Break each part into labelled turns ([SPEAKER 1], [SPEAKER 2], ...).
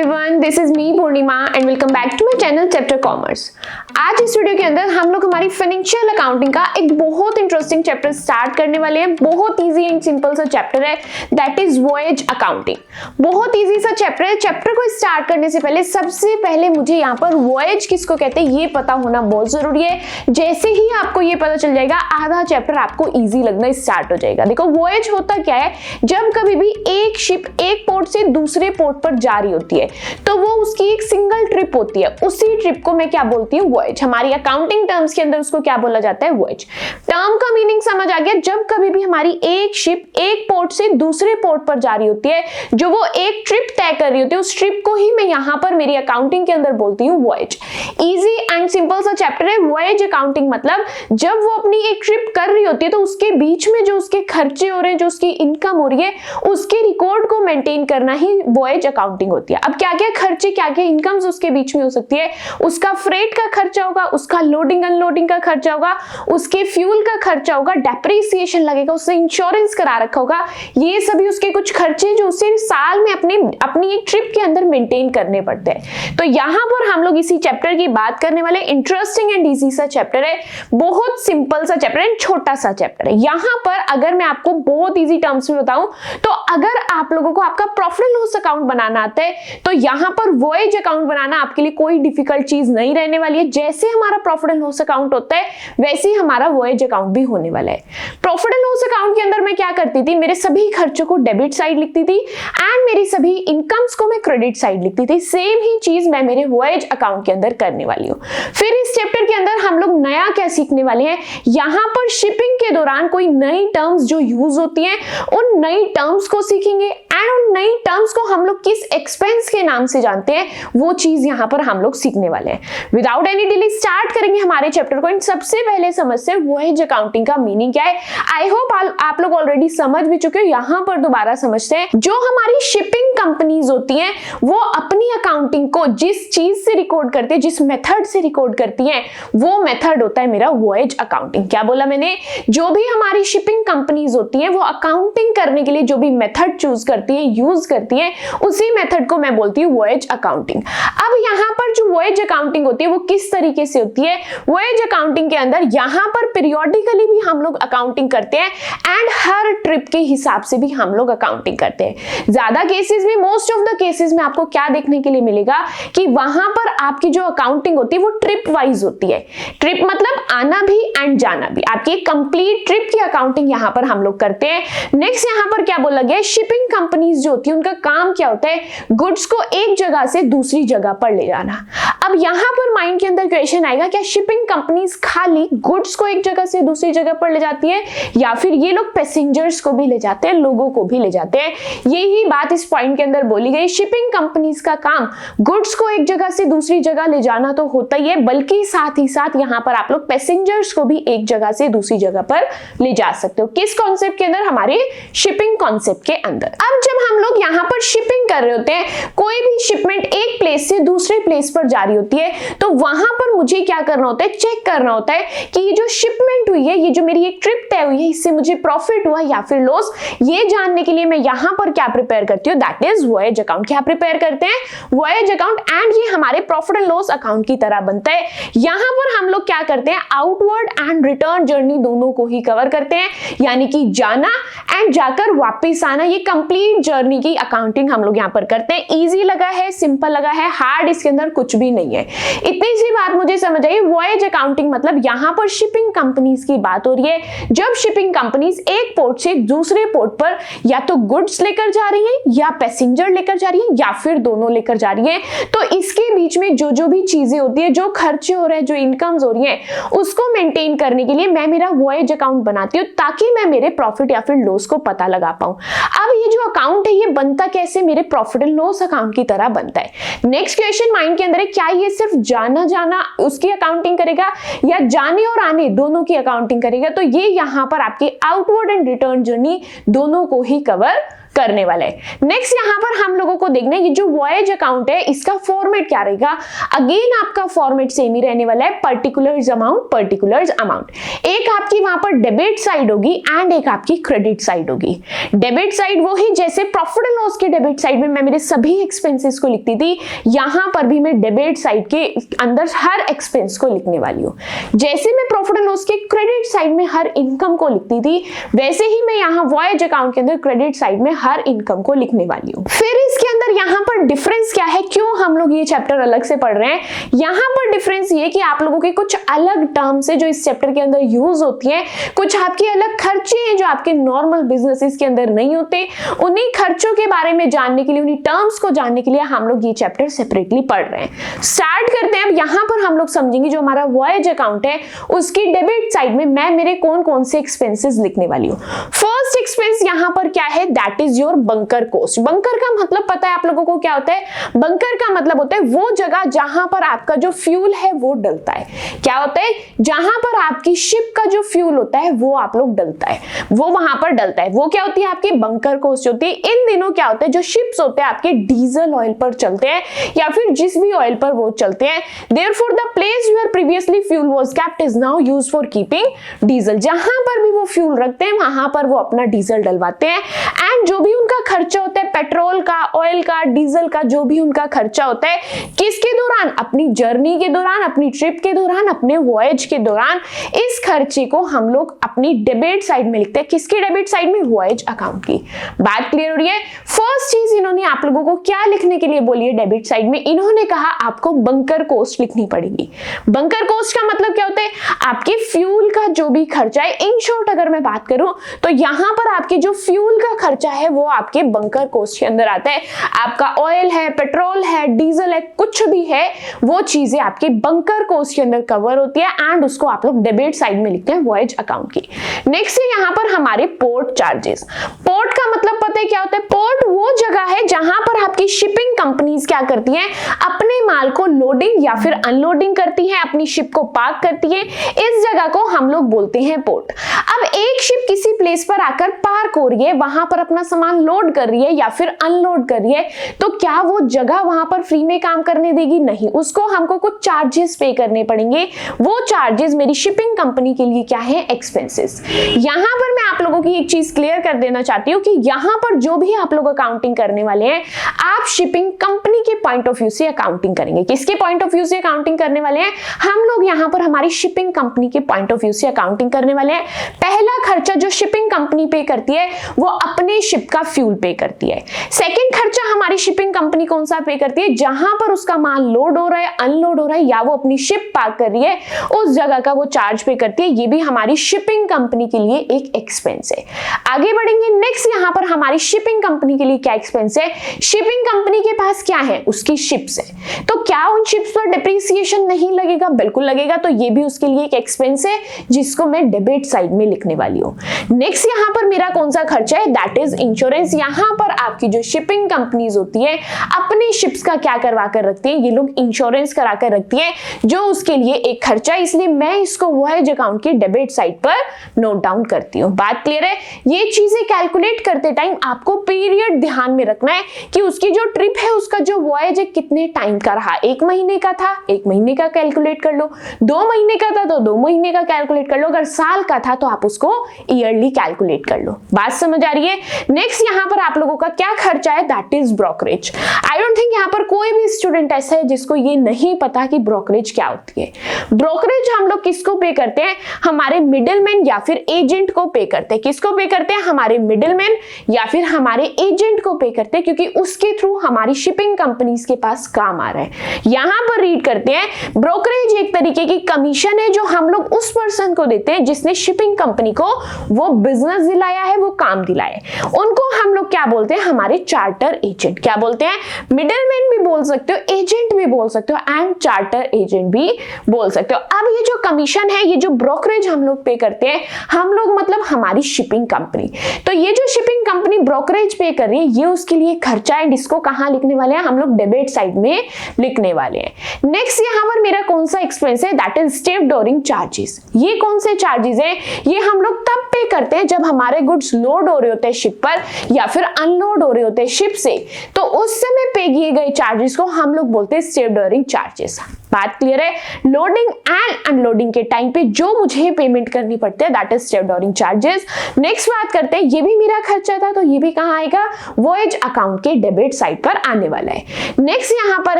[SPEAKER 1] Everyone, this is me Purnima and welcome back to my channel chapter commerce. आज इस video के अंदर हम लोग हमारी फाइनेंशियल अकाउंटिंग का एक बहुत इंटरेस्टिंग चैप्टर स्टार्ट करने वाले हैं। बहुत इजी एंड सिंपल सा चैप्टर है, दैट इज वॉयेज अकाउंटिंग। बहुत इजी सा चैप्टर है। चैप्टर को स्टार्ट करने से पहले सबसे पहले मुझे यहाँ पर वॉयेज किसको कहते हैं ये पता होना बहुत जरूरी है। जैसे ही आपको ये पता चल जाएगा, आधा चैप्टर आपको इजी लगना स्टार्ट हो जाएगा। देखो, वॉयेज होता क्या है, जब कभी भी एक शिप एक पोर्ट से दूसरे पोर्ट पर जा रही होती है तो वो उसकी एक सिंगल ट्रिप होती है। उसी ट्रिप को मैं क्या बोलती हूँ, वॉयेज। हमारी अकाउंटिंग टर्म्स के अंदर उसको क्या बोला जाता है, वॉयेज। टर्म का मीनिंग समझ आ गया। जब कभी भी हमारी एक शिप एक पोर्ट से दूसरे पोर्ट पर जा रही होती है, जो वो एक ट्रिप तय कर रही होती है, उस ट्रिप को ही मैं यहाँ पर मेरी अकाउंटिंग के अंदर बोलती हूँ वॉयेज। इजी एंड सिंपल सा चैप्टर है वॉयेज अकाउंटिंग। मतलब जब वो अपनी एक ट्रिप कर रही होती है तो उसके बीच में जो उसके खर्चे हो रहे हैं, जो उसकी इनकम हो रही है, उसके रिकॉर्ड को मेंटेन करना ही वॉयेज अकाउंटिंग होती है। अब क्या क्या खर्चे, क्या क्या इनकम्स उसके बीच में हो सकती है, उसका फ्रेट का खर्चा होगा, उसका लोडिंग अनलोडिंग का खर्चा होगा, उसके फ्यूल का खर्चा होगा, डेप्रिसिएशन लगेगा, उससे इंश्योरेंस करा रखा होगा। ये सभी उसके कुछ खर्चे जो उसे साल में अपनी एक ट्रिप के अंदर मेंटेन करने पड़ते हैं। तो यहाँ पर हम लोग इसी चैप्टर की बात करने वाले। इंटरेस्टिंग एंड इजी सा चैप्टर है, बहुत सिंपल सा चैप्टर है, छोटा सा चैप्टर है। यहाँ पर अगर मैं आपको बहुत इजी टर्म्स में बताऊं तो अगर आप लोगों को आपका प्रॉफिट एंड लॉस अकाउंट बनाना आता है तो यहाँ पर वॉयेज अकाउंट बनाना आपके लिए कोई डिफिकल्ट चीज नहीं रहने वाली है। जैसे हमारा प्रॉफिट एंड लॉस अकाउंट होता है वैसे ही हमारा वॉयेज अकाउंट भी होने वाला है। प्रॉफिट एंड लॉस अकाउंट के अंदर मैं क्या करती थी, मेरे सभी खर्चों को डेबिट साइड लिखती थी एंड मेरी सभी इनकम्स को मैं क्रेडिट साइड लिखती थी। सेम ही चीज मैं मेरे वॉयेज अकाउंट के अंदर करने वाली हूँ। फिर इस चैप्टर के अंदर हम लोग नया क्या सीखने वाले हैं, यहाँ पर शिपिंग के दौरान कोई नई टर्म्स जो यूज होती हैं उन नई टर्म्स को सीखेंगे एंड उन नई टर्म्स को हम लोग किस एक्सपेंस के नाम से जानते हैं वो चीज यहाँ पर हम लोग सीखने वाले हैं। विदाउट एनी डिले स्टार्ट करेंगे हमारे चैप्टर को। सबसे पहले समझते हैं वॉयेज अकाउंटिंग का मीनिंग क्या है। आई होप आप लोग ऑलरेडी समझ भी चुके हो, यहाँ पर दोबारा समझते हैं। जो हमारी शिपिंग कंपनीज होती हैं वो अपनी अकाउंटिंग को जिस चीज से रिकॉर्ड करती है, जिस मेथड से रिकॉर्ड करती हैं, वो मेथड होता है मेरा वॉयेज अकाउंटिंग। क्या बोला मैंने, जो भी हमारी शिपिंग कंपनीज होती हैं वो अकाउंटिंग करने के लिए जो भी मेथड चूज करती है, यूज करती है, उसी मेथड को मैं बोलती हूँ वॉयेज अकाउंटिंग। अब यहाँ पर जो वॉयेज अकाउंटिंग होती है वो किस तरीके से होती है, वॉयेज अकाउंटिंग के अंदर यहाँ पर पीरियोडिकली भी हम लोग अकाउंटिंग करते हैं एंड हर ट्रिप के हिसाब से भी हम लोग अकाउंटिंग करते हैं। ज्यादा केसेस में, मोस्ट ऑफ द केसेस में आपको क्या देखने के लिए मिलेगा कि वहां पर आपकी जो अकाउंटिंग होती है वो ट्रिप वाइज होती है। ट्रिप मतलब आना भी एंड जाना भी, आपकी कंप्लीट ट्रिप की अकाउंटिंग यहाँ पर हम लोग करते हैं। नेक्स्ट यहाँ पर क्या बोला गया, शिपिंग कंपनीज जो होती है उनका काम क्या होता है, गुड्स को एक जगह से दूसरी जगह पर ले जाना। अब यहाँ पर माइंड के अंदर क्वेश्चन आएगा, क्या शिपिंग कंपनीज खाली गुड्स को एक जगह से दूसरी जगह पर ले जाती है या फिर ये लोग पैसेंजर्स को भी ले जाते हैं, लोगों को भी ले जाते हैं। यही बात इस पॉइंट के अंदर बोली गई। शिपिंग कंपनीज का काम गुड्स को एक जगह से दूसरी जगह ले जाना तो होता ही है, बल्कि साथ ही साथ यहाँ पर आप लोग पैसेंजर्स को भी एक जगह से दूसरी जगह पर ले जा सकते हो। किस कॉन्सेप्ट के अंदर, हमारे शिपिंग कॉन्सेप्ट के अंदर। अब जब हम लोग यहाँ पर शिपिंग कर रहे होते हैं, कोई भी शिपमेंट एक प्लेस से दूसरे प्लेस पर जा रही होती है, तो वहां पर मुझे क्या करना होता है, चेक करना होता है कि ये जो शिपमेंट हुई है, ये जो मेरी एक ट्रिप तय हुई है, इससे मुझे प्रॉफिट हुआ या फिर लॉस, ये जानने के लिए मैं यहाँ पर क्या प्रिपेयर करती हूँ, दैट इज वॉयेज अकाउंट। क्या प्रिपेयर करते हैं, वॉयेज अकाउंट। एंड ये हमारे प्रॉफिट एंड लॉस अकाउंट की तरह बनता है। यहाँ पर हम लोग क्या करते हैं, आउटवर्ड एंड रिटर्न जर्नी दोनों को ही कवर करते हैं, यानी कि जाना एंड जाकर वापस आना, ये कंप्लीट जर्नी की अकाउंटिंग हम लोग यहाँ पर करते हैं। इजी लगा है, सिंपल लगा है, हार्ड इसके अंदर कुछ भी नहीं है। इतनी सी बात मुझे समझ आई। वॉयेज अकाउंटिंग मतलब यहाँ पर शिपिंग कंपनीज की बात हो रही है। जब शिपिंग कंपनीज एक पोर्ट से दूसरे पोर्ट पर या तो गुड्स लेकर जा रही है या पैसेंजर लेकर जा रही है या फिर दोनों लेकर जा रही है, तो इसके बीच में जो भी चीजें होती है, जो खर्चे हो रहे हैं, जो इनकम्स हो रही है, उसको मेंटेन करने के लिए मैं मेरा वॉयेज अकाउंट बनाती हूँ ताकि मैं मेरे प्रॉफिट या फिर लॉस को पता लगा पाऊं। अब ये जो अकाउंट है ये बनता कैसे, मेरे प्रॉफिट एंड लॉस अकाउंट की तरह बनता है। नेक्स्ट क्वेश्चन माइंड के अंदर है, क्या ये सिर्फ जाना उसकी अकाउंटिंग करेगा या जाने और आने दोनों की अकाउंटिंग करेगा? तो ये यहाँ पर आपकी आउटवर्ड एंड रिटर्न जर्नी दोनों को ही कवर करने वाला है। नेक्स्ट यहाँ पर हम लोगों को देखना है ये जो वॉयज अकाउंट है इसका फॉर्मेट क्या रहेगा। अगेन आपका फॉर्मेट सेम ही रहने वाला है, पर्टिकुलर्स अमाउंट। एक आपकी वहां पर डेबिट साइड होगी एंड एक आपकी क्रेडिट साइड होगी। डेबिट साइड वो ही जैसे प्रॉफिट एंड लॉस के डेबिट साइड में मैं मेरे सभी एक्सपेंसेस को लिखती थी, यहां पर भी मैं डेबिट साइड के अंदर हर एक्सपेंस को लिखने वाली हूं। जैसे मैं प्रॉफिट एंड लॉस के क्रेडिट साइड में हर इनकम को लिखती थी, वैसे ही मैं यहाँ वॉयज अकाउंट के अंदर क्रेडिट साइड में हर इनकम को लिखने वाली हूँ। फिर इसके अंदर यहाँ पर डिफरेंस क्या है, क्यों हम लोग ये चैप्टर अलग से पढ़ रहे हैं। यहाँ पर डिफरेंस ये कि आप लोगों के कुछ अलग टर्म्स है जो इस चैप्टर के अंदर यूज होती है, कुछ आपके अलग खर्चे हैं जो आपके नॉर्मल बिजनेसेस के अंदर नहीं होते। उन्हीं खर्चों के बारे में जानने के लिए, उन्हीं टर्म्स को जानने के लिए हम लोग ये चैप्टर सेपरेटली पढ़ रहे हैं। स्टार्ट करते हैं। अब यहाँ पर हम लोग समझेंगे जो हमारा वॉयज अकाउंट है उसकी डेबिट साइड में मैं मेरे कौन कौन से एक्सपेंसेस लिखने वाली हूँ। फर्स्ट एक्सपेंस यहाँ पर क्या है, that is your bunker cost. Bunker का मतलब पता है आप लोगों को क्या होता है। बंकर का मतलब होता है वो जगह जहां पर आपका जो फ्यूल है वो डलता है। क्या होता है, जहां पर आपकी शिप का जो फ्यूल होता है वो आप लोग डलता है, वो वहां पर डलता है। वो क्या होती है, आपकी बंकर कॉस्ट होती है। इन दिनों क्या होता है, जो शिप्स होते हैं आपके डीजल ऑयल पर चलते हैं या फिर जिस भी ऑयल पर वो चलते हैं, therefore the place where previously fuel was kept is now used for keeping diesel. जहां पर भी वो फ्यूल रखते हैं वहां पर वो अपना डीजल डलवाते हैं एंड जो भी उनका खर्चा होता है, पेट्रोल का, ऑयल का, डीजल का, जो भी उनका खर्चा होता है, किसके दौरान, अपनी जर्नी के दौरान, अपनी ट्रिप के दौरान, अपने वॉयज के दौरान, इस खर्चे को हम लोग अपनी डेबिट साइड में लिखते हैं। किसकी डेबिट साइड में, वॉयज अकाउंट की। बात क्लियर हो रही है। फर्स्ट चीज इन्होंने आप लोगों को क्या लिखने के लिए बोली है डेबिट साइड में, इन्होंने कहा आपको बंकर कॉस्ट लिखनी पड़ेगी। बंकर कॉस्ट का मतलब क्या होता है, आपके फ्यूल का जो भी खर्चा है। इन शॉर्ट अगर मैं बात करूं तो यहां पर आपके जो फ्यूल का खर्चा है वो आपके बंकर कॉस्ट के अंदर आता है। आपका ऑयल है, पेट्रोल है, डीजल है, कुछ भी है, वो चीजें आपके बंकर कॉस्ट के अंदर कवर होती है एंड उसको आप लोग डेबिट साइड में लिखते हैं वॉयज अकाउंट की। नेक्स्ट है यहाँ पर हमारे पोर्ट चार्जेस। पोर्ट का मतलब पता है क्या होता है, पोर्ट वो जगह है जहां पर आपकी शिपिंग कंपनीज क्या करती हैं, अपने माल को लोडिंग या फिर अनलोडिंग करती है, अपनी शिप को पार्क करती है। इस जगह को हम लोग बोलते हैं पोर्ट। अब एक शिप किसी प्लेस पर आकर पार्क हो रही है, वहां पर अपना सामान लोड कर रही है या फिर अनलोड कर रही है, तो क्या वो जगह वहां पर फ्री में काम करने देगी? नहीं, उसको हमको कुछ चार्जेस पे करने पड़ेंगे। वो चार्जेस मेरी शिपिंग कंपनी के लिए क्या है, एक्सपेंसेस। यहां पर मैं आप लोगों की एक चीज क्लियर कर देना चाहती हूं कि यहां पर जो भी आप लोग अकाउंटिंग करने वाले हैं, आप शिपिंग कंपनी के पॉइंट ऑफ व्यू से अकाउंटिंग करेंगे। किसके पॉइंट ऑफ व्यू से अकाउंटिंग करने वाले हैं? हम लोग यहां पर हमारी शिपिंग कंपनी के पॉइंट ऑफ व्यू से अकाउंटिंग करने वाले हैं। पहला खर्चा जो शिपिंग कंपनी पे करती है वो अपने शिप का फ्यूल पे करती है। सेकंड खर्चा हमारी शिपिंग कंपनी कौन सा पे करती है, जहां पर उसका माल लोड हो रहा है, अनलोड हो रहा है या वो अपनी शिप पार्क कर रही है, उस जगह का वो चार्ज पे करती है। ये भी हमारी शिपिंग कंपनी के लिए एक एक्सपेंस है। आगे बढ़ेंगे। नेक्स्ट यहां पर हमारी शिपिंग कंपनी के लिए क्या एक्सपेंस है, शिपिंग कंपनी के पास क्या है, उसकी शिप्स है। तो क्या उन शिप्स पर डिप्रिसिएशन नहीं लगेगा? बिल्कुल लगेगा। तो ये भी उसके लिए एक एक्सपेंस है जिसको मैं डेबिट साइड में लिखने वाली हूं। नेक्स्ट यहां पर मेरा कौन सा खर्चा है, दैट इज इंश्योरेंस। यहां पर आपकी जो शिपिंग कंपनीज होती है अपने शिप्स का क्या करवा कर रखती है, ये लोग इंश्योरेंस करा कर रखती है, जो उसके लिए एक खर्चा है। इसलिए मैं इसको वॉयज अकाउंट की डेबिट साइड पर नोट डाउन करती हूं। बात क्लियर है। ये चीजें कैलकुलेट करते टाइम आपको पीरियड ध्यान में रखना है कि उसकी जो ट्रिप है, उसका जो वॉयज है कितने टाइम का रहा। 1 महीने का था, 1 महीने का कैलकुलेट कर लो। 2 महीने का था तो 2 महीने का कैलकुलेट कर लो। अगर साल का था तो आप उसको ईयरली कैलकुलेट कर लो। बात समझ आ रही है। नेक्स्ट यहां पर आप लोगों का क्या खर्चा है, that is brokerage. I don't think यहां पर कोई भी स्टूडेंट ऐसा है जिसको ये नहीं पता कि ब्रोकरेज क्या होती है। ब्रोकरेज हम लोग किसको पे करते हैं, हमारे मिडिलमैन या फिर एजेंट को पे करते हैं। किसको पे करते हैं, हमारे मिडिलमैन या फिर हमारे एजेंट को पे करते हैं, क्योंकि उसके थ्रू हमारी शिपिंग कंपनीज के पास काम आ रहा है। यहां पर रीड करते हैं, ब्रोकरेज एक तरीके की कमीशन है जो हम लोग उस पर्सन को देते हैं जिसने शिपिंग कंपनी को वो बिजनेस दिलाया है, वो काम दिलाया है। उनको हम लोग क्या बोलते हैं, हमारे चार्टर एजेंट। क्या बोलते हैं, मिडिलमैन भी बोल सकते हो, एजेंट भी बोल सकते हो एंड चार्टर एजेंट भी बोल सकते हो। अब ये जो कमीशन है, ये जो ब्रोकरेज हम लोग पे करते हैं, हम लोग मतलब हमारी शिपिंग कंपनी। तो ये जो शिपिंग कंपनी ब्रोकरेज पे कर रही है, ये उसके लिए खर्चा है। इसको कहां लिखने वाले हैं, हम लोग डेबिट साइड में लिखने वाले हैं। नेक्स्ट यहां पर मेरा कौन सा एक्सपेंस है, दैट इज स्टेवडोरिंग चार्जेस। ये कौन से चार्जेस है, ये हम लोग तब पे करते हैं जब हमारे गुड्स लोड हो रहे होते हैं शिप पर या फिर अनलोड हो रहे होते हैं शिप से, तो उस समय पे किए गए चार्जेस को हम लोग बोलते हैं स्टेप ड्यूरिंग चार्जेस। बात क्लियर है? लोडिंग एंड अनलोडिंग के टाइम पे जो मुझे पेमेंट करनी पड़ती है that is step during charges. Next बात करते हैं, ये भी मेरा खर्चा था तो ये भी कहां आएगा? वॉयज अकाउंट के डेबिट साइड पर आने वाला है। नेक्स्ट यहां पर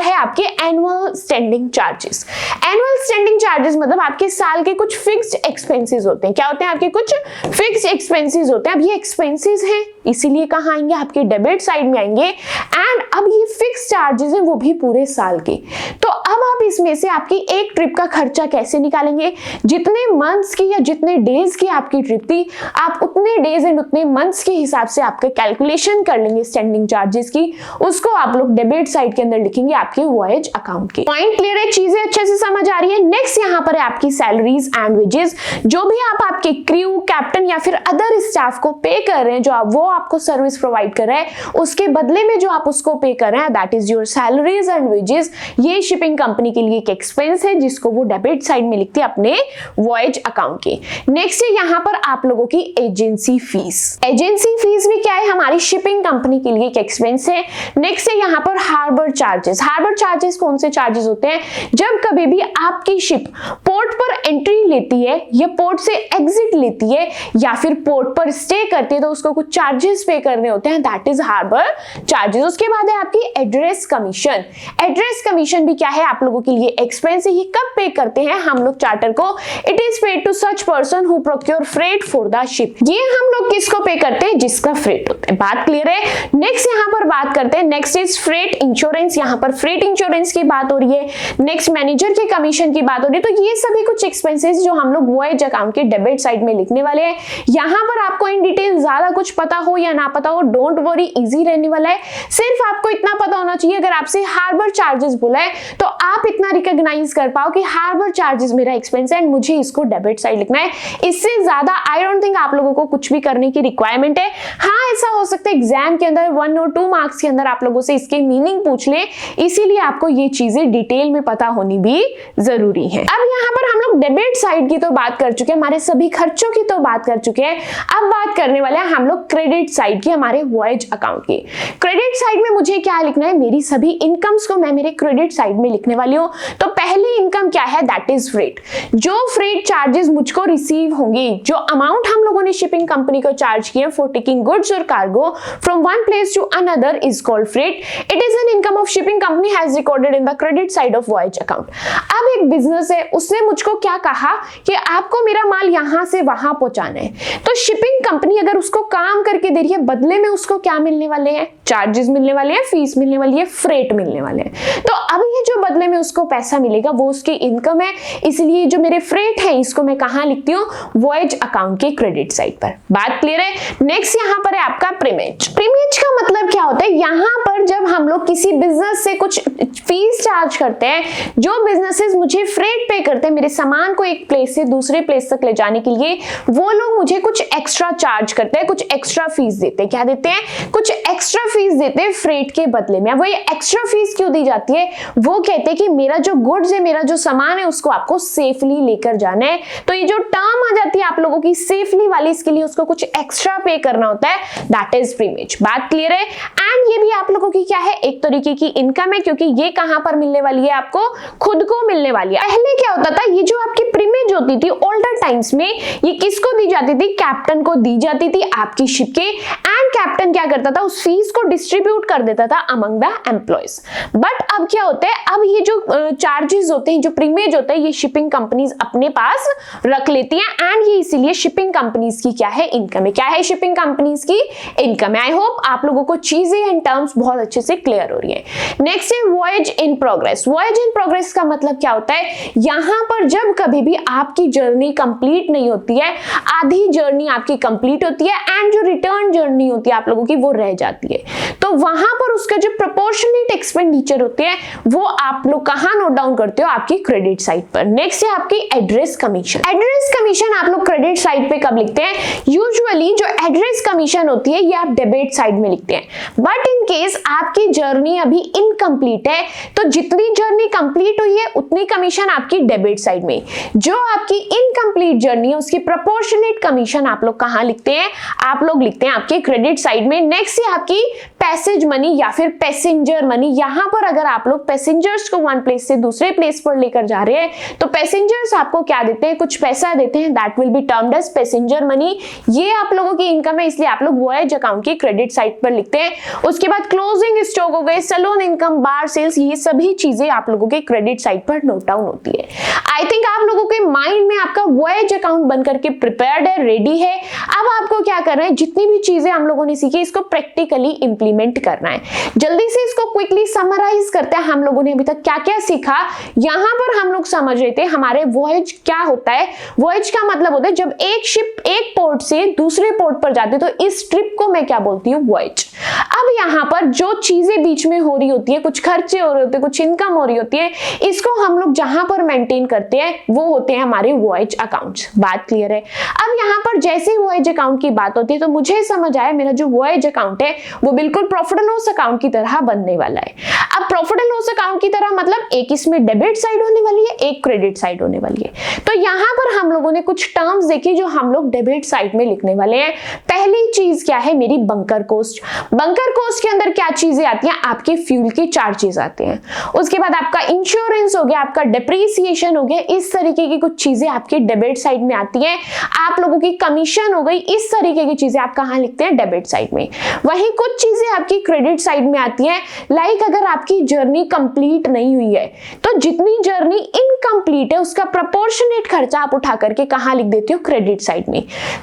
[SPEAKER 1] है आपके annual standing charges. Annual standing charges मतलब आपके साल के कुछ फिक्स्ड एक्सपेंसेस होते हैं। क्या होते हैं? आपके कुछ फिक्स्ड एक्सपेंसेस होते हैं। अब ये एक्सपेंसेस हैं इसीलिए कहां आएंगे? आपके डेबिट साइड में आएंगे। एंड अब ये फिक्स्ड चार्जेस हैं वो भी पूरे साल के। तो अब आप इसमें से आपकी एक ट्रिप का खर्चा कैसे निकालेंगे? जितने मंथ्स की या जितने डेज की आपकी ट्रिप थी, आप उतने डेज एंड उतने मंथ्स के हिसाब से आपका कैलकुलेशन कर लेंगे स्टैंडिंग चार्जेस की। उसको आप लोग डेबिट साइड के अंदर लिखेंगे आपके वॉयज अकाउंट के। पॉइंट क्लियर है? चीजें अच्छे से समझ आ रही है? नेक्स्ट यहाँ पर है आपकी सैलरीज एंड वेजेस। जो भी आप आपके क्रू, कैप्टन या फिर अदर स्टाफ को पे कर रहे हैं, जो आप वो आपको सर्विस प्रोवाइड कर रहे हैं, उसके बदले में जो आप उसको पे कर रहे हैं that is your salaries and wages. ये शिपिंग कंपनी के लिए एक एक्सपेंस है जिसको वो डेबिट साइड में लिखते हैं अपने वॉयज अकाउंट के। नेक्स्ट है यहाँ पर आप लोगों की एजेंसी फीस। एजेंसी फीस भी क्या है? हमारी शिपिंग कंपनी के लिए एक एक्सपेंस है। नेक्स्ट है यहाँ पर हार्बर चार्जेस। हार्बर चार्जेस कौन से चार्जेस होते हैं? जब कभी भी आपकी शिप पोर्ट पर एंट्री लेती है या पोर्ट से एग्जिट लेती है या फिर पोर्ट पर स्टे करती है तो उसको कुछ चार्जेस पे करने होते हैं, दैट इज हार्बर चार्जेस। उसके बाद है आपकी एड्रेस कमीशन। एड्रेस कमीशन भी क्या है? आप लोगों के लिए एक्सपेंस है। ये कब पे करते हैं हम लोग चार्टर को? It is paid to such person who procure freight for the ship. ये हम लोग किसको पे करते हैं? जिसका फ्रेट होता है। बात क्लियर है? नेक्स्ट यहाँ पर बात करते हैं, नेक्स्ट इज फ्रेट इंश्योरेंस। यहाँ पर फ्रेट इंश्योरेंस की बात हो रही है। नेक्स्ट मैनेजर के कमीशन की बात हो रही है। तो ये सभी कुछ एक्सपेंसेस जो हम लोग वॉयज अकाउंट के डेबिट साइड में लिखने वाले हैं। यहाँ पर आपको इन डिटेल ज्यादा कुछ पता हो या ना पता हो, डोंट वरी, इजी रहने वाला है। सिर्फ आपको इतना पता होना चाहिए, अगर आपसे हार्बर चार्जेस बोला है तो आप इतना रिकॉग्नाइज कर पाओ कि हार्बर चार्जेस मेरा एक्सपेंस है एंड मुझे इसको डेबिट साइड लिखना है। इससे ज्यादा आई डोंट थिंक आप लोगों को कुछ भी करने की रिक्वायरमेंट है। हाँ, ऐसा हो सकता है एग्जाम के अंदर 1 और 2 मार्क्स के अंदर आप लोगों से इसके मीनिंग पूछ ले, इसीलिए आपको ये चीजें डिटेल में पता होनी भी जरूरी है। अब यहाँ पर हम लोग डेबिट साइड की तो बात कर चुके हैं, हमारे सभी खर्चों की तो बात कर चुके हैं। अब बात करने वाले हैं हम लोग क्रेडिट साइड की, हमारे वॉयज अकाउंट की। क्रेडिट साइड में मुझे क्या लिखना है? मेरी सभी इनकम्स को मैं मेरे क्रेडिट साइड में लिखने वाली हूँ। तो पहली इनकम क्या है? That is freight. जो फ्रेट चार्जेस मुझको रिसीव होंगे, जो अमाउंट हम लोगों ने शिपिंग कंपनी को चार्ज किया फॉर टेकिंग गुड्स और cargo from one place to another is called freight. It is an income of shipping company has recorded in the credit side of voyage account. अब एक business है, उसने मुझको क्या कहा कि आपको मेरा माल यहां से वहां पहुंचाना है। तो शिपिंग कंपनी अगर उसको काम करके दे रही है, बदले में उसको क्या मिलने वाले हैं? चार्जेस मिलने वाले हैं, फीस मिलने वाली है, फ्रेट मिलने वाले हैं। तो अब ये जो बदले में उसको पैसा मिलेगा वो उसकी इनकम है, इसलिए जो मेरे फ्रेट है इसको मैं कहां लिखती हूँ? वॉयज अकाउंट के क्रेडिट साइड पर। बात क्लियर है? नेक्स्ट यहाँ पर है आपका प्रीमियज। प्रीमियज का मतलब क्या होता है? यहाँ पर जब हम लोग किसी बिजनेस से कुछ फीस चार्ज करते हैं, जो बिजनेसेस मुझे फ्रेट पे करते हैं मेरे सामान को एक प्लेस से दूसरे प्लेस तक ले जाने के लिए, वो लोग मुझे कुछ एक्स्ट्रा चार्ज करते हैं, कुछ एक्स्ट्रा फीस देते हैं। क्या देते हैं? कुछ एक्स्ट्रा फीस देते हैं फ्रेट के बदले में। वो ये एक्स्ट्रा फीस क्यों दी जाती है? वो कहते हैं कि मेरा जो गुड्स है, मेरा जो सामान है, उसको आपको सेफली लेकर जाना है। तो ये जो टर्म आ जाती है आप लोगों की सेफली वाली, इसके लिए उसको कुछ एक्स्ट्रा पे करना होता है, दैट इज प्रीमियज। बात क्लियर है? एंड ये भी आप लोगों की क्या है? एक तरीके की इनकम है, क्योंकि ये कहां पर मिलने वाली है? आपको खुद को मिलने वाली है। पहले क्या होता था, ये जो आपकी प्रीमियज होती थी ओल्डर टाइम्स में, ये किसको दी जाती थी? कैप्टन को दी जाती थी आपकी शिप के। एंड कैप्टन क्या करता था? उस फीस को डिस्ट्रीब्यूट कर देता था अमंग द एम्प्लॉयज। बट अब क्या होता है? अब ये जो चार्जेस होते हैं, जो प्रीमियज होते हैं, ये शिपिंग कंपनीज अपने पास रख लेती हैं एंड ये इसीलिए शिपिंग कंपनीज की क्या है? इनकम है। क्या है शिपिंग कंपनीज की? इनकम है। आई होप आप लोगों को चीजें एंड टर्म्स बहुत अच्छे से क्लियर हो रही है। नेक्स्ट है voyage in progress. Voyage in progress का मतलब क्या होता है? यहां पर जब कभी भी आपकी जर्नी कंप्लीट नहीं होती है, आधी जर्नी आपकी कंप्लीट होती है एंड जो रिटर्न जर्नी होती है आप लोगों की वो रह जाती है, तो वहां पर उसका जो प्रोपोर्शनेट एक्सपेंडिचर होती है वो आप लोग कहां नोट डाउन करते हो, आपकी क्रेडिट साइड पर। नेक्स्ट है आपकी एड्रेस कमीशन। एड्रेस कमीशन आप लोग क्रेडिट साइड पे कब लिखते हैं? यूजुअली जो एड्रेस कमीशन होती है ये आप डेबिट साइड में लिखते हैं, बट इन केस आपकी जर्नी अभी इनकम्प्लीट है तो जितनी जर्नी कंप्लीट हुई है उतनी कमीशन आपकी डेबिट साइड में, जो आपकी इनकम्प्लीट जर्नी है उसकी प्रोपोर्शनेट कमीशन आप लोग कहां लिखते हैं? आप लोग लिखते हैं आपके क्रेडिट साइड में। नेक्स्ट है आपकी पैसेज मनी या फिर पैसेंजर मनी। यहां पर अगर आप लोग पैसेंजर्स को वन प्लेस से दूसरे प्लेस पर लेकर जा रहे हैं तो पैसेंजर्स आपको क्या देते हैं? कुछ पैसा देते हैं, that will be termed as passenger money. ये आप लोगों की इनकम है, इसलिए आप लोग वॉयज अकाउंट की क्रेडिट साइड पर लिखते हैं। उसके बाद क्लोजिंग स्टॉक हो गए, सैलून इनकम, बार सेल्स, ये सभी चीजें आप लोगों के क्रेडिट साइड पर नोट डाउन होती है। आई थिंक आप लोगों के माइंड में आपका वॉयज अकाउंट बनकर के प्रिपेयर्ड है, रेडी है। अब आपको क्या करना है, जितनी भी चीजें हम लोगों ने सीखी इसको प्रैक्टिकली इंप्लीमेंट करना है। जल्दी से इसको क्विकली समराइज करते हैं, हम लोगों ने अभी तक क्या क्या सीखा। यहां पर हम लोग समझ रहे थे हमारे वॉयज क्या होता है। वॉयज का मतलब होता है जब एक शिप एक पोर्ट से दूसरे पोर्ट पर जाती है, तो इस ट्रिप को मैं क्या बोलती हूँ? वॉयज। अब यहाँ पर जो चीजें बीच में हो रही होती है, कुछ खर्चे हो रहे होते हैं, कुछ इनकम हो रही होती है, इसको हम लोग जहां पर मेंटेन करते हैं वो होते हैं हमारे वॉयज अकाउंट्स। बात क्लियर है? अब यहाँ पर जैसे ही वॉयज अकाउंट की बात होती है तो मुझे समझ आया मेरा जो वॉयज अकाउंट है वो बिल्कुल प्रॉफिट एंड लॉस अकाउंट की तरह बनने वाला है। अब प्रॉफिट एंड लॉस अकाउंट की तरह मतलब एक इसमें डेबिट साइड होने वाली है, एक क्रेडिट साइड होने वाली है। तो यहाँ पर हम लोगों ने कुछ टर्म्स देखी जो हम लोग डेबिट साइड में लिखने वाले हैं। पहली चीज क्या है? मेरी बंकर कॉस्ट। बंकर कॉस्ट के अंदर क्या चीजें आती हैं? आपके फ्यूल के चार्जेस आते हैं। उसके बाद आपका इंश्योरेंस हो गया, आपका डेप्रिसिएशन हो गया, इस तरीके की कुछ चीजें आपकी डेबिट साइड में आती हैं। आप लोगों की कमीशन हो गई, इस तरीके की चीजें आप कहां लिखते हैं? डेबिट साइड में। वहीं कुछ चीजें आपकी क्रेडिट साइड में आती हैं, लाइक अगर आपकी जर्नी कंप्लीट नहीं हुई है तो जितनी जर्नी इनकम्प्लीट है उसका प्रोपोर्शनेट खर्चा आप उठा करके कहां लिख देते हो? क्रेडिट साइड में।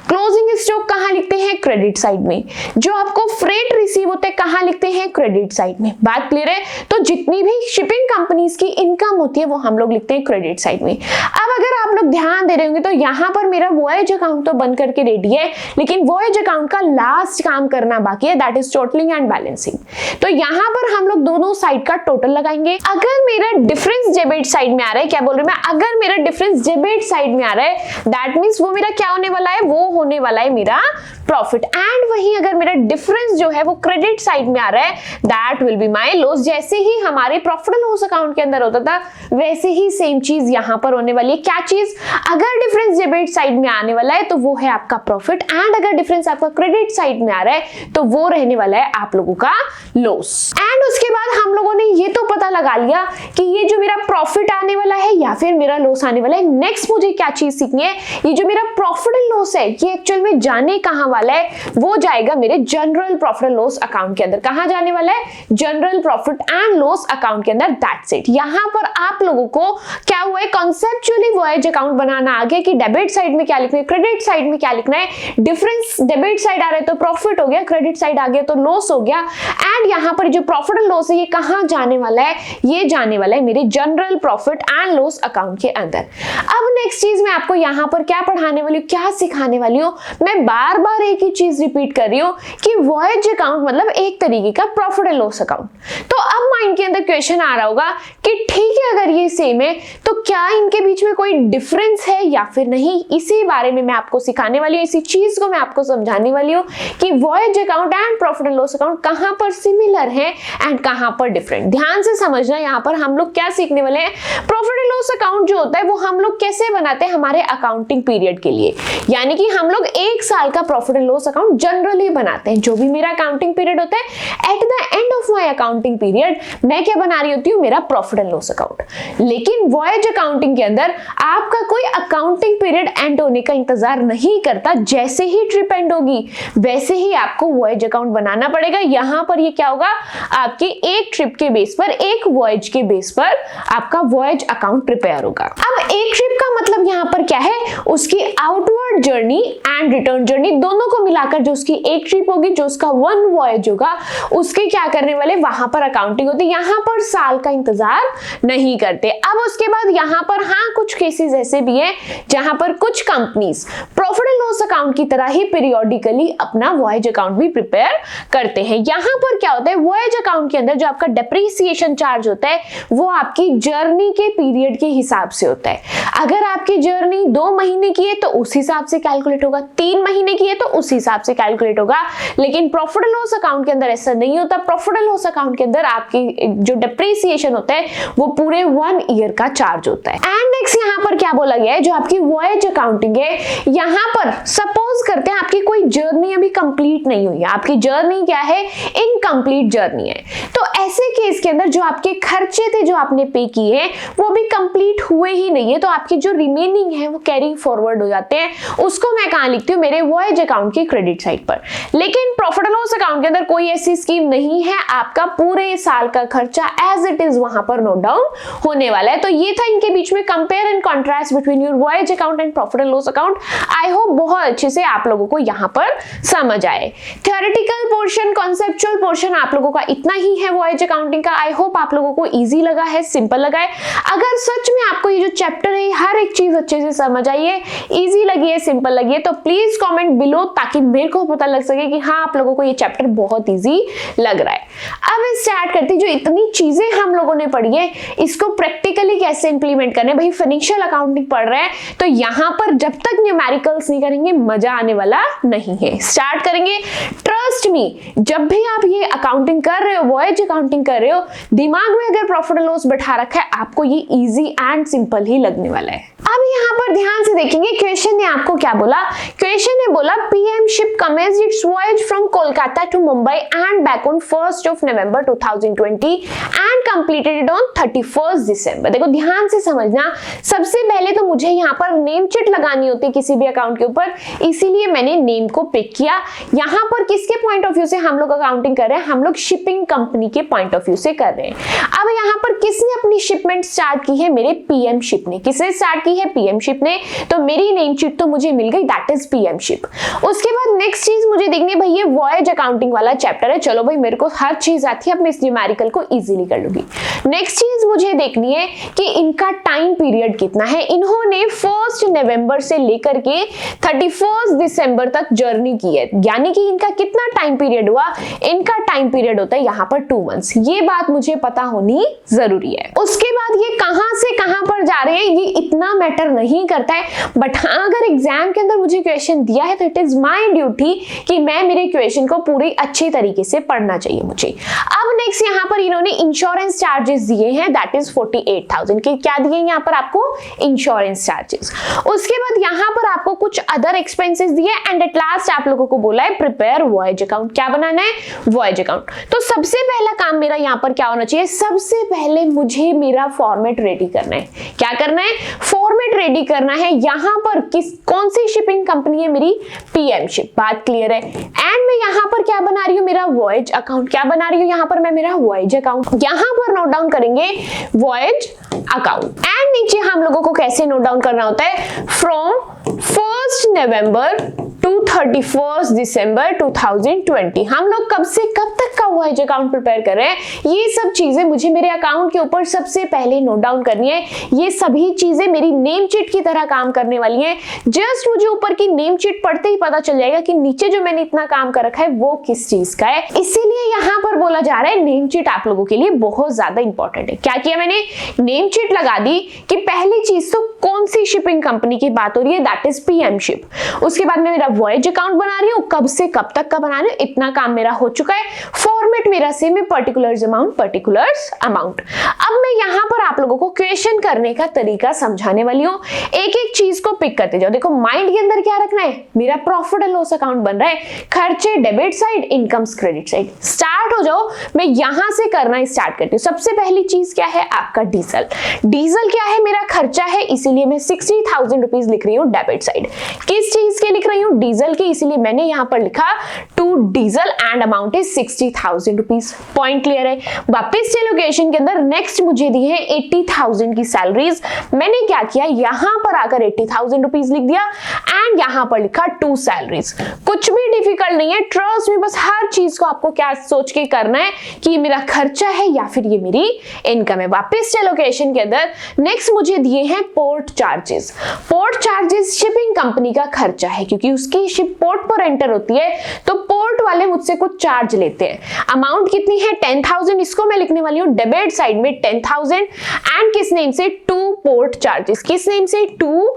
[SPEAKER 1] क्लोजिंग स्टॉक कहां लिखते हैं? क्रेडिट साइड में। जो आपको फ्रेट रिसीव होते हैं कहां लिखते हैं? क्रेडिट साइड में। बात क्लियर है? तो जितनी भी शिपिंग कंपनीज की इनकम होती है वो हम लोग लिखते हैं क्रेडिट साइड में। अब अगर आप लोग ध्यान दे रहे होंगे तो यहां पर मेरा वॉयज अकाउंट तो बन करके रेडी है, लेकिन वॉयज अकाउंट का लास्ट काम करना बाकी है, that is totalling and balancing. तो यहां पर हम लोग दोनों साइड का टोटल लगाएंगे। अगर मेरा डिफरेंस डेबिट साइड में आ रहा है, क्या बोल रही हूं मैं? अगर मेरा डिफरेंस डेबिट साइड में आ रहा है दैट मींस वो मेरा क्या होने वाला है? वो होने वाला है मेरा प्रॉफिट। एंड वहीं अगर मेरा डिफरेंस जो है वो क्रेडिट साइड में आ रहा है that will be my loss. जैसे ही हमारे प्रॉफिट एंड लॉस अकाउंट के अंदर होता था वैसे ही सेम चीज यहां पर होने वाली है। क्या चीज? अगर डिफरेंस डेबिट साइड में आने वाला है तो वो है आपका प्रॉफिट, एंड अगर डिफरेंस आपका क्रेडिट साइड में आ रहा है तो वो रहने वाला है आप लोगों का लॉस। एंड उसके बाद हम लोगों ने ये तो पता लगा लिया कि ये जो मेरा प्रॉफिट आने वाला है या फिर मेरा लॉस आने वाला है। नेक्स्ट मुझे क्या चीज सीखनी है? ये जो मेरा प्रॉफिट एंड लॉस है ये एक्चुअल में जाने कहां वाला है? वो जाएगा मेरे general profit and loss account के अंदर। कहां जाने वाला है? General profit and loss account के अंदर। That's it. यहां पर आप लोगों को क्या हुआ है? कॉन्सेप्चुअली वॉयज अकाउंट बनाना आ गया कि डेबिट साइड में क्या लिखना है, क्रेडिट साइड में क्या लिखना है। डिफरेंस डेबिट साइड आ रहा है तो प्रॉफिट हो गया, क्रेडिट साइड आ गया तो लॉस हो गया। एंड यहां पर जो प्रॉफिट एंड लॉस है ये कहां जाने वाला है? ये जाने वाला है मेरे general profit and loss account के अंदर। अब नेक्स्ट चीज मैं आपको यहां पर क्या पढ़ाने वाली हूं, क्या सिखाने वाली हूं? मैं बार बार एक ही चीज रिपीट कर रही हूं कि वॉयज अकाउंट मतलब एक तरीके का प्रॉफिट एंड लॉस अकाउंट। तो अब माइंड के अंदर क्वेश्चन आ रहा होगा कि ठीक है अगर ये सेम है तो क्या इनके बीच में कोई डिफरेंस है या फिर नहीं? इसी बारे में मैं आपको सिखाने वाली हूँ, इसी चीज को मैं आपको समझाने वाली हूँ कि voyage account and profit and loss account कहां पर सिमिलर है एंड कहां पर डिफरेंट। ध्यान से समझना, यहाँ पर हम लोग क्या सीखने वाले हैं? प्रॉफिट एंड लॉस अकाउंट जो होता है वो हम लोग कैसे बनाते हैं हमारे अकाउंटिंग पीरियड के लिए, यानी कि हम लोग एक साल का profit and loss account generally बनाते हैं। जो भी मेरा अकाउंटिंग पीरियड होता है at the end of my accounting period मैं क्या बना रही होती हूँ? मेरा प्रॉफिट एंड लॉस अकाउंट। लेकिन वॉयज अकाउंटिंग के अंदर आपका कोई अकाउंटिंग पीरियड एंड होने का इंतजार नहीं करता। जैसे ही ट्रिप एंड होगी वैसे ही आपको वॉयज अकाउंट बनाना पड़ेगा। यहां पर ये क्या होगा? आपकी एक ट्रिप के बेस पर, एक वॉयज के बेस पर आपका वॉयज अकाउंट प्रिपेयर होगा। अब एक ट्रिप का मतलब यहाँ पर क्या है, उसकी outward journey and return journey दोनों को मिलाकर जो उसकी एक ट्रिप होगी, जो उसका वन वॉयज होगा, उसके क्या करने वाले वहां पर अकाउंटिंग होती है। यहाँ पर साल का इंतजार नहीं करते। अब उसके बाद यहाँ पर हाँ कुछ केसेस ऐसे भी है जहां पर कुछ companies profit and loss account की तरह ही पीरियोडिकली अपना वॉयज अकाउंट भी प्रिपेयर करते हैं। यहाँ पर क्या होता है, वॉयज अकाउंट के अंदर जो आपका डेप्रिसिएशन चार्ज होता है वो आपकी जर्नी के पीरियड के हिसाब से होता है। अगर आपकी जर्नी 2 महीने की है तो उस हिसाब से कैलकुलेट होगा, 3 महीने की है तो उस हिसाब से कैलकुलेट होगा। लेकिन प्रॉफिट एंड लॉस अकाउंट के अंदर ऐसा नहीं होता। प्रॉफिट एंड लॉस अकाउंट के अंदर आपकी जो डेप्रिसिएशन होता है वो पूरे 1 ईयर का चार्ज होता है। एंड नेक्स्ट यहाँ पर क्या बोला गया है, जो आपकी वॉयज अकाउंटिंग है, यहाँ पर सपोज करते हैं आपकी कोई जर्नी अभी कंप्लीट नहीं हुई है, आपकी जर्नी क्या है, इनकम्प्लीट जर्नी है, तो ऐसे केस के अंदर जो आपके खर्चे थे जो आपने पे किए वो भी कंप्लीट हुए ही नहीं है, तो आपके जो रिमेनिंग है वो कैरी फॉरवर्ड हो जाते हैं। उसको मैं कहां लिखती हूँ, मेरे वॉयज अकाउंट की क्रेडिट साइड पर। लेकिन प्रॉफिट एंड लॉस अकाउंट के अंदर कोई ऐसी स्कीम नहीं है, आपका पूरे साल का खर्चा एज इट इज वहां पर नोट डाउन होने वाला है। तो ये था इनके बीच में compare and contrast between your voyage account and profit and loss account. I hope बहुत अच्छे से आप लोगों को यहाँ पर समझ आए। थ्योरेटिकल पोर्शन, कॉन्सेप्चुअल पोर्शन आप लोगों का इतना ही है वॉयज अकाउंटिंग का। आई होप आप लोगों को इजी लगा है, सिंपल लगा है। अगर सच में आपको ये जो चैप्टर है हर एक चीज अच्छे से समझ आई है, इजी लगी है, सिंपल लगी है, तो प्लीज कमेंट बिलो ताकि मेरे को पता लग सके कि हाँ आप लोगों को ये चैप्टर बहुत इजी लग रहा है। अब स्टार्ट करते हैं, जो इतनी चीजें हम लोगों ने पढ़ी है इसको प्रैक्टिकली कैसे इंप्लीमेंट करना है। भाई फाइनेंशियल अकाउंटिंग पढ़ रहे हैं तो यहाँ पर जब तक न्यूमेरिकल्स नहीं करेंगे मजा आने वाला नहीं है। स्टार्ट करेंगे, ट्रस्ट मी, जब भी आप ये अकाउंटिंग कर रहे हो, वॉयज अकाउंटिंग कर रहे हो, दिमाग में अगर प्रॉफिट एंड लॉस बैठा रखा है आपको ये इजी एंड सिंपल ही लगने वाला है। अब यहाँ पर ध्यान से देखेंगे क्वेश्चन ने आपको क्या बोला। क्वेश्चन ने बोला PM ship commenced its voyage from Kolkata to Mumbai and back on 1 November 2020 and completed it on 31 December. देखो ध्यान से समझना, सबसे पहले तो मुझे यहाँ पर नेम चिट लगानी होती है किसी भी अकाउंट के ऊपर, इसीलिए मैंने नेम को पिक किया। यहाँ पर किसके पॉइंट ऑफ व्यू से हम लोग अकाउंटिंग कर रहे हैं, हम लोग शिपिंग कंपनी के पॉइंट ऑफ व्यू से कर रहे हैं। अब यहाँ पर किसने अपनी शिपमेंट स्टार्ट की है, मेरे पीएम शिप ने। किसने स्टार्ट की है, पीएम शिप ने, तो मेरी नेम शीट तो मुझे मिल गई, दैट इज पीएम शिप। उसके बाद नेक्स्ट चीज मुझे देखनी है, भाई ये वॉयज अकाउंटिंग वाला चैप्टर है, चलो भाई मेरे को हर चीज आती है, अब मैं इस न्यूमेरिकल को इजीली कर लूंगी। नेक्स्ट चीज मुझे देखनी है कि इनका टाइम पीरियड कितना है। इन्होंने 1 नवंबर से लेकर के 31 दिसंबर तक जर्नी की है, यानी कि इनका कितना टाइम पीरियड हुआ, इनका टाइम पीरियड होता है यहाँ पर 2 मंथ्स। ये बात मुझे पता होनी जरूरी है। उसके बाद ये कहां से कहां पर जा रहे हैं ये इतना मैटर नहीं करता है, बट हाँ अगर एग्जाम के अंदर मुझे क्वेश्चन दिया है तो इट इज माय ड्यूटी कि मैं मेरे क्वेश्चन को पूरी अच्छी तरीके से पढ़ना चाहिए मुझे। अब नेक्स्ट यहाँ पर इन्होंने इंश्योरेंस चार्जेस दिए हैं, दैट इज 48,000 के। क्या दिए यहाँ पर आपको, इंश्योरेंस चार्जेस। उसके बाद यहाँ पर आपको कुछ अदर एक्सपेंसेस दिए एंड एट लास्ट आप लोगों को बोला है प्रिपेयर वॉयज अकाउंट। क्या बनाना है, वॉयज अकाउंट। तो सबसे पहला काम मेरा यहाँ पर क्या होना चाहिए, सबसे पहले मुझे मेरा फॉर्मेट रेडी करना है। क्या करना है, फॉर्मेट रेडी करना है। यहाँ पर कौन सी शिपिंग कंपनी है, मेरी पीएम शिप, बात क्लियर है। एंड मैं यहाँ पर क्या बना रही हूँ, मेरा वॉयज अकाउंट। क्या बना रही हूँ यहाँ पर मैं, मेरा वॉयज अकाउंट। यहाँ पर नोट डाउन करेंगे वॉयज अकाउंट। एंड नीचे हम लोगों को कैसे नोट डाउन करना होता है, फ्रॉम 1 नवंबर टू 31 दिसंबर 2020। हम लोग कब से कब तक का वॉयज अकाउंट प्रिपेयर कर रहे हैं, ये सब चीजें मुझे मेरे अकाउंट के ऊपर सबसे पहले नोट डाउन करनी है। ये सभी चीजें मेरी नेम शीट की तरह काम करने वाली हैं। जस्ट मुझे ऊपर की नेम शीट पढ़ते ही पता चल जाएगा कि नीचे जो मैंने इतना काम कर रखा है वो किस चीज का है। इसीलिए यहाँ पर बोला जा रहा है नेम शीट आप लोगों के लिए बहुत ज्यादा इंपॉर्टेंट है। क्या किया मैंने, नेम शीट लगा दी कि पहली चीज तो कौन सी शिपिंग कंपनी की बात हो रही है, दैट इज पीएम शिप। उसके बाद मैं मेरा वॉयज अकाउंट बना रही हूँ, कब से कब तक का बना रही हूँ, इतना काम मेरा हो चुका है। फॉर्मेट मेरा सेम है, पर्टिकुलर्स अमाउंट। अब मैं यहाँ पर आप लोगों को क्वेश्चन करने का तरीका समझाने वाली हूँ। एक एक चीज को पिक करते जाओ। देखो माइंड के अंदर क्या रखना है, मेरा प्रॉफिट एंड लॉस अकाउंट बन रहा है, खर्चे debit side, incomes credit side. Start हो जाओ, मैं यहां से करना स्टार्ट करती हूँ। सबसे पहली चीज क्या है, आपका डीजल। डीजल क्या है, मेरा खर्चा है, इसीलिए मैं 60,000 रुपीज लिख रही हूँ डेबिट साइड। किस चीज के लिख रही हूँ? डीजल के, इसीलिए मैंने यहाँ पर लिखा to diesel and amount is 60,000 rupees. Point clear है। वापस से लोकेशन के अंदर नेक्स्ट मुझे दी है 80,000 की सैलरीज। मैंने क्या किया, यहाँ पर आकर 80,000 रुपीज लिख दिया एंड यहाँ पर लिखा टू सैलरीज। कुछ भी डिफिकल्ट नहीं है, ट्रस्ट में। बस हर चीज को आपको क्या सोच के करना है कि ये मेरा खर्चा है या फिर ये मेरी इनकम है। वापस से लोकेशन के अंदर नेक्स्ट मुझे दिए हैं port charges. Port charges shipping company का खर्चा है, क्योंकि उसकी शिप पोर्ट पर एंटर होती है तो पोर्ट वाले मुझसे कुछ चार्ज लेते हैं। अमाउंट कितनी है? 10,000। इसको मैं लिखने वाली हूँ डेबिट साइड में 10,000 एंड किस नेम से? Two port charges. किस नेम से? Two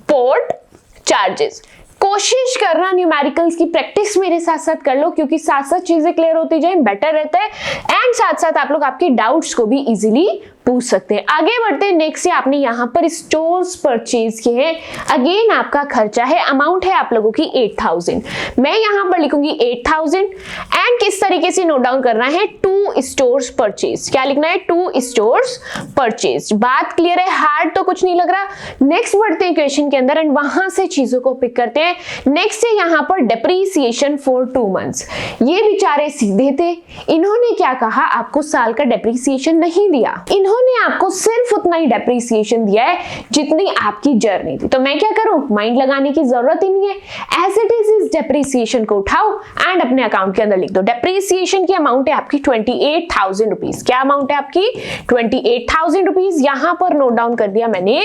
[SPEAKER 1] port charges. कोशिश करना न्यूमेरिकल्स की प्रैक्टिस मेरे साथ साथ कर लो, क्योंकि साथ साथ चीजें क्लियर होती जाए बेटर रहता है एंड साथ साथ आप लोग आपके डाउट्स को भी इजीली पूछ सकते हैं। आगे बढ़ते हैं। नेक्स्ट है आपने यहाँ पर स्टोर्स परचेज किए हैं। अगेन आपका खर्चा है, अमाउंट है आप लोगों की 8,000। मैं यहाँ पर लिखूंगी 8,000 एंड किस तरीके से नोट डाउन करना है? To stores purchase. क्या लिखना है? To stores purchase. बात क्लियर है, हार्ड तो कुछ नहीं लग रहा। नेक्स्ट बढ़ते हैं क्वेश्चन के अंदर एंड वहां से चीजों को पिक करते हैं। नेक्स्ट है यहाँ पर डेप्रीसिएशन फॉर 2 months। ये बेचारे सीधे थे, इन्होंने क्या कहा, आपको साल का डेप्रीसिएशन नहीं दिया। इन्होंने आपको सिर्फ उतना ही डेप्रीसिएशन दिया है जितनी आपकी जर्नी थी। तो मैं क्या करूं, माइंड लगाने की जरूरत ही नहीं है। एज इट इज इस डेप्रीसिएशन को उठाओ एंड अपने अकाउंट के अंदर लिख दो। डेप्रीसिएशन की अमाउंट है आपकी 28,000 रुपीज। क्या अमाउंट है आपकी? 28,000 रुपीज। यहां पर नोट डाउन कर दिया मैंने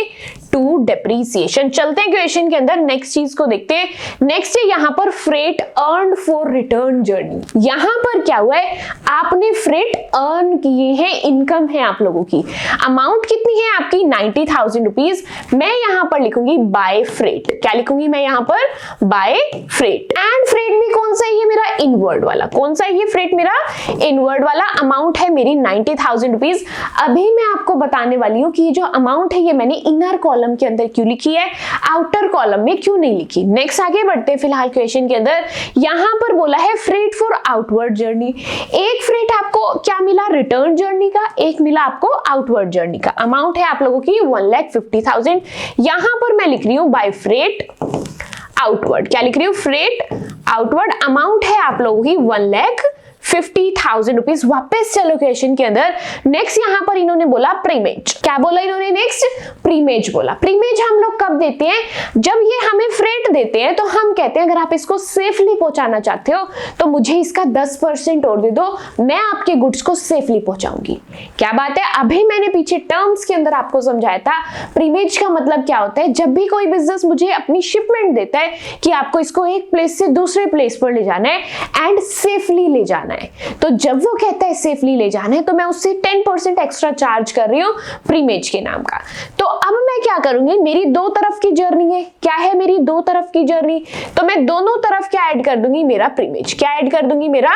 [SPEAKER 1] टू डेप्रीसिएशन। चलते हैं क्वेश्चन के अंदर, नेक्स्ट चीज को देखते हैं। नेक्स्ट है यहाँ पर freight earn for return journey. यहां पर क्या हुआ है, आपने फ्रेट अर्न किए हैं, इनकम है आप लोगों की। अमाउंट कितनी है आपकी? 90,000 रुपीज। मैं यहां पर लिखूंगी बाय फ्रेट। क्या लिखूंगी मैं यहां पर? By freight. एंड फ्रेट भी कौन सा है? ये मेरा इनवर्ड वाला। कौन सा है ये फ्रेट? मेरा इनवर्ड वाला। अमाउंट है मेरी 90,000 रुपीज। अभी मैं आपको बताने वाली हूं कि ये जो अमाउंट है ये मैंने इनर कॉलम के अंदर क्यों लिखी है, आउटर कॉलम में क्यों नहीं लिखी। नेक्स्ट आगे बढ़ते हैं। फिलहाल क्वेश्चन के अंदर यहां पर बोला है फ्रेट फॉर आउटवर्ड जर्नी। एक फ्रेट आपको क्या मिला? रिटर्न जर्नी का। एक मिला आपको आउटवर्ड जर्नी का। अमाउंट है आप लोगों की 1,50,000। यहां पर मैं लिख रही हूं बाय फ्रेट आउटवर्ड। क्या लिख रही हूं? Freight outward. अमाउंट है आप लोगों की 1,50,000 रुपीज। वापस से लोकेशन के अंदर नेक्स्ट यहां पर इन्होंने बोला प्रीमेज। क्या बोला इन्होंने? नेक्स्ट प्रीमेज बोला। प्रीमेज हम लोग कब देते हैं? जब ये हमें फ्रेट देते हैं तो हम कहते हैं अगर आप इसको सेफली पहुंचाना चाहते हो तो मुझे इसका 10% और दे दो, मैं आपके गुड्स को सेफली पहुंचाऊंगी। क्या बात है। अभी मैंने पीछे टर्म्स के अंदर आपको समझाया था प्रीमेज का मतलब क्या होता है। जब भी कोई बिजनेस मुझे अपनी शिपमेंट देता है कि आपको इसको एक प्लेस से दूसरे प्लेस पर ले जाना है एंड सेफली ले जाना है, तो जब वो कहता है सेफली ले जाना है तो मैं उससे 10% एक्स्ट्रा चार्ज कर रही हूँ प्रीमेज के नाम का। तो अब मैं क्या करूंगी, मेरी दो तरफ की जर्नी है। क्या है मेरी? दो तरफ की जर्नी। तो मैं दोनों तरफ क्या ऐड कर दूंगी? मेरा प्रीमेज। क्या ऐड कर दूंगी? मेरा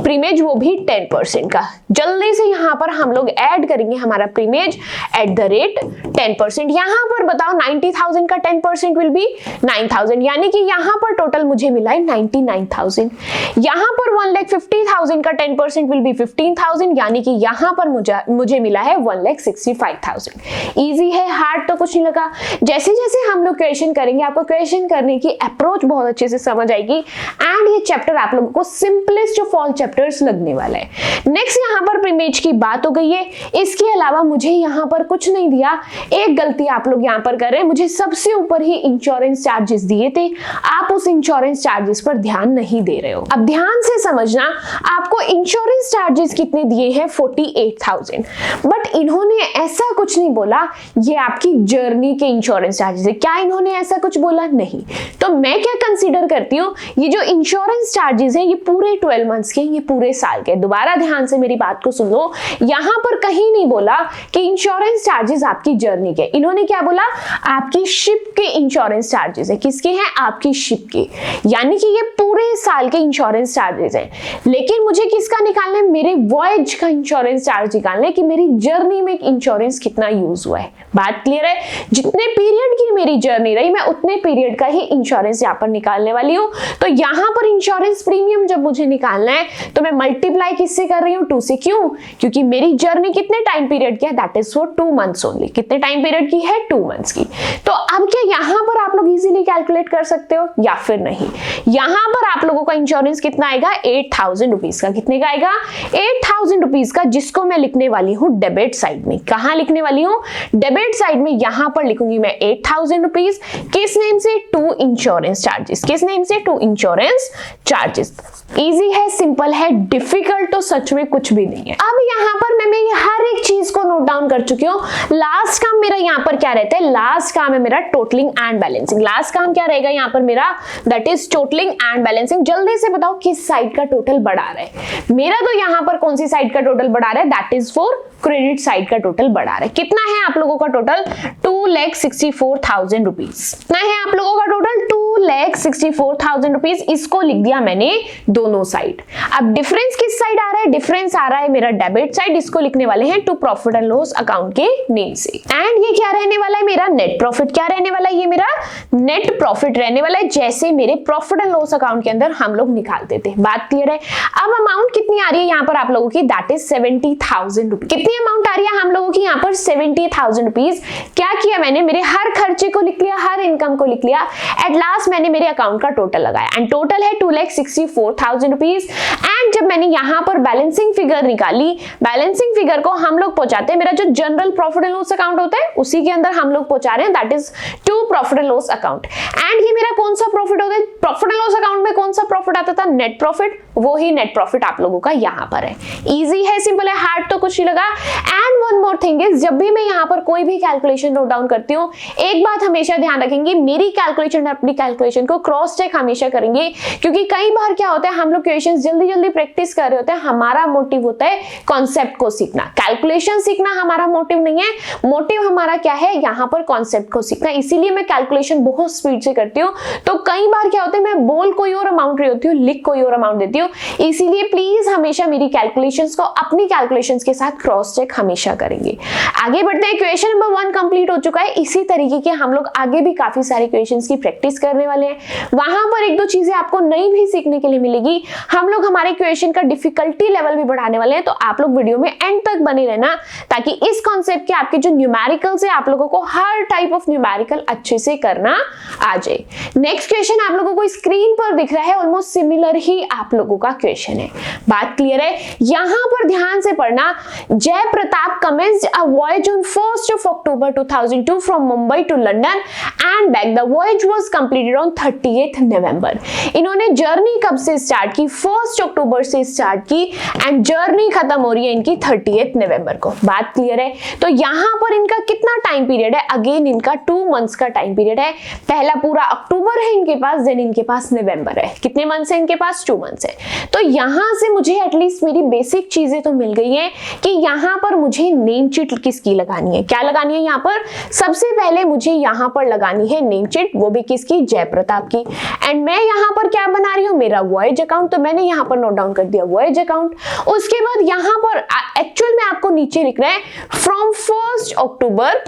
[SPEAKER 1] प्रीमेज, वो भी 10% का। जल्दी से यहां पर हम लोग ऐड करेंगे हमारा प्रीमेज एट द रेट 10%। यहां पर बताओ 90,000 का 10% विल बी 9,000, यानी कि यहां पर टोटल मुझे मिला है 99,000। यहां पर 1,50,000 का 10% विल बी 15,000, यानी कि यहां पर मुझे मिला है 1,65,000। इजी है, हार्ड तो कुछ नहीं लगा। जैसे जैसे हम लोग क्वेश्चन करेंगे आपको क्वेश्चन करने की अप्रोच बहुत अच्छे से समझ आएगी एंड ये चैप्टर आप लोगों को सिंपलेस्ट ऑफ ऑल चैप्टर्स लगने वाला है। नेक्स्ट यहाँ पर प्रीमेज की बात हो गई है। इसके अलावा मुझे यहाँ पर कुछ नहीं दिया। एक गलती आप लोग यहाँ पर कर रहे हैं, मुझे सबसे ऊपर ही इंश्योरेंस चार्जेस दिए थे, आप उस इंश्योरेंस चार्जेस पर ध्यान नहीं दे रहे हो। अब ध्यान से समझना, आपको इंश्योरेंस चार्जेस कितने दिए हैं? 48,000। बट इन्होंने ऐसा कुछ नहीं बोला ये आपकी जर्नी के इंश्योरेंस चार्जेस है। क्या इन्होंने ऐसा कुछ बोला? नहीं। तो मैं क्या कंसीडर करती हूँ, ये जो इंश्योरेंस चार्जेस है ये पूरे 12 मंथ्स के, ये पूरे साल के। दोबारा ध्यान से मेरी बात को सुन लो, यहां पर कहीं नहीं बोला कि इंश्योरेंस चार्जेस आपकी जर्नी के। इन्होंने क्या बोला? आपकी शिप के इंश्योरेंस चार्जेस है। किसके हैं? आपकी शिप के, यानी कि ये पूरे साल के इंश्योरेंस चार्जेस हैं। लेकिन मुझे किसका निकालना है, मेरे वॉयज का इंश्योरेंस चार्ज निकालना है कि मेरी जर्नी में इंश्योरेंस कितना यूज हुआ है। बात क्लियर है? जितने पीरियड की मेरी जर्नी रही मैं उतने पीरियड का ही इंश्योरेंस यहाँ पर निकालने वाली हूँ। तो यहाँ पर इंश्योरेंस प्रीमियम जब मुझे निकालना है तो मैं मल्टीप्लाई किससे कर रही हूँ, 2 से। क्यों? क्योंकि मेरी जर्नी कितने टाइम पीरियड की है, that is for 2 months only. कितने टाइम पीरियड की है, 2 मंथ्स की। तो अब क्या यहाँ पर आप लोग इजीली कैलकुलेट कर सकते हो या फिर नहीं? यहाँ पर आप लोगों का इंश्योरेंस कितना आएगा, 8000 रुपीज का। कितने का आएगा, 8000 रुपीज का, जिसको मैं लिखने वाली हूँ डेबिट साइड में। कहाँ लिखने वाली हूँ, डेबिट साइड में। यहाँ पर लिखूंगी मैं 8000 रुपीज, किस नेम से, टू इंश्योरेंस चार्जेस। किस नेम से, टू इंश्योरेंस चार्जेस। इजी है, सिंपल है, डिफिकल्ट तो सच में कुछ भी नहीं है। अब यहाँ पर मैं हर एक चीज को नोट डाउन कर चुकी हूँ। लास्ट काम मेरा यहाँ पर क्या रहता है, लास्ट काम है मेरा टोटलिंग एंड बैलेंसिंग। लास्ट काम क्या रहेगा यहाँ पर मेरा, that is totalling and balancing. जल्दी से बताओ किस साइड का टोटल बढ़ा रहा है मेरा, तो यहाँ पर कौन सी साइड का टोटल बढ़ा रहा है, that is for credit side का टोटल बढ़ा रहा है। कितना है आप लोगों का टोटल, 2,64,000 रुपीज। कितना है आप लोगों का टोटल, 2,64,000 रुपीज। इसको लिख दिया मैंने दोनों साइड। अब डिफरेंस किस साइड आ रहा है, डिफरेंस आ रहा है मेरा डेबिट साइड। इसको लिखने वाले हैं to profit and loss account के नेम से। एंड ये क्या रहने वाला है मेरा, नेट प्रॉफिट। क्या रहने वाला है, ये मेरा नेट प्रॉफिट रहने वाला है, जैसे मेरे प्रॉफिट एंड लॉस अकाउंट के अंदर हम लोग निकालते थे। बात क्लियर है? अब अमाउंट कितनी आ रही है यहाँ पर आप लोगों की, दैट इज 70,000 रुपीज। कितनी अमाउंट आ रही है हम लोगों की यहाँ पर, 70,000 रुपीज। क्या किया मैंने, मेरे हर खर्चे को लिख लिया, हर इनकम को लिख लिया। एट लास्ट मैंने मेरे अकाउंट का टोटल लगाया एंड टोटल है 2,64,000 रुपीज। एंड जब मैंने यहाँ पर बैलेंसिंग फिगर निकाली, बैलेंसिंग फिगर को हम लोग पहुंचाते हैं, मेरा जो general profit and loss account होता है उसी के अंदर हम लोग पहुंचा रहे हैं, that is to profit and loss account. And ये मेरा कौन सा प्रॉफिट होता है, प्रॉफिट एंड लॉस अकाउंट में कौन सा प्रॉफिट आता था, नेट प्रॉफिट। वो ही नेट प्रॉफिट आप लोगों का यहाँ पर है। इजी है, सिंपल है, हार्ड तो कुछ नहीं लगा। And one more thing is, जब भी मैं यहाँ पर कोई भी कैलकुलेशन नोट डाउन करती हूँ, एक बात हमेशा ध्यान रखेंगे, मेरी कैलकुलेशन अपनी कैलकुलेशन को क्रॉस चेक हमेशा करेंगे। क्योंकि कई बार क्या होता है, हम लोग क्वेश्चंस जल्दी जल्दी प्रैक्टिस कर रहे होते हैं, हमारा मोटिव होता है कॉन्सेप्ट को सीखना, कैलकुलेशन सीखना हमारा मोटिव नहीं है। मोटिव हमारा क्या है, यहाँ पर कॉन्सेप्ट को सीखना। इसीलिए मैं कैलकुलेशन बहुत स्पीड से करती हूँ। तो कई बार क्या होता है, मैं बोल कोई और अमाउंट रही होती हूँ, लिख कोई और अमाउंट देती हूँ। इसीलिए प्लीज हमेशा मेरी कैलकुलेशंस को अपनी कैलकुलेशंस के साथ क्रॉस चेक हमेशा करेंगे। आगे बढ़ते हैं, क्वेश्चन नंबर 1 कंप्लीट हो चुका है। इसी तरीके के हम लोग आगे भी काफी सारे क्वेश्चंस की प्रैक्टिस करने वाले हैं। वहां पर एक दो चीजें आपको नई भी सीखने के लिए मिलेगी। हम लोग हमारे क्वेश्चन का डिफिकल्टी लेवल भी बढ़ाने वाले हैं, तो आप लोग वीडियो में एंड तक बने रहना, ताकि इस कॉन्सेप्ट के आपके जो न्यूमेरिकल्स है, आप लोगों को हर टाइप ऑफ न्यूमेरिकल अच्छे से करना आ जाए। नेक्स्ट क्वेश्चन आप लोगों को स्क्रीन पर दिख रहा है, ऑलमोस्ट सिमिलर ही आप लोगों का क्वेश्चन है। बात क्लियर है? यहां पर ध्यान से पढ़ना। जय Pratap commenced a voyage on 1st of October 2002 from Mumbai to London and back. The voyage was completed on 30th November. इन्होंने जर्नी कब से स्टार्ट की, 1st अक्टूबर से स्टार्ट की एंड जर्नी खत्म हो रही है इनकी 30th नवंबर को। बात क्लियर है? तो यहाँ पर इनका कितना टाइम पीरियड है, अगेन इनका 2 मंथ्स का टाइम पीरियड है। पहला पूरा अक्टूबर है इनके पास, देन इनके पास नवंबर है। कितने मंथ्स है इनके पास, 2 मंथ्स है। तो यहाँ से मुझे एटलीस्ट मेरी बेसिक चीजें तो मिल गई हैं कि यहाँ पर मुझे नेम शीट किसकी लगानी है। क्या लगानी है यहाँ पर, सबसे पहले मुझे यहाँ पर लगानी है नेम शीट, वो भी किसकी, जय प्रताप की। एंड मैं यहाँ पर क्या बना रही हूँ, मेरा वॉयज अकाउंट, तो मैंने यहाँ पर नोट डाउन कर दिया वॉयज अकाउंट। उसके बाद यहाँ पर एक्चुअल में आपको नीचे लिखना है from 1st October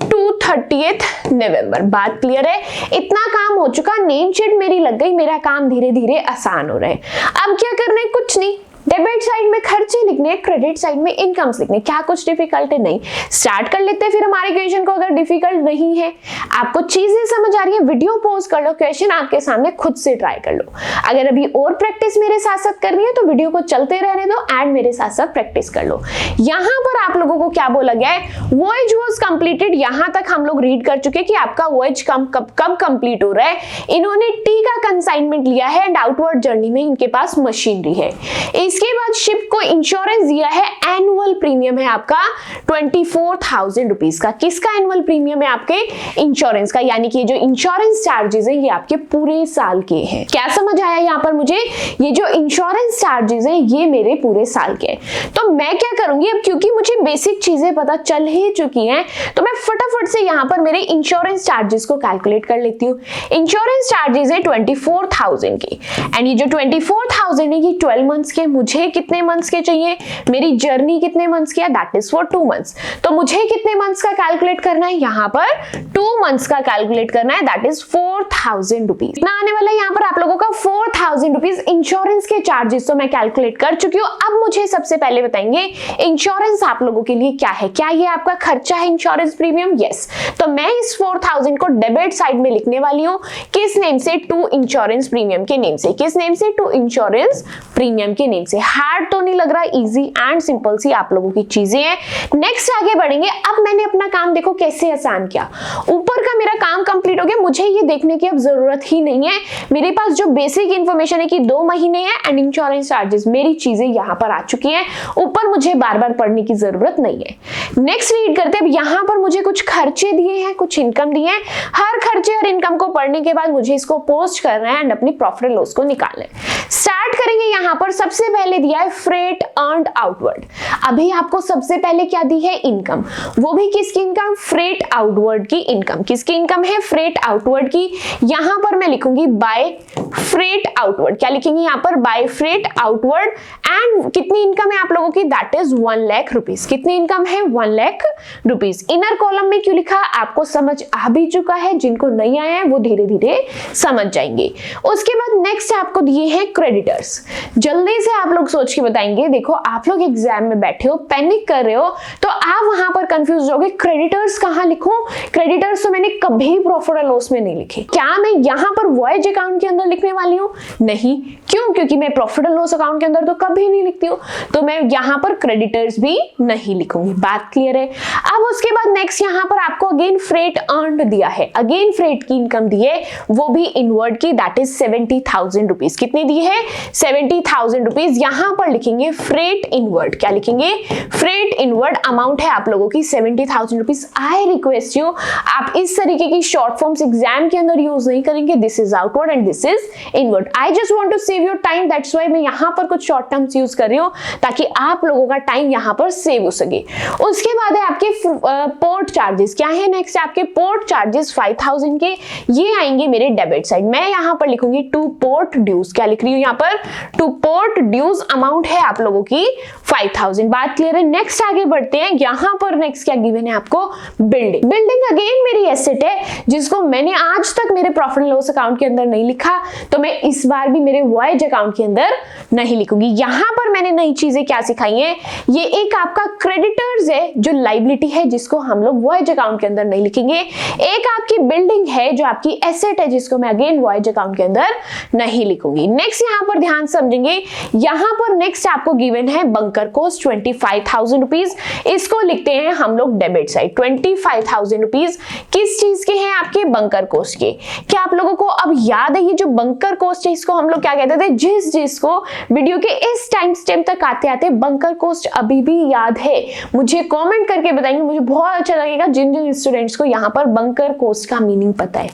[SPEAKER 1] to 30th नवंबर। बात क्लियर है? इतना काम हो चुका, नेम शीट मेरी लग गई, मेरा काम धीरे धीरे आसान हो रहा है। अब क्या करना है, कुछ नहीं, डेबिट साइड में खर्चे लिखने, क्रेडिट साइड में इनकम्स लिखने। क्या कुछ डिफिकल्ट है? नहीं। स्टार्ट कर लेते हैं फिर हमारे क्वेश्चन को। अगर डिफिकल्ट नहीं है, आपको चीजें समझ आ रही है, वीडियो पॉज कर लो, क्वेश्चन आपके सामने खुद से ट्राई कर लो। अगर अभी और प्रैक्टिस मेरे साथ साथ करनी है तो वीडियो को चलते रहने दो एंड मेरे साथ साथ प्रैक्टिस कर लो। यहाँ पर आप लोगों को क्या बोला गया है, वॉयज वॉज कंप्लीटेड। यहाँ तक हम लोग रीड कर चुके कि आपका वॉयज कब कंप्लीट हो रहा है। इन्होंने टी का कंसाइनमेंट लिया है एंड आउटवर्ड जर्नी में इनके पास मशीनरी है। इसके बाद शिप को इंश्योरेंस दिया है, एनुअल प्रीमियम है आपका 24,000 रुपीज का। किसका एनुअल प्रीमियम है, आपके इंश्योरेंस का, यानी कि जो इंश्योरेंस चार्जेस है ये आपके पूरे साल के हैं। क्या समझ आया यहाँ पर मुझे, ये जो इंश्योरेंस चार्जेस है ये मेरे पूरे साल के हैं। तो मैं क्या करूंगी अब, क्योंकि मुझे बेसिक चीजें पता चल ही चुकी हैं, तो मैं फटाफट से यहाँ पर मेरे इंश्योरेंस चार्जेस को कैलकुलेट कर लेती हूँ। इंश्योरेंस चार्जेस है 24,000 की एंड ये जो 24,000 है ये 12 मंथ्स के मुझे कितने मंथ्स के चाहिए, मेरी जर्नी कितने मंथ्स की है, दैट इज फॉर 2 मंथ्स। तो मुझे कितने मंथ्स का कैलकुलेट करना है, यहाँ पर 2 मंथ्स का कैलकुलेट करना है, दैट इज 4000 रुपीज। ना आने वाला है यहाँ पर आप लोगों का 4000 रुपीज इंश्योरेंस के चार्जेस तो मैं कैलकुलेट कर चुकी हूँ। अब मुझे सबसे पहले बताएंगे इंश्योरेंस आप लोगों के लिए क्या है, क्या ये आपका खर्चा है इंश्योरेंस प्रीमियम? यस। तो मैं इस 4000 को डेबिट साइड में लिखने वाली हूँ, किस नेम से, टू इंश्योरेंस प्रीमियम के नेम से। किस नेम से? टू इंश्योरेंस प्रीमियम के नेम से। हार्ड तो नहीं लग रहा, इजी एंड सिंपल सी आप लोगों की चीजें हैं। नेक्स्ट आगे बढ़ेंगे। अब मैंने अपना काम देखो कैसे आसान किया, ऊपर का मेरा काम कंप्लीट हो गया, मुझे ये देखने की अब जरूरत ही नहीं है। मेरे पास जो बेसिक इंफॉर्मेशन है कि 2 महीने है एंड इंश्योरेंस चार्जेस, मेरी चीजें यहाँ पर आ चुकी हैं, ऊपर मुझे बार बार पढ़ने की जरूरत नहीं है। नेक्स्ट रीड करते हैं। अब यहाँ पर मुझे कुछ खर्चे दिए हैं, कुछ इनकम दिए हैं। हर खर्चे और इनकम को पढ़ने के बाद मुझे इसको पोस्ट करना है एंड अपनी प्रॉफिट एंड लॉस को निकालना है। स्टार्ट करेंगे। यहाँ पर सबसे पहले दिया है फ्रेट अर्न्ड आउटवर्ड। अभी आपको सबसे पहले क्या दी है? इनकम। वो भी किसकी इनकम? फ्रेट आउटवर्ड की इनकम। किसकी इनकम है? फ्रेट आउटवर्ड की। यहां पर मैं लिखूंगी बाय फ्रेट आउटवर्ड। क्या लिखेंगे यहाँ पर? By freight outward. एंड कितनी इनकम है आप लोगों की? That is 1 lakh rupees. कितनी इनकम है? 1 लाख रुपीज। इनर कॉलम में क्यों लिखा आपको समझ आ भी चुका है, जिनको नहीं आया है वो धीरे धीरे समझ जाएंगे। उसके बाद नेक्स्ट आपको दिए हैं क्रेडिटर्स। जल्दी से आप लोग सोच के बताएंगे। देखो आप लोग एग्जाम में बैठे हो, पैनिक कर रहे हो, तो आप वहां पर कंफ्यूज होगे क्रेडिटर्स कहां लिखूं? क्रेडिटर्स तो मैंने कभी प्रॉफिट एंड लॉस में नहीं लिखे। क्या मैं यहां पर वॉयज अकाउंट के अंदर लिखने वाली हूं? नहीं। क्यों? क्योंकि मैं प्रॉफिट एंड लॉस अकाउंट के अंदर तो कभी नहीं लिखती हूं, तो मैं यहां पर क्रेडिटर्स भी नहीं लिखूंगी। बात क्लियर है? अब उसके बाद नेक्स्ट यहां पर आपको अगेन फ्रेट अर्न्ड दिया है, अगेन फ्रेट की इनकम दी है, वो भी इनवर्ड की, दैट इज 70,000 रुपीज। कितनी दी है? 70,000 रुपीज। यहां पर लिखेंगे फ्रेट इनवर्ड। क्या लिखेंगे? Freight inward. अमाउंट है आप लोगों की 70,000 रुपीज। आई रिक्वेस्ट यू, आप इस तरीके की शॉर्ट फॉर्म्स एग्जाम के अंदर यूज नहीं करेंगे। This is outward and this is inward. I just want to save your time, that's why मैं यहां पर कुछ शॉर्ट टर्म्स यूज कर रही हूं ताकि आप लोगों का टाइम यहां पर सेव हो सके। उसके बाद है आपके पोर्ट चार्जेस। क्या है नेक्स्ट? आपके पोर्ट चार्जेस 5000 के, ये आएंगे मेरे डेबिट साइड। मैं यहां पर लिखूंगी टू पोर्ट ड्यूज। क्या लिख रही हूं यहां पर? Two port dues. अमाउंट है आप लोगों की 5000। बात क्लियर है? नेक्स्ट आगे बढ़ते हैं। यहां पर नेक्स्ट क्या गिवन है आपको? बिल्डिंग। बिल्डिंग अगेन मेरी एसेट है जिसको मैंने आज तक मेरे प्रॉफिट एंड लॉस अकाउंट के अंदर नहीं लिखा, तो मैं इस बार भी मेरे वॉयज अकाउंट के अंदर नहीं लिखूंगी। यहां पर मैंने नई चीजें क्या सिखाई हैं? ये एक आपका क्रेडिटर्स है जो लाइबिलिटी है, जिसको हम लोग वॉयज अकाउंट के अंदर नहीं लिखेंगे। एक आपकी बिल्डिंग है जो आपकी एसेट है, जिसको मैं अगेन वॉयज अकाउंट के अंदर नहीं लिखूंगी। नेक्स्ट यहां पर ध्यान समझेंगे। यहां पर नेक्स्ट आपको गिवन है बंकर कॉस्ट 25,000 रुपीज। इसको लिखते हैं हम लोग डेबिट साइड। 25,000 रुपीज किस चीज के हैं? आपके बंकर कॉस्ट के। क्या आप लोगों को अब याद है ये जो बंकर कॉस्ट है इसको हम लोग क्या कहते थे? जिसको वीडियो के इस टाइम स्टेप तक आते आते बंकर कॉस्ट अभी भी याद है, मुझे कमेंट करके बताएंगे। मुझे बहुत अच्छा लगेगा जिन जिन स्टूडेंट्स को यहाँ पर बंकर कॉस्ट का मीनिंग पता है।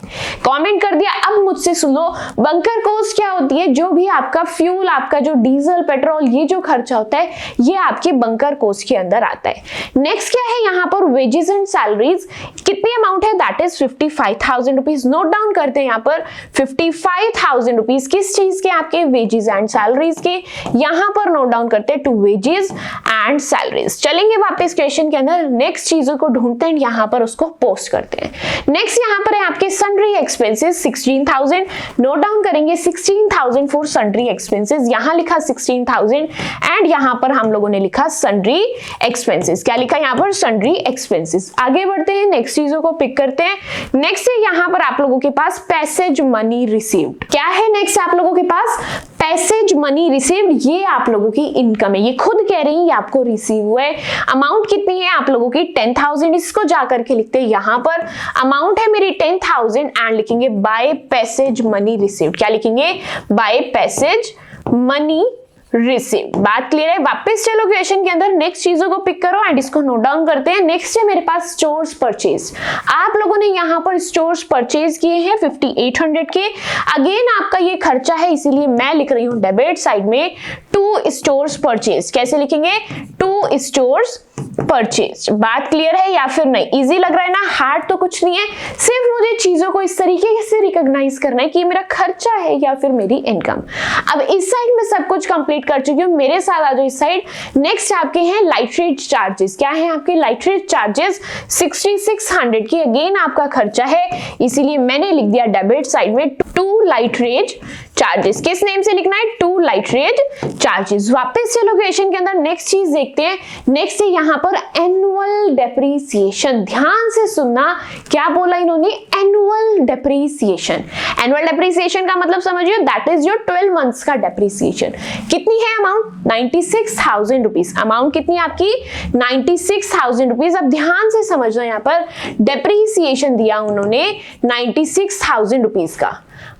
[SPEAKER 1] कमेंट कर दिया। अब मुझसे सुन लो, बंकर कॉस्ट क्या होती है? जो भी आपका फ्यूल, आपका जो डीजल, पेट्रोल, ये जो खर्चा होता है ये आपके बंकर कॉस्ट के अंदर आता है। नेक्स्ट क्या है यहाँ पर? Wages and salaries. कितनी अमाउंट है? That is 55,000 rupees. Note down करते हैं यहाँ पर 55,000 रुपीज किस चीज के? आपके वेजेस एंड सैलरीज के। यहाँ पर नोट डाउन करते हैं टू वेजेस एंड सैलरीज। चलेंगे वापस क्वेश्चन के अंदर, नेक्स्ट चीजों को ढूंढते हैं, यहाँ पर उसको पोस्ट करते हैं। नेक्स्ट यहाँ पर है आपके सन्ड्री एक्सपेंसेस 16,000। नोट डाउन करेंगे 16,000 फॉर सन्ड्री एक्सपेंसेस। यहाँ लिखा 16,000 एंड यहाँ पर हम लोगों ने लिखा सन्ड्री एक्सपेंसेस। क्या लिखा यहाँ पर? Sundry expenses. आगे बढ़ते हैं, नेक्स्ट चीजों को पिक करते हैं। नेक्स्ट है यहाँ पर आप लोगों के पास पैसेज मनी रिसीव्ड। क्या है नेक्स्ट आप लोगों के पास? Passage money received. ये आप लोगों की इनकम है, ये खुद कह रही है ये आपको रिसीव हुआ है। अमाउंट कितनी है आप लोगों की? 10,000। इसको जाकर के लिखते हैं यहाँ पर अमाउंट है मेरी 10,000 एंड लिखेंगे बाय पैसेज मनी रिसीव्ड। क्या लिखेंगे? By passage money received. बात क्लियर है? वापस चलो क्वेश्चन के अंदर, नेक्स्ट चीजों को पिक करो एंड इसको नोट डाउन करते हैं। नेक्स्ट है मेरे पास स्टोर्स परचेज। आप लोगों ने यहाँ पर स्टोर्स परचेज किए हैं 5800 के। अगेन आपका ये खर्चा है, इसीलिए मैं लिख रही हूँ डेबिट साइड में टू स्टोर्स परचेज। कैसे लिखेंगे? To stores purchase. बात क्लियर है या फिर नहीं? इजी लग रहा है ना? हार्ड तो कुछ नहीं है, सिर्फ मुझे चीजों को इस तरीके से रिकॉग्नाइज करना है कि मेरा खर्चा है या फिर मेरी इनकम। अब इस साइड में सब कुछ कंप्लीट कर चुकी हूँ, मेरे साथ आ जाओ इस साइड। नेक्स्ट आपके हैं लाइटरेज चार्जेस। क्या है आपके लाइटरेज चार्जेस? 6600 की अगेन आपका खर्चा है, इसीलिए मैंने लिख दिया डेबिट साइड में टू लाइटरेज चार्जेस। किस नेम से लिखना है? To lighterage charges. वापस चलो क्वेश्चन के अंदर नेक्स्ट चीज देखते हैं। नेक्स्ट है यहाँ पर एनुअल डेप्रीसिएशन। ध्यान से सुनना, क्या बोला इन्होंने? Annual depreciation. एनुअल डेप्रीसिएशन का मतलब समझिए, दैट इज योर 12 मंथ्स का डेप्रीसिएशन। कितनी है अमाउंट? 96,000 रुपीज। अमाउंट कितनी आपकी? 96,000 रुपीज। अब ध्यान से समझना, यहाँ पर डेप्रीसिएशन दिया उन्होंने 96,000 रुपीज का,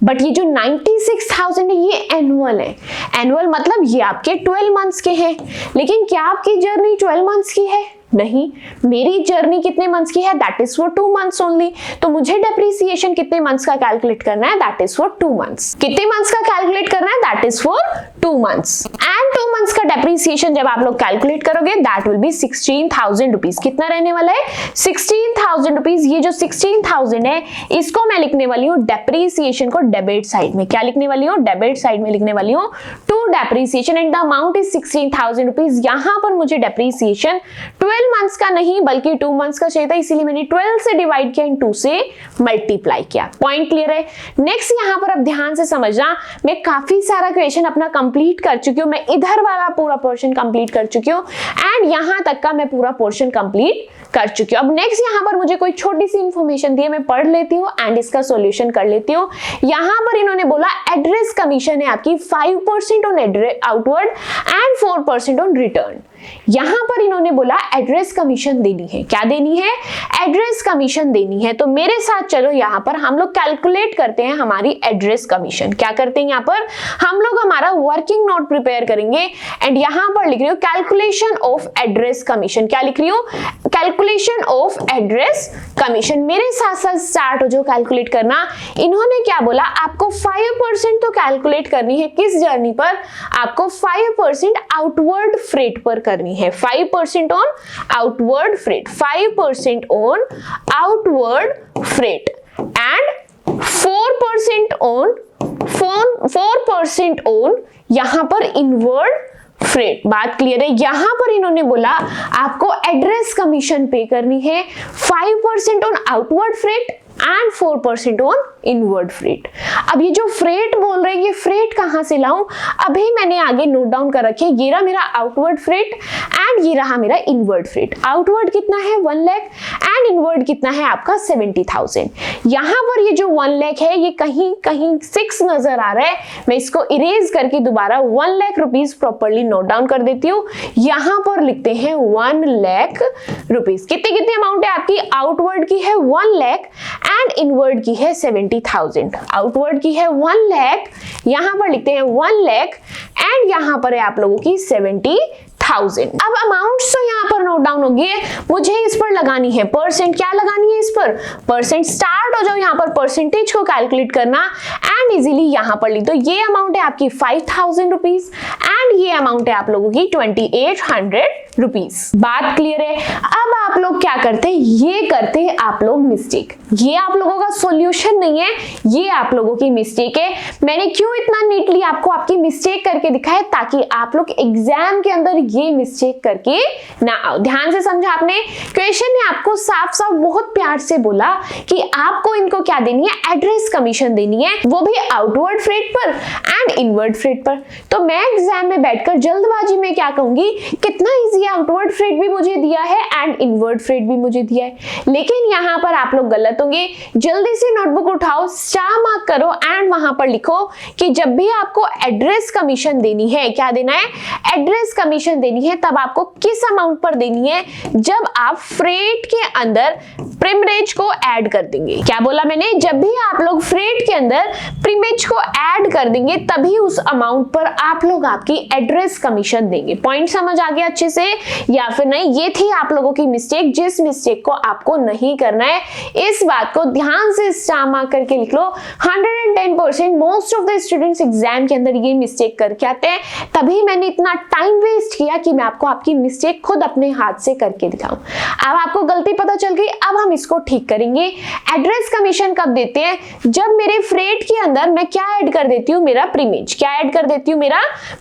[SPEAKER 1] बट ये जो 96,000 है ये एनुअल है। एनुअल मतलब ये आपके 12 मंथ्स के हैं। लेकिन क्या आपकी जर्नी 12 मंथ्स की है? नहीं, मेरी जर्नी कितने मंथ्स की है? That is for 2 months only. तो मुझे डेप्रीसिएशन कितने मंथ्स का कैलकुलेट करना है? That is for 2 months. कितने मंथ्स का कैलकुलेट करना है? That is for 2 months. And 2 months का डेप्रीसिएशन जब आप लोग कैलकुलेट करोगे, दैट विल बी 16,000 रुपीज। कितना रहने वाला है? 16,000 रुपीज। ये जो 16,000 है, इसको मैं लिखने वाली हूँ डेप्रीसिएशन को डेबिट साइड में। क्या लिखने वाली हूँ? डेबिट साइड में लिखने वाली हूँ to depreciation and the amount is 16,000 rupees. यहाँ पर मुझे डेप्रीसिएशन 12 मंथ्स का नहीं बल्कि 2 मंथ्स का चाहिए था, इसीलिए मैंने 12 से डिवाइड किया एंड 2 से मल्टीप्लाई किया। पॉइंट क्लियर है? नेक्स्ट यहाँ पर अब ध्यान से समझना, मैं काफी सारा क्वेश्चन अपना कंप्लीट कर चुकी हूँ। मैं इधर वाला पूरा पोर्शन कंप्लीट कर चुकी हूँ एंड यहाँ तक का मैं पूरा पोर्शन कंप्लीट कर चुकी हूँ। अब नेक्स्ट यहाँ पर मुझे कोई छोटी सी इंफॉर्मेशन दी है, मैं पढ़ लेती हूँ एंड इसका सॉल्यूशन कर लेती हूँ। यहाँ पर इन्होंने बोला एड्रेस कमीशन है आपकी 5% on outward and 4% on return. यहां पर इन्होंने बोला एड्रेस कमीशन देनी है। क्या देनी है? एड्रेस कमीशन देनी है। तो मेरे साथ चलो, यहां पर हम लोग कैलकुलेट करते हैं हमारी एड्रेस कमीशन। क्या करते हैं? यहां पर हम लोग हमारा वर्किंग नोट प्रिपेयर करेंगे एंड यहां पर लिख रही हूं कैलकुलेशन ऑफ एड्रेस कमीशन। क्या लिख रही हूं? Calculation of address commission. मेरे साथ साथ स्टार्ट हो जो कैलकुलेट करना। इन्होंने क्या बोला? आपको 5% तो कैलकुलेट करनी है। किस जर्नी पर? आपको 5% आउटवर्ड फ्रेट पर करनी है। 5% on outward freight, 5% on outward freight and 4% on यहां पर इनवर्ड फ्रेट। बात क्लियर है? यहां पर इन्होंने बोला आपको एड्रेस कमीशन पे करनी है 5% on outward freight and 4% on inward freight. अब ये जो फ्रेट बोल रहे हैं, ये फ्रेट कहां से लाऊं? अभी मैंने आगे नोट डाउन कर रखे, ये रहा मेरा आउटवर्ड फ्रेट एंड ये रहा मेरा इनवर्ड फ्रेट। आउटवर्ड कितना है? 1 लाख एंड इनवर्ड कितना है आपका? 70,000। यहां पर ये जो 1 लाख है, ये कहीं कहीं 6 नजर आ रहा है, मैं इसको इरेज करके दोबारा 1 lakh rupees properly note down कर देती हूँ। यहां पर लिखते हैं 1 लाख रुपीज। कितनी कितनी अमाउंट है आपकी? आउटवर्ड की है 1 लाख एंड इनवर्ड की है 70,000। आउटवर्ड की है 1 लाख, यहां पर लिखते हैं 1 लाख एंड यहां पर है आप लोगों की 70,000। अब अमाउंट्स तो यहाँ पर नोट डाउन हो गई है, मुझे इस पर लगानी है परसेंट। क्या लगानी है इस पर? परसेंट। स्टार्ट हो जाओ यहाँ पर परसेंटेज को कैलकुलेट करना एंड इजीली यहाँ पर लिख दो। ये अमाउंट है आपकी 5,000 रुपीज एंड ये अमाउंट है आप लोगों की 2,800 रुपीज। बात क्लियर है? अब आप लोग क्या करते? ये करते आप लोग मिस्टेक। ये आप लोगों का सॉल्यूशन नहीं है, ये आप लोगों की मिस्टेक है। मैंने क्यों इतना नीटली आपको आपकी मिस्टेक करके दिखाया? ताकि आप लोग एग्जाम के अंदर ये मिस्टेक करके ना आओ। ध्यान से समझा आपने? क्वेश्चन ने आपको साफ साफ बहुत प्यार से बोला कि आपको इनको क्या देनी है? एड्रेस कमीशन देनी है, वो भी आउटवर्ड फ्रेट पर एंड इनवर्ड फ्रेट पर। तो मैं एग्जाम में बैठकर जल्दबाजी में क्या कहूंगी? कितना इजी है, आउटवर्ड फ्रेट भी मुझे दिया है एंड इनवर्ड फ्रेट भी मुझे दिया है। लेकिन यहां पर आप लोग गलत होंगे। जल्दी से नोटबुक उठाओ, स्टार मार्क करो एंड वहां पर लिखो कि जब भी आपको एड्रेस कमीशन देनी है, क्या देना है? एड्रेस कमीशन देनी है, तब आपको किस अमाउंट पर देनी है? जब आप फ्रेट के अंदर प्रीमियज को ऐड कर देंगे। क्या बोला मैंने? जब भी आप लोग फ्रेट के अंदर प्रीमियज को ऐड कर देंगे तभी उस अमाउंट पर आप लोग आपकी एड्रेस कमीशन देंगे। पॉइंट समझ आ गया अच्छे से या फिर नहीं? ये थी आप लोगों की मिस्टेक, जिस मिस्टेक को आपको नहीं करना है। इस बात को ध्यान से स्टार मार्क करके लिख लो। 110% most of the students exam के अंदर ये मिस्टेक करके आते हैं, तभी मैंने इतना टाइम वेस्ट किया कि मैं आपको आपकी मिस्टेक खुद अपने हाथ से करके दिखाऊं। अब आपको गलती पता चल गई, अब हम इसको ठीक करेंगे। एड्रेस कमीशन कब देते हैं? जब मेरे फ्रेट के अंदर मैं क्या ऐड कर देती हूँ? मेरा प्रीमियज। क्या ऐड कर देती हूँ? मेरा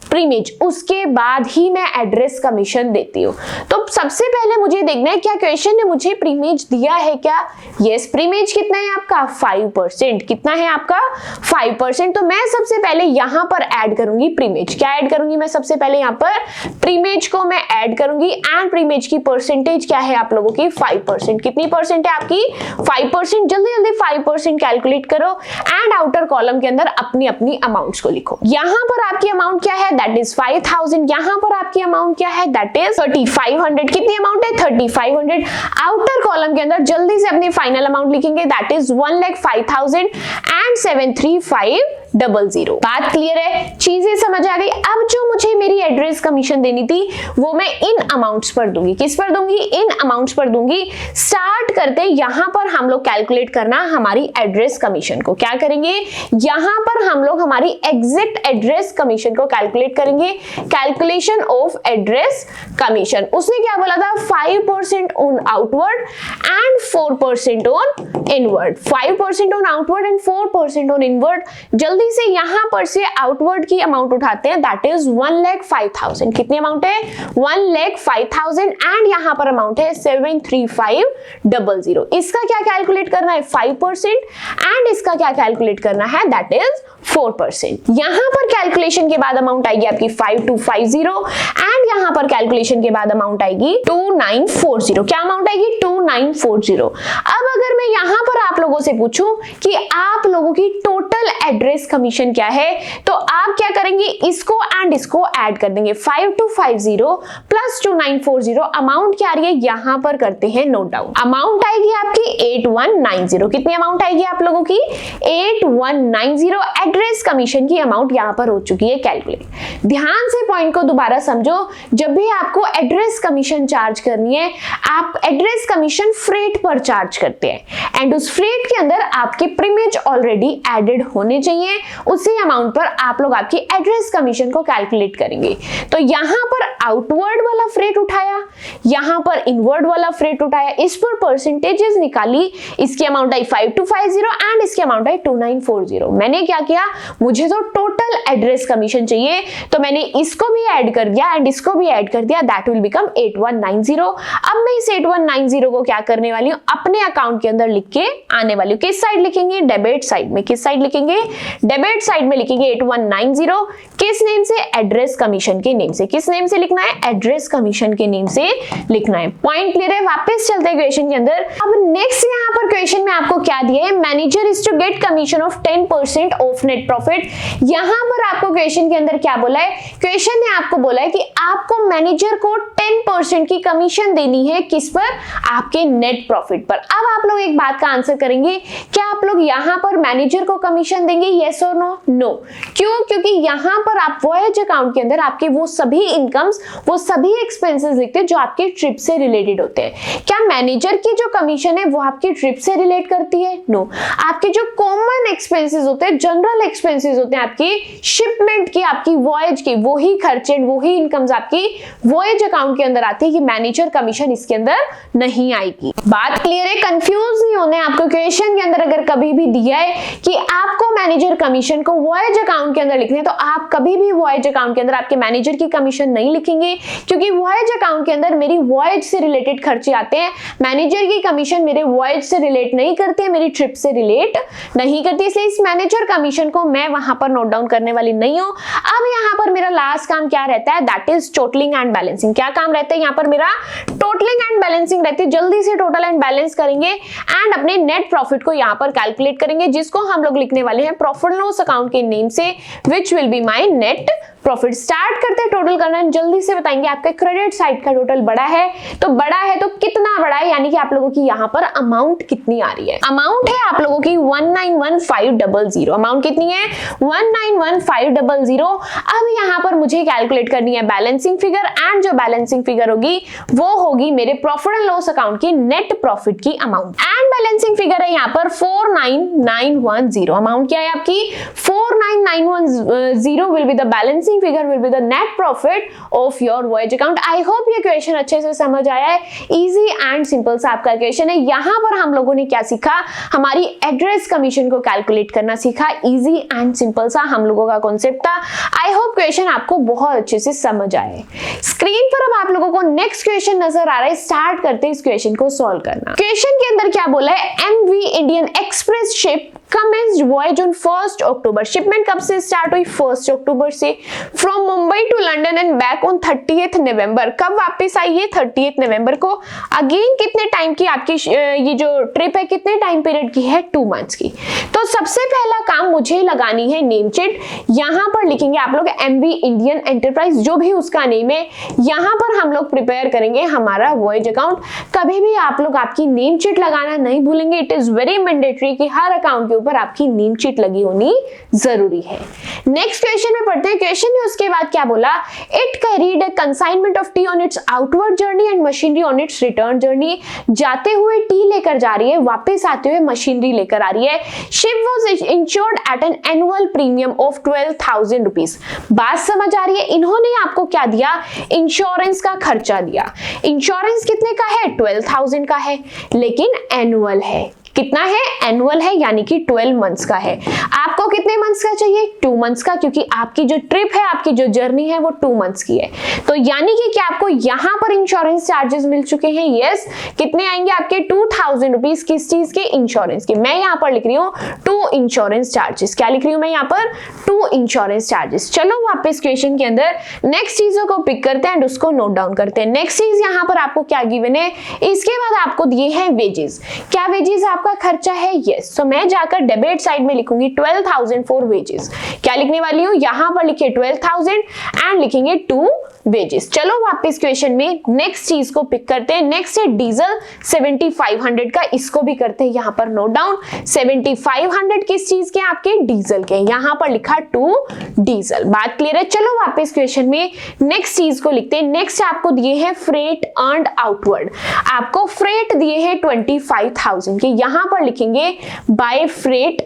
[SPEAKER 1] प्रीमियज। उसके बाद ही मैं एड्रेस कमीशन देती हूँ। तो सबसे पहले मुझे देखना है क्या क्वेश्चन ने मुझे प्रीमियज दिया है क्या? यस, प्रीमियज कितना है आपका? 5%। कितना है आपका? 5%। तो मैं सबसे पहले यहां पर ऐड करूंगी प्रीमियज। क्या ऐड करूंगी मैं? सबसे पहले यहां पर प्रीमियज को मैं ऐड करूंगी एंड प्रीमियज की परसेंटेज क्या है आप लोगों की? 5%। कितनी परसेंट है आपकी? 5%। जल्दी जल्दी 5% कैलकुलेट करो एंड आउटर कॉलम के अंदर अपनी अपनी अमाउंट्स को लिखो। यहां पर आपकी अमाउंट क्या है? That is 5000। यहां पर आपकी अमाउंट क्या है? That is 3500। कितनी अमाउंट है? 3500। आउटर कॉलम के अंदर जल्दी से अपनी फाइनल अमाउंट लिखेंगे, दैट इज 1,05,000 and 73500। बात क्लियर है? चीजें समझ आ गई? अब जो मुझे मेरी एड्रेस कमीशन देनी थी वो मैं इन अमाउंट्स पर दूंगी। किस पर दूंगी? इन अमाउंट्स पर दूंगी। स्टार्ट करते यहां पर हम लोग कैलकुलेट करना हमारी एड्रेस कमीशन को। क्या करेंगे? यहां पर हम लोग हमारी एग्जैक्ट एड्रेस कमीशन को कैलकुलेट करेंगे। Calculation of address commission. उसने क्या बोला था? 5% on outward and 4% on inward. 5% on outward and 4% on inward. जल्दी से यहां पर से आउटवर्ड की अमाउंट उठाते हैं, दैट इज 1,05,000। कितनी अमाउंट है? 1,05,000 एंड यहां पर अमाउंट है 73500। इसका क्या कैलकुलेट करना है? 5% एंड इसका क्या कैलकुलेट करना है? That is 4%। यहां पर कैलकुलेशन के बाद अमाउंट आएगी आपकी 5250 एंड यहां पर कैलकुलेशन के बाद अमाउंट आएगी 2940। क्या अमाउंट आएगी? 2940। अब अगर मैं यहां पर आप लोगों से पूछूं कि आप लोगों की टोटल एड्रेस कमीशन क्या है, तो आप क्या करेंगे? इसको एंड इसको ऐड कर देंगे। 5250 प्लस 2940 अमाउंट क्या आ रही है? यहां पर करते हैं नोट डाउन। अमाउंट आएगी आपकी 8190। कितनी अमाउंट आएगी आप लोगों की? 8190। एड्रेस कमीशन की अमाउंट यहां पर हो चुकी है कैलकुलेट। ध्यान से पॉइंट को दोबारा समझो। जब भी आपको एड्रेस कमीशन चार्ज करनी है, आप एड्रेस कमीशन फ्रेट पर चार्ज करते हैं एंड उस फ्रेट के अंदर आपके प्रीमियज ऑलरेडी एडेड होने चाहिए। उसी अमाउंट पर आप लोग आपकी एड्रेस कमीशन को कैलकुलेट करेंगे। तो यहां पर आउटवर्ड वाला फ्रेट उठाया, यहां पर इनवर्ड वाला फ्रेट उठाया, इस पर परसेंटेजेस निकाली। इसकी अमाउंट आई 5250 एंड इसकी अमाउंट आई 2940। मैंने क्या किया? मुझे तो टोटल एड्रेस कमीशन चाहिए, तो मैंने इसको भी ऐड कर दिया एंड इसको भी ऐड कर दिया, दैट विल बिकम 8190। अब मैं इस 8190 को क्या करने वाली हूं? अपने अकाउंट के अंदर लिख के आने वाली हूं। किस साइड लिखेंगे? डेबिट साइड में। किस साइड लिखेंगे? डेबिट साइड में लिखेंगे 8190। किस नेम से? एड्रेस कमीशन के नेम से। किस नेम से लिखना है? एड्रेस कमीशन के नेम से लिखना है। पॉइंट क्लियर है? वापस चलते हैं क्वेश्चन के अंदर। अब नेक्स्ट यहां पर क्वेश्चन में आपको क्या दिया है? Manager is to get commission of 10% of net profit. यहां पर आपको क्वेश्चन के अंदर क्या बोला है? क्वेश्चन ने आपको बोला है कि आपको मैनेजर को 10% की कमीशन देनी है। किस पर? आपके नेट प्रॉफिट पर। अब आप लोग एक बात का आंसर करेंगे, क्या आप लोग यहां पर मैनेजर को कमीशन देंगे? यस और नो? नो। क्यों? क्योंकि यहां पर आप वॉयज अकाउंट के अंदर आपके वो सभी इनकम्स, वो सभी एक्सपेंसेस लिखते हैं जो आपके ट्रिप से रिलेटेड होते हैं। क्या मैनेजर की जो कमीशन है वो आपकी ट्रिप से रिलेट करती है? नो। आपके जो कॉमन एक्सपेंसेस होते हैं, जनरल एक्सपेंसेस होते हैं आपकी शिपमेंट की, आपकी वॉयज की, वही खर्चे, वही इनकम्स आपकी वॉयज अकाउंट के अंदर आती है कि मैनेजर कमीशन इसके अंदर नहीं आएगी। बात क्लियर है? कंफ्यूज नहीं होना है आपको। क्वेश्चन के अंदर अगर कभी भी दिया है कि आपको मैनेजर कमीशन को वॉयज अकाउंट के अंदर लिखना है, तो आप कभी भी वॉयज अकाउंट के अंदर आपके मैनेजर की कमीशन नहीं लिखेंगे, क्योंकि वॉयज अकाउंट के अंदर मेरी वॉयज से रिलेटेड खर्चे आते हैं। मैनेजर की कमीशन मेरे वॉयज से रिलेट नहीं करती है, मेरी ट्रिप से रिलेट नहीं करती, इसलिए इस मैनेजर कमीशन को मैं वहां पर नोट डाउन करने वाली नहीं हूं। अब यहां पर मेरा लास्ट काम क्या रहता है? That is totalling and balancing. क्या काम रहता है यहां पर? मेरा टोटलिंग एंड बैलेंसिंग रहती है। जल्दी से टोटल एंड बैलेंस करेंगे एंड अपने नेट प्रॉफिट को यहाँ पर कैलकुलेट करेंगे, जिसको हम लोग लिखने वाले हैं प्रॉफिट एंड लॉस अकाउंट के नेम से, which will be my net profit. Start करते हैं टोटल करना, जल्दी से बताएंगे आपके क्रेडिट साइड का टोटल बड़ा है तो कितना बड़ा है, यानी कि आप लोगों की यहाँ पर अमाउंट कितनी आ रही है। अमाउंट है आप लोगों की 191500। अमाउंट कितनी है 191500। अब यहाँ पर मुझे कैलकुलेट करनी है बैलेंसिंग फिगर, एंड जो बैलेंसिंग फिगर होगी वो होगी मेरे प्रॉफिट एंड लॉस अकाउंट की नेट प्रॉफिट की अमाउंट। एंड बैलेंसिंग फिगर है यहाँ पर 49910। अमाउंट क्या है आपकी 49910 will be the balancing figure will be the net profit of your voyage account। I hope ये क्वेश्चन अच्छे से समझ आया है। इजी एंड सिंपल सा आपका क्वेश्चन है। यहाँ पर हम लोगों ने क्या सीखा, हमारी एड्रेस कमीशन को कैलकुलेट करना सीखा। इजी एंड सिंपल सा हम लोगों का कॉन्सेप्ट था। आई होप क्वेश्चन आपको बहुत अच्छे से समझ आए। स्क्रीन पर अब आप लोगों को नेक्स्ट क्वेश्चन नजर आ रहा है। स्टार्ट करते हैं इस क्वेश्चन को सॉल्व करना। क्वेश्चन के अंदर क्या बोला है, MV Indian Express ship commenced voyage on 1st October। Shipment कब से स्टार्ट हुई 1st अक्टूबर से। From Mumbai to London and back on 30th November. कब वापस आई है 30th नवंबर को। अगेन कितने टाइम की आपकी ये जो ट्रिप है कितने टाइम पीरियड की है 2 मंथ्स की। तो सबसे पहला काम मुझे लगानी है नेम शीट। यहाँ पर लिखेंगे आप लोग MV इंडियन एंटरप्राइज, जो भी उसका नेम है। यहाँ पर हम लोग प्रिपेयर करेंगे हमारा वॉयज अकाउंट। कभी भी आप लोग आपकी नेम शीट लगाना नहीं भूलेंगे। इट इज वेरी मैंडेटरी कि हर अकाउंट के ऊपर आपकी नेम शीट लगी होनी जरूरी है। नेक्स्ट क्वेश्चन में पढ़ते हैं। क्वेश्चन में उसके बाद क्या बोला, it carried a consignment of T on it's outward journey and machinery on it's return journey. जाते हुए टी लेकर जा रही है, वापस आते हुए मशीनरी लेकर आ रही है। Ship was insured at an annual premium of 12,000 rupees. बात समझ आ रही है। इन्होंने आपको क्या दिया, इंश्योरेंस का खर्चा दिया। इंश्योरेंस कितने का है 12,000 का है, लेकिन एनुअल है। कितना है एनुअल है, यानी कि 12 मंथ्स का है। आपको कितने मंथ्स का चाहिए 2 मंथ्स का, क्योंकि आपकी जो ट्रिप है आपकी जो जर्नी है वो 2 मंथ्स की है। तो यानी कि क्या आपको यहाँ पर इंश्योरेंस चार्जेस मिल चुके हैं। यस, कितने आएंगे आपके 2,000 रुपीज। किस चीज के, इंश्योरेंस के। मैं यहाँ पर लिख रही हूँ 2 इंश्योरेंस चार्जेस। क्या लिख रही हूँ मैं यहाँ पर 2 इंश्योरेंस चार्जेस। चलो वापस क्वेश्चन के अंदर नेक्स्ट चीजों को पिक करते हैं एंड उसको नोट डाउन करते हैं। नेक्स्ट चीज यहाँ पर आपको क्या गिवन है, इसके बाद आपको दिए हैं वेजेस। क्या वेजेस आपका खर्चा है। यस, तो मैं जाकर डेबिट साइड में लिखूंगी 12,000 फॉर वेजेस। क्या लिखने वाली हूँ, यहाँ पर लिखिए 12,000 एंड लिखेंगे 2 वेजेस। चलो वापस क्वेश्चन में नेक्स्ट चीज को पिक करते हैं। नेक्स्ट है डीजल 7500 का, इसको भी करते हैं यहाँ पर नोट डाउन। 7500 किस चीज के, आपके डीजल के। यहाँ पर लिखा 2 डीजल। बात क्लियर है। चलो वापस क्वेश्चन में नेक्स्ट चीज को लिखते हैं। नेक्स्ट आपको दिए हैं फ्रेट अर्न्ड आउटवर्ड। आपको फ्रेट दिए हैं 25,000 के। यहाँ पर लिखेंगे बाय फ्रेट,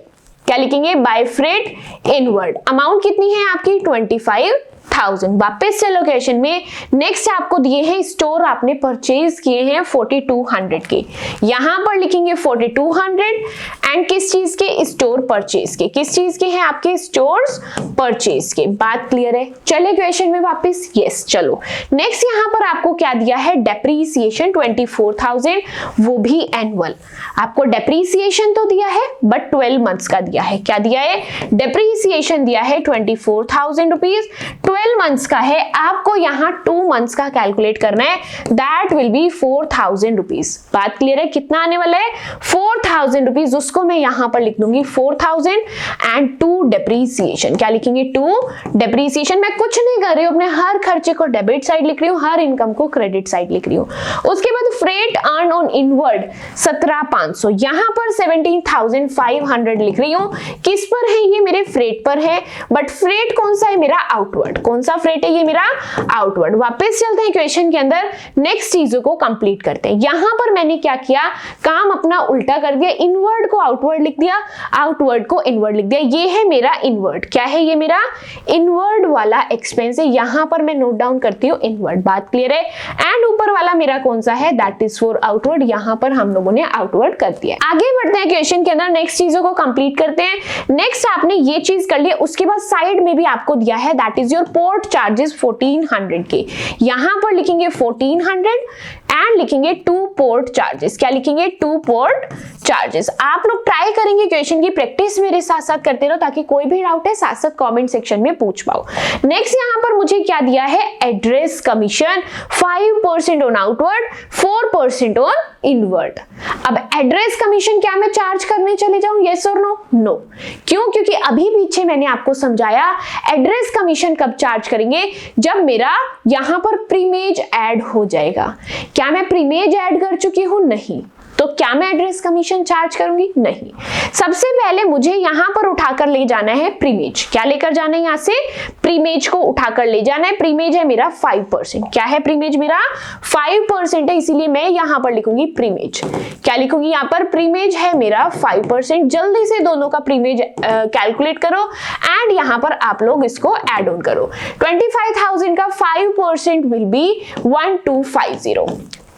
[SPEAKER 1] क्या लिखेंगे बाय फ्रेट इनवर्ड। अमाउंट कितनी है आपकी 25,000। वापस चलो क्वेश्चन में नेक्स्ट आपको दिए हैं स्टोर आपने परचेज किए हैं 4200 के। यहां पर लिखेंगे 4200 एंड किस चीज के, स्टोर परचेज के। किस चीज के हैं आपके, स्टोर्स परचेज के। बात क्लियर है। चले क्वेश्चन में वापस। यस, चलो नेक्स्ट यहां पर आपको क्या दिया है, डेप्रीसिएशन 24,000, वो भी एनुअल। आपको डेप्रीसिएशन तो दिया है बट 12 मंथ्स का दिया है। क्या दिया है, डेप्रीसिएशन दिया है 24,000 रुपीज। 12 मंथ्स का है। आपको यहाँ 2 मंथ्स का कैलकुलेट करना है। That will B 4,000 rupees. बात क्लियर है। कितना आने वाला है 4,000 रुपीज। उसको मैं यहाँ पर लिख दूंगी 4,000 एंड 2 डेप्रीसिएशन। क्या लिखेंगे 2 डेप्रीसिएशन। मैं कुछ नहीं कर रही हूँ, अपने हर खर्चे को डेबिट साइड लिख रही हूँ, हर इनकम को क्रेडिट साइड लिख रही हूँ। उसके बाद फ्रेट अर्न ऑन इनवर्ड 17,500। यहाँ पर 17,500 लिख रही हूँ। किस पर है, ये मेरे फ्रेट पर है, बट फ्रेट कौन सा है मेरा, आउटवर्ड। कौन सा फ्रेट है, ये मेरा आउटवर्ड। वापस चलते हैं क्वेश्चन के अंदर, नेक्स्ट चीजों को कंप्लीट करते हैं। यहां पर मैंने क्या किया, काम अपना उल्टा कर दिया। इनवर्ड को आउटवर्ड लिख दिया, आउटवर्ड को इनवर्ड लिख दिया। ये है मेरा इनवर्ड। क्या है, ये मेरा इनवर्ड वाला एक्सपेंस है। यहां पर मैं नोट डाउन करती हूँ इनवर्ड। बात क्लियर है। एंड ऊपर वाला मेरा कौन सा है, दैट इज फॉर आउटवर्ड। यहां पर हम लोगों ने आउटवर्ड कर दिया। आगे बढ़ते हैं क्वेश्चन के अंदर, नेक्स्ट चीजों को कंप्लीट करते हैं। नेक्स्ट आपने ये चीज कर लिया, उसके बाद साइड में भी आपको दिया है that is your port charges 1400 के। यहां पर लिखेंगे 1400 एंड लिखेंगे 2 पोर्ट चार्जेस। क्या लिखेंगे, 2 पोर्ट चार्जेस। आप लोग ट्राई करेंगे क्वेश्चन की प्रैक्टिस मेरे साथ साथ करते रहो, ताकि कोई भी डाउट है साथ साथ कमेंट सेक्शन में पूछ पाओ। नेक्स्ट यहां पर मुझे क्या दिया है, address commission 5% on outward, 4% on inward. अब एड्रेस कमीशन क्या मैं चार्ज करने चले जाऊं, यस और नो? नो। क्यों? क्योंकि अभी पीछे मैंने आपको समझाया एड्रेस कमीशन कब चार्ज करेंगे, जब मेरा यहां पर प्रीमेज ऐड हो जाएगा। क्या मैं प्रीमेज ऐड कर चुकी हूं? नहीं। तो क्या मैं एड्रेस कमीशन चार्ज करूंगी? नहीं। सबसे पहले मुझे यहां पर उठाकर ले जाना है प्रीमेज। क्या लेकर जाना है? यहां से प्रीमेज को उठाकर ले जाना है। प्रीमेज है मेरा 5%। क्या है प्रीमेज? मेरा 5% है, इसीलिए मैं यहां पर लिखूंगी प्रीमेज। क्या लिखूंगी यहां पर? प्रीमेज है मेरा 5%। जल्दी से दोनों का प्रीमेज कैलकुलेट करो एंड यहां पर आप लोग इसको एड ऑन करो। 25,000 का 5% विल बी 1250।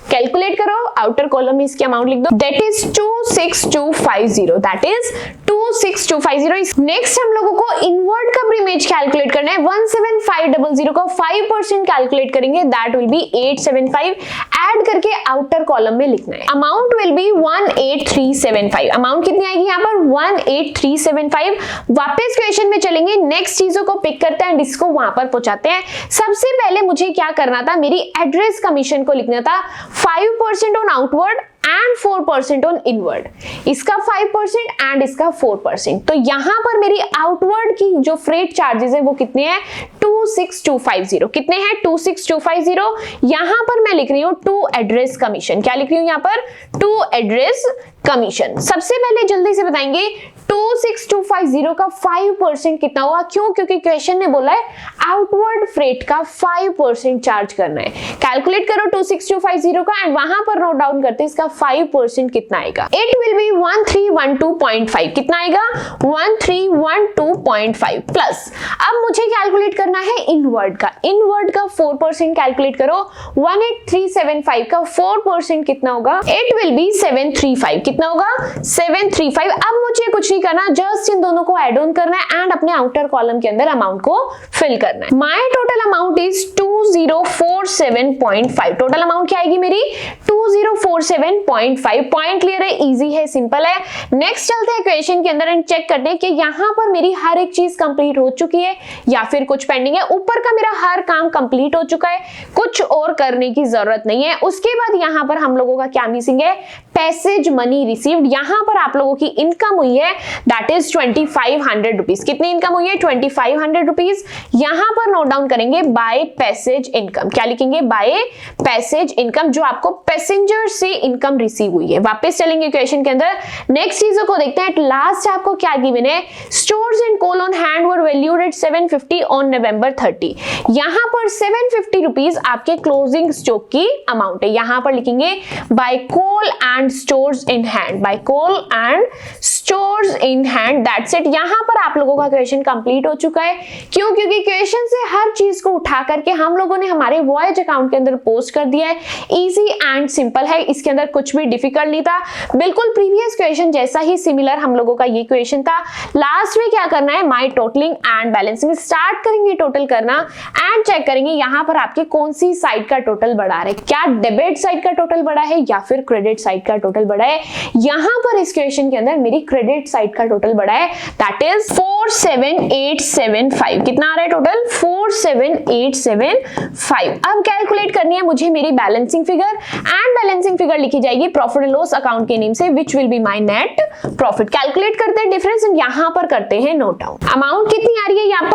[SPEAKER 1] कैलकुलेट करो, आउटर कॉलम में इसकी अमाउंट लिख दो, that is 26250। That is 26250। Next हम लोगों को इनवर्ड का प्रीमेज कैलकुलेट करना है। 17500 का 5% कैलकुलेट करेंगे, दैट विल बी 875। ऐड करके आउटर कॉलम में लिखना है। Amount will be 18375। अमाउंट कितनी आएगी यहाँ पर? 18375। वापस क्वेश्चन में चलेंगे, नेक्स्ट चीजों को पिक करते हैं एंड इसको वहां पर पहुंचाते हैं। सबसे पहले मुझे क्या करना था? मेरी एड्रेस कमीशन को लिखना था 5% on outward and 4% on inward. इसका 5% एंड इसका 4%। तो यहां पर मेरी आउटवर्ड की जो फ्रेट चार्जेस है वो कितने हैं? 26250। कितने हैं? 26250। यहां पर मैं लिख रही हूं टू एड्रेस कमीशन। क्या लिख रही हूं यहां पर? To address commission. सबसे पहले जल्दी से बताएंगे 26250 का 5% कितना होगा? क्यों? क्योंकि क्वेश्चन ने बोला है आउटवर्ड फ्रेट का 5% चार्ज करना है। कैलकुलेट करो 26250 का एंड वहां पर नोट डाउन करते हैं इसका 5% कितना आएगा। It will be 1312.5। कितना आएगा? 1312.5 प्लस। अब मुझे कैलकुलेट करना है इनवर्ड का। इनवर्ड का 4% कैलकुलेट करो। 18375 का 4% कितना होगा? It will be 735। कितना होगा? 735। अब मुझे कुछ नहीं करना, जस्ट इन दोनों को ऐड ऑन करना है एंड अपने आउटर कॉलम के अंदर अमाउंट को फिल करना है। My total amount is 2047.5। Total amount क्या आएगी मेरी? 2047.5। पॉइंट क्लियर है, इजी है, सिंपल है। नेक्स्ट चलते हैं क्वेश्चन के अंदर एंड चेक करते हैं कि यहां पर मेरी हर एक चीज कंप्लीट हो चुकी है या फिर कुछ पेंडिंग है। ऊपर का मेरा हर काम कंप्लीट हो चुका है, कुछ और करने की जरूरत नहीं है। उसके बाद यहां पर हम लोगों का क्या मिसिंग है? Passage money received. यहां पर आप लोगों की इनकम हुई है, दैट इज 2500 रुपीज। कितनी इनकम हुई है? 2500 रुपीज। यहां पर नोट डाउन करेंगे बाय पैसेज इनकम। क्या लिखेंगे? बाय पैसेज इनकम, जो आपको पैसेंजर से इनकम रिसीव हुई है। वापस चलेंगे क्वेश्चन के अंदर, नेक्स्ट चीजों को देखते हैं। लास्ट आपको क्या गिवन है? Stores and coal on hand were valued at 750 on November 30। यहां पर 750 रुपीज आपके क्लोजिंग स्टॉक की अमाउंट है। यहां पर लिखेंगे by coal and stores in hand. By coal and stores in hand, that's it. यहां पर आप लोगों का क्वेश्चन कंप्लीट हो चुका है। क्यों? क्योंकि क्वेश्चन से हर चीज को उठा करके हम लोगों ने हमारे वॉयज अकाउंट के अंदर पोस्ट कर दिया है। इजी एंड सिंपल है, इसके अंदर कुछ भी डिफिकल्ट नहीं था। बिल्कुल प्रीवियस क्वेश्चन जैसा ही सिमिलर हम लोगों का ये क्वेश्चन था। लास्ट में क्या करना है? My totalling and balancing. Start करेंगे टोटल करना एंड चेक करेंगे यहां पर आपके कौन सी साइड का टोटल बढ़ा रहा है। क्या डेबिट साइड का टोटल बढ़ा है या फिर क्रेडिट साइड का टोटल बढ़ा है? यहां पर इस क्वेश्चन के अंदर मेरी क्रेडिट साइड का टोटल बढ़ा है, दैट इज 47875। कितना आ रहा है टोटल? 47875। अब कैलकुलेट करनी है मुझे मेरी balancing figure and balancing figure लिखी जाएगी प्रॉफिट एंड लॉस अकाउंट के नेम से, which will be my net profit. Calculate करते हैं डिफरेंस, यहां पर करते हैं नोट डाउन। अमाउंट कितनी आ रही है यहां पर?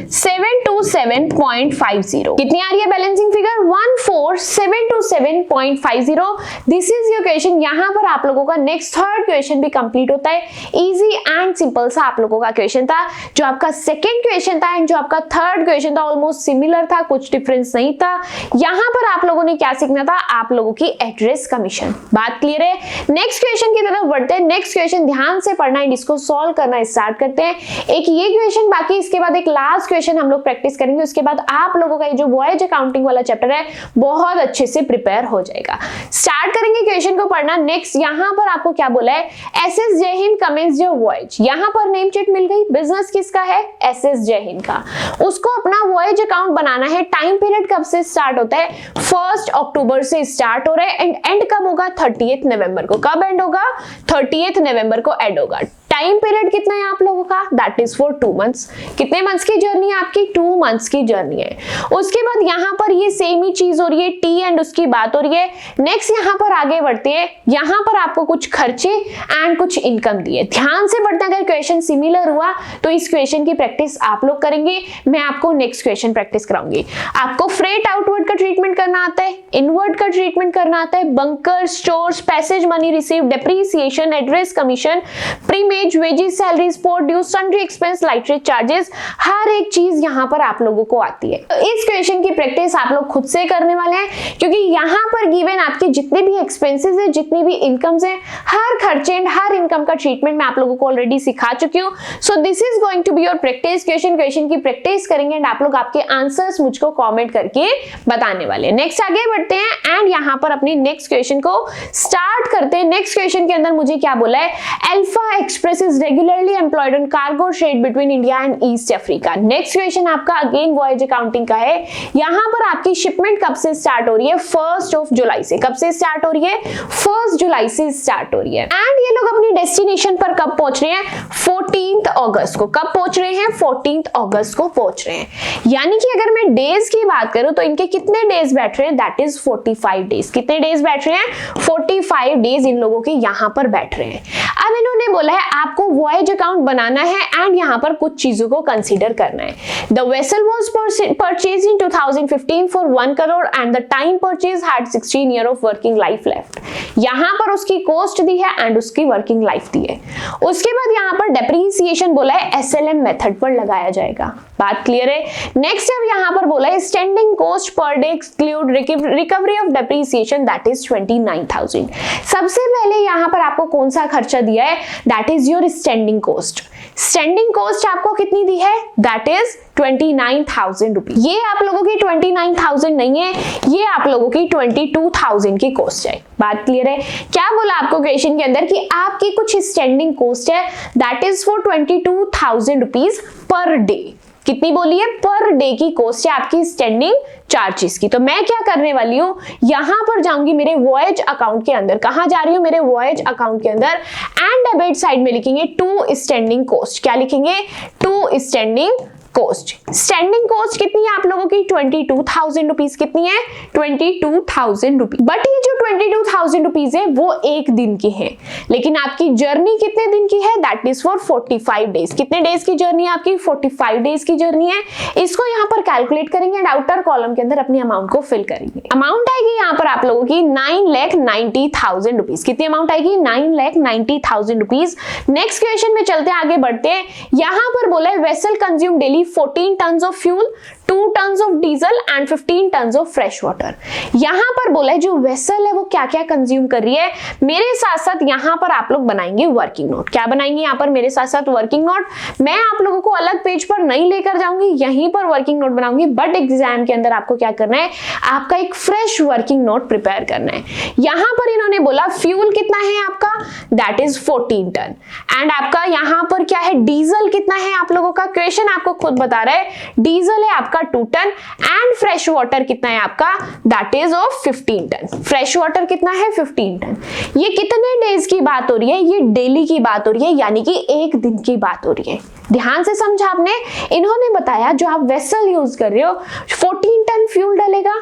[SPEAKER 1] 14727.50। कितनी आ रही है balancing figure? 14727.50। This is your question. यहां पर आप लोगों का नेक्स्ट थर्ड क्वेश्चन भी कंप्लीट होता है। इजी एंड सिंपल सा आप लोगों का क्वेश्चन था। जो आपका सेकंड क्वेश्चन था एंड जो आपका थर्ड क्वेश्चन था ऑलमोस्ट सिमिलर था, कुछ डिफरेंस नहीं था। यहां पर आप लोगों ने क्या सीखना था? आप लोगों की एड्रेस कमीशन। बात क्लियर है? नेक्स्ट क्वेश्चन की तरफ बढ़ते हैं। नेक्स्ट क्वेश्चन ध्यान से पढ़ना है, इसको सॉल्व करना स्टार्ट करते हैं। एक ये क्वेश्चन बाकी, इसके बाद एक लास्ट क्वेश्चन हम लोग प्रैक्टिस करेंगे। उसके बाद आप लोगों का ये जो वॉयज अकाउंटिंग वाला चैप्टर है बहुत अच्छे से प्रिपेयर हो जाएगा। स्टार्ट करेंगे क्वेश्चन को पढ़ना। नेक्स्ट यहां पर आपको क्या बोला है? एसएस जय हिंद कमेंस योर वॉयज। यहां पर नेम शीट मिल गई। बिजनेस किसका है? एसएस जय हिंद का। उसको अपना वॉयज अकाउंट बनाना है। टाइम पीरियड कब से स्टार्ट होता है? 1 अक्टूबर से स्टार्ट हो रहा है एंड एंड कब होगा? 30 नवंबर को। कब एंड होगा? 30 नवंबर को एंड होगा। टाइम पीरियड कितना है आप लोगों का, दैट इज फॉर 2 मंथ्स। कितने मंथ्स की जर्नी है आपकी, 2 मंथ्स की जर्नी है। उसके बाद यहाँ पर ये सेम ही चीज हो रही है, टी एंड उसकी बात हो रही है। नेक्स्ट यहाँ पर आगे बढ़ते हैं, यहाँ पर आपको कुछ खर्चे एंड कुछ इनकम दिए। ध्यान से पढ़ते, अगर क्वेश्चन सिमिलर हुआ तो इस क्वेश्चन की प्रैक्टिस आप लोग करेंगे, मैं आपको नेक्स्ट क्वेश्चन प्रैक्टिस कराऊंगी। आपको फ्रेट आउटवर्ड का ट्रीटमेंट करना आता है, इनवर्ड का ट्रीटमेंट करना आता है, bunker, stores, passage money receive, depreciation, address commission, primage, wages, salary, sport dues, sundry expense, light rate charges, हर एक चीज यहाँ पर आप लोगों को आती है। तो इस क्वेश्चन की प्रैक्टिस आप लोग खुद से करने वाले हैं, क्योंकि यहाँ पर गिवन आपके जितने भी एक्सपेंसेस है, जितनी भी इनकम्स है, हर खर्चे एंड हर इनकम का ट्रीटमेंट मैं आप लोगों को ऑलरेडी सिखा चुकी हूँ। So this is going to be your practice question की प्रैक्टिस करेंगे एंड आप लोग आपके आंसर्स मुझको कमेंट करके बताने वाले हैं। नेक्स्ट आगे बढ़ते हैं एंड यहाँ पर अपनी नेक्स्ट क्वेश्चन को स्टार्ट करते हैं। नेक्स्ट क्वेश्चन के अंदर मुझे क्या बोला है, alpha express is regularly employed on cargo trade between India and east Africa. Next question आपका अगेन वॉयज अकाउंटिंग का है। यहाँ पर आपकी शिपमेंट कब से स्टार्ट हो रही है, 1 जुलाई से। कब से स्टार्ट हो रही है, 1 जुलाई से स्टार्ट हो रही है। एंड ये लोग अपनी डेस्टिनेशन पर कब पहुंच रहे हैं, 14 अगस्त को। कब पहुंच रहे हैं, 14 अगस्त को पहुंच रहे हैं। यानी कि अगर मैं डेज की बात करूं तो इनके कितने डेज बैठ रहे हैं, दैट इज 45 डेज। कितने डेज बैठ रहे हैं, 45 डेज इन लोगों के यहाँ पर बैठ रहे हैं। अब इन्होंने बोला है आपको वॉयज अकाउंट बनाना है एंड यहाँ पर कुछ चीजों को कंसीडर करना है। The vessel was purchased in 2015 for 1 crore and the time purchase had 16 year of working life left. यहाँ पर उसकी कॉस्ट दी है एंड उसकी वर्किंग लाइफ दी है। उसके बाद यहाँ पर डेप्रीसिएशन बोला है SLM मेथड पर लगाया जाएगा। बात क्लियर है। नेक्स्ट अब यहाँ पर बोला है standing cost per day exclude recovery of depreciation that is 29,000। सबसे पहले यहाँ पर आपको कौन सा खर्चा दिया है, that is your standing cost. Standing cost आपको कितनी दी है, दैट इज 29,000 रुपीज। ये आप लोगों की 29,000 नहीं है, ये आप लोगों की 22,000 की कॉस्ट है। बात क्लियर है। क्या बोला आपको क्वेश्चन के अंदर कि आपकी कुछ स्टैंडिंग कॉस्ट है that is for 22,000 rupees per day. कितनी बोली है, पर डे की कॉस्ट है आपकी स्टैंडिंग चार्जेस की। तो मैं क्या करने वाली हूँ, यहां पर जाऊंगी मेरे वॉयज अकाउंट के अंदर। कहां जा रही हूँ, मेरे वॉयज अकाउंट के अंदर एंड डेबिट साइड में लिखेंगे टू स्टैंडिंग कॉस्ट। क्या लिखेंगे, to standing cost. Standing cost कितनी है आप लोगों की, 22,000 रुपीज। कितनी है, 22,000 रुपीज। बट ये जो 22,000 रुपीज है वो एक दिन की है, लेकिन आपकी जर्नी कितने दिन की है, दैट इज फॉर 45 डेज। कितने डेज की जर्नी है आपकी, 45 डेज की जर्नी है। इसको यहाँ पर कैलकुलेट करेंगे एंड आउटर कॉलम के अंदर अपनी अमाउंट को फिल करेंगे। अमाउंट आएगी यहाँ पर आप लोगों की 9,90,000 रुपीज। कितनी अमाउंट आएगी, 9,90,000 रुपीज। नेक्स्ट क्वेश्चन में चलते हैं, आगे बढ़ते हैं। यहाँ पर बोला है vessel consume daily 14 tons of fuel, 2 tons of diesel and 15 tons of fresh water. यहां पर बोला है जो वेसल है वो क्या क्या कंज्यूम कर रही है। मेरे साथ साथ यहां पर आप लोग बनाएंगे वर्किंग नोट। क्या बनाएंगे यहाँ पर मेरे साथ साथ वर्किंग नोट। मैं आप लोगों को अलग पेज पर नहीं लेकर जाऊंगी, यहीं पर वर्किंग नोट बनाऊंगी। बट एग्जाम के अंदर आपको क्या करना है, आपका एक फ्रेश वर्किंग नोट प्रिपेयर करना है। यहां पर इन्होंने बोला फ्यूल कितना है आपका, दैट इज 14 टन एंड आपका यहां पर क्या है, डीजल कितना है आप लोगों का, क्वेश्चन आपको खुद बता रहा है। डीजल है आपका 2 टन एंड फ्रेश वाटर कितना है आपका, that is of 15 ton. Fresh water कितना है, 15 टन। ये कितने डेज की बात हो रही है, ये डेली की बात हो रही है, यानी कि एक दिन की बात हो रही है। ध्यान से समझा आपने। इन्होंने बताया जो आप वेसल यूज कर रहे हो 14 टन फ्यूल डलेगा,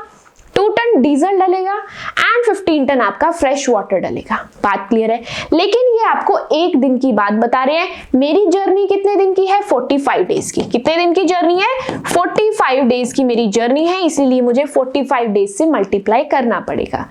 [SPEAKER 1] 2 टन डीजल डलेगा एंड 15 टन आपका फ्रेश वाटर डलेगा। बात क्लियर है। लेकिन ये आपको एक दिन की बात बता रहे हैं। मेरी जर्नी कितने दिन की है, 45 डेज की। कितने दिन की जर्नी है, 45 डेज की मेरी जर्नी है, इसीलिए मुझे 45 डेज से मल्टीप्लाई करना पड़ेगा।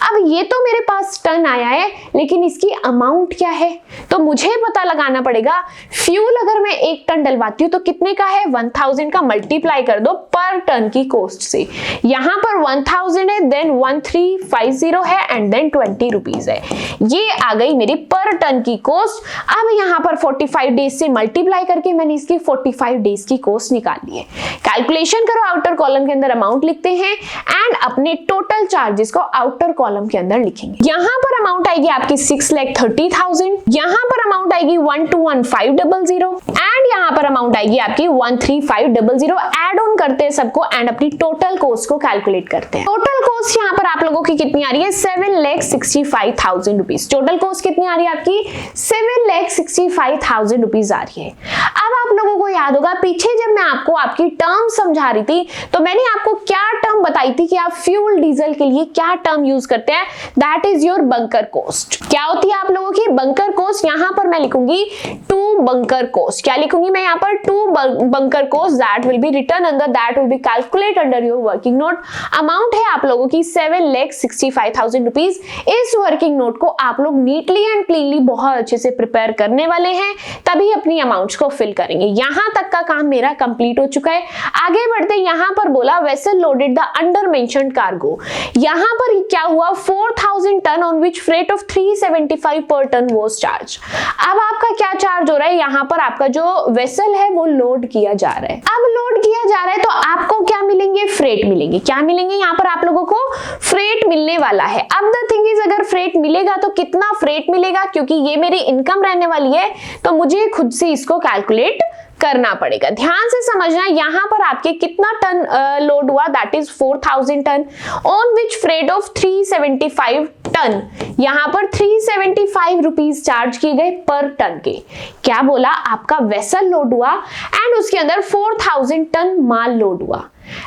[SPEAKER 1] अब ये तो मेरे पास टन आया है, लेकिन इसकी अमाउंट क्या है, तो मुझे पता लगाना पड़ेगा। फ्यूल अगर मैं 1 टन डलवाती हूँ तो कितने का है, 1000 का मल्टीप्लाई कर दो पर टन की कॉस्ट से। यहां पर 1000 है, देन 1350 है एंड देन 20 रुपीज है। ये आ गई मेरी पर टन की कॉस्ट। अब यहाँ पर 45 डेज से मल्टीप्लाई करके मैंने इसकी 45 डेज की कॉस्ट निकाल ली है। कैलकुलेशन करो, आउटर कॉलम के अंदर अमाउंट लिखते हैं एंड अपने टोटल चार्जेस को आउटर कॉलम के अंदर लिखेंगे। यहाँ पर अमाउंट आएगी आपकी 6,30,000, यहाँ पर अमाउंट आएगी 121500 एंड यहाँ पर अमाउंट आएगी आपकी 13500। एड ऑन डाउन करते हैं सबको एंड अपनी टोटल कॉस्ट को कैलकुलेट करते हैं। टोटल कॉस्ट यहाँ पर आप लोगों की कितनी आ रही है 7,65,000 रुपीज। टोटल कॉस्ट कितनी आ रही है आपकी 7,65,000 रुपीज आ रही है। अब आप लोगों को याद होगा पीछे जब मैं आपको आपकी टर्म समझा रही थी तो मैंने आपको क्या टर्म बताई थी कि आप फ्यूल डीजल के लिए क्या टर्म यूज करते हैं, that is your bunker cost. क्या होती है आप लोगों की बंकर कॉस्ट, यहां पर मैं लिखूंगी टू बंकर कॉस्ट। क्या लिखूंगी मैं यहाँ पर to bunker cost, that will be return under, that will be calculate under your working note. Amount है आप लोगों की 7,65,000 रुपीज। इस वर्किंग नोट को आप लोग नीटली एंड क्लीनली बहुत अच्छे से प्रिपेयर करने वाले हैं, तभी अपनी अमाउंट्स को फिल करेंगे। यहां तक का काम मेरा कंप्लीट हो चुका है। आगे बढ़ते यहां पर बोला vessel loaded the under mentioned cargo. यहां पर क्या हुआ 4,000 ton on which freight of 375 per ton was charge. अब आपका क्या चार्ज हो रहा है, यहां पर आपका जो वेसल है वो लोड किया जा रहा है। अब लोड किया जा रहा है तो आपको क्या मिलेंगे, फ्रेट मिलेंगे। क्या मिलेंगे, यहाँ पर आप लोगों को फ्रेट मिलने वाला है। अब द थिंग इज अगर फ्रेट मिलेगा तो कितना फ्रेट मिलेगा, क्योंकि ये मेरी इनकम रहने वाली है तो मुझे खुद से इसको कैलकुलेट करना पड़ेगा। ध्यान से समझना, यहां पर आपके कितना टन लोड हुआ, that is 4,000 ton on which freight of 375 ton. यहां पर 375 रुपीज चार्ज किए गए पर टन के। क्या बोला, आपका वेसल लोड हुआ एंड उसके अंदर 4,000 टन माल लोड हुआ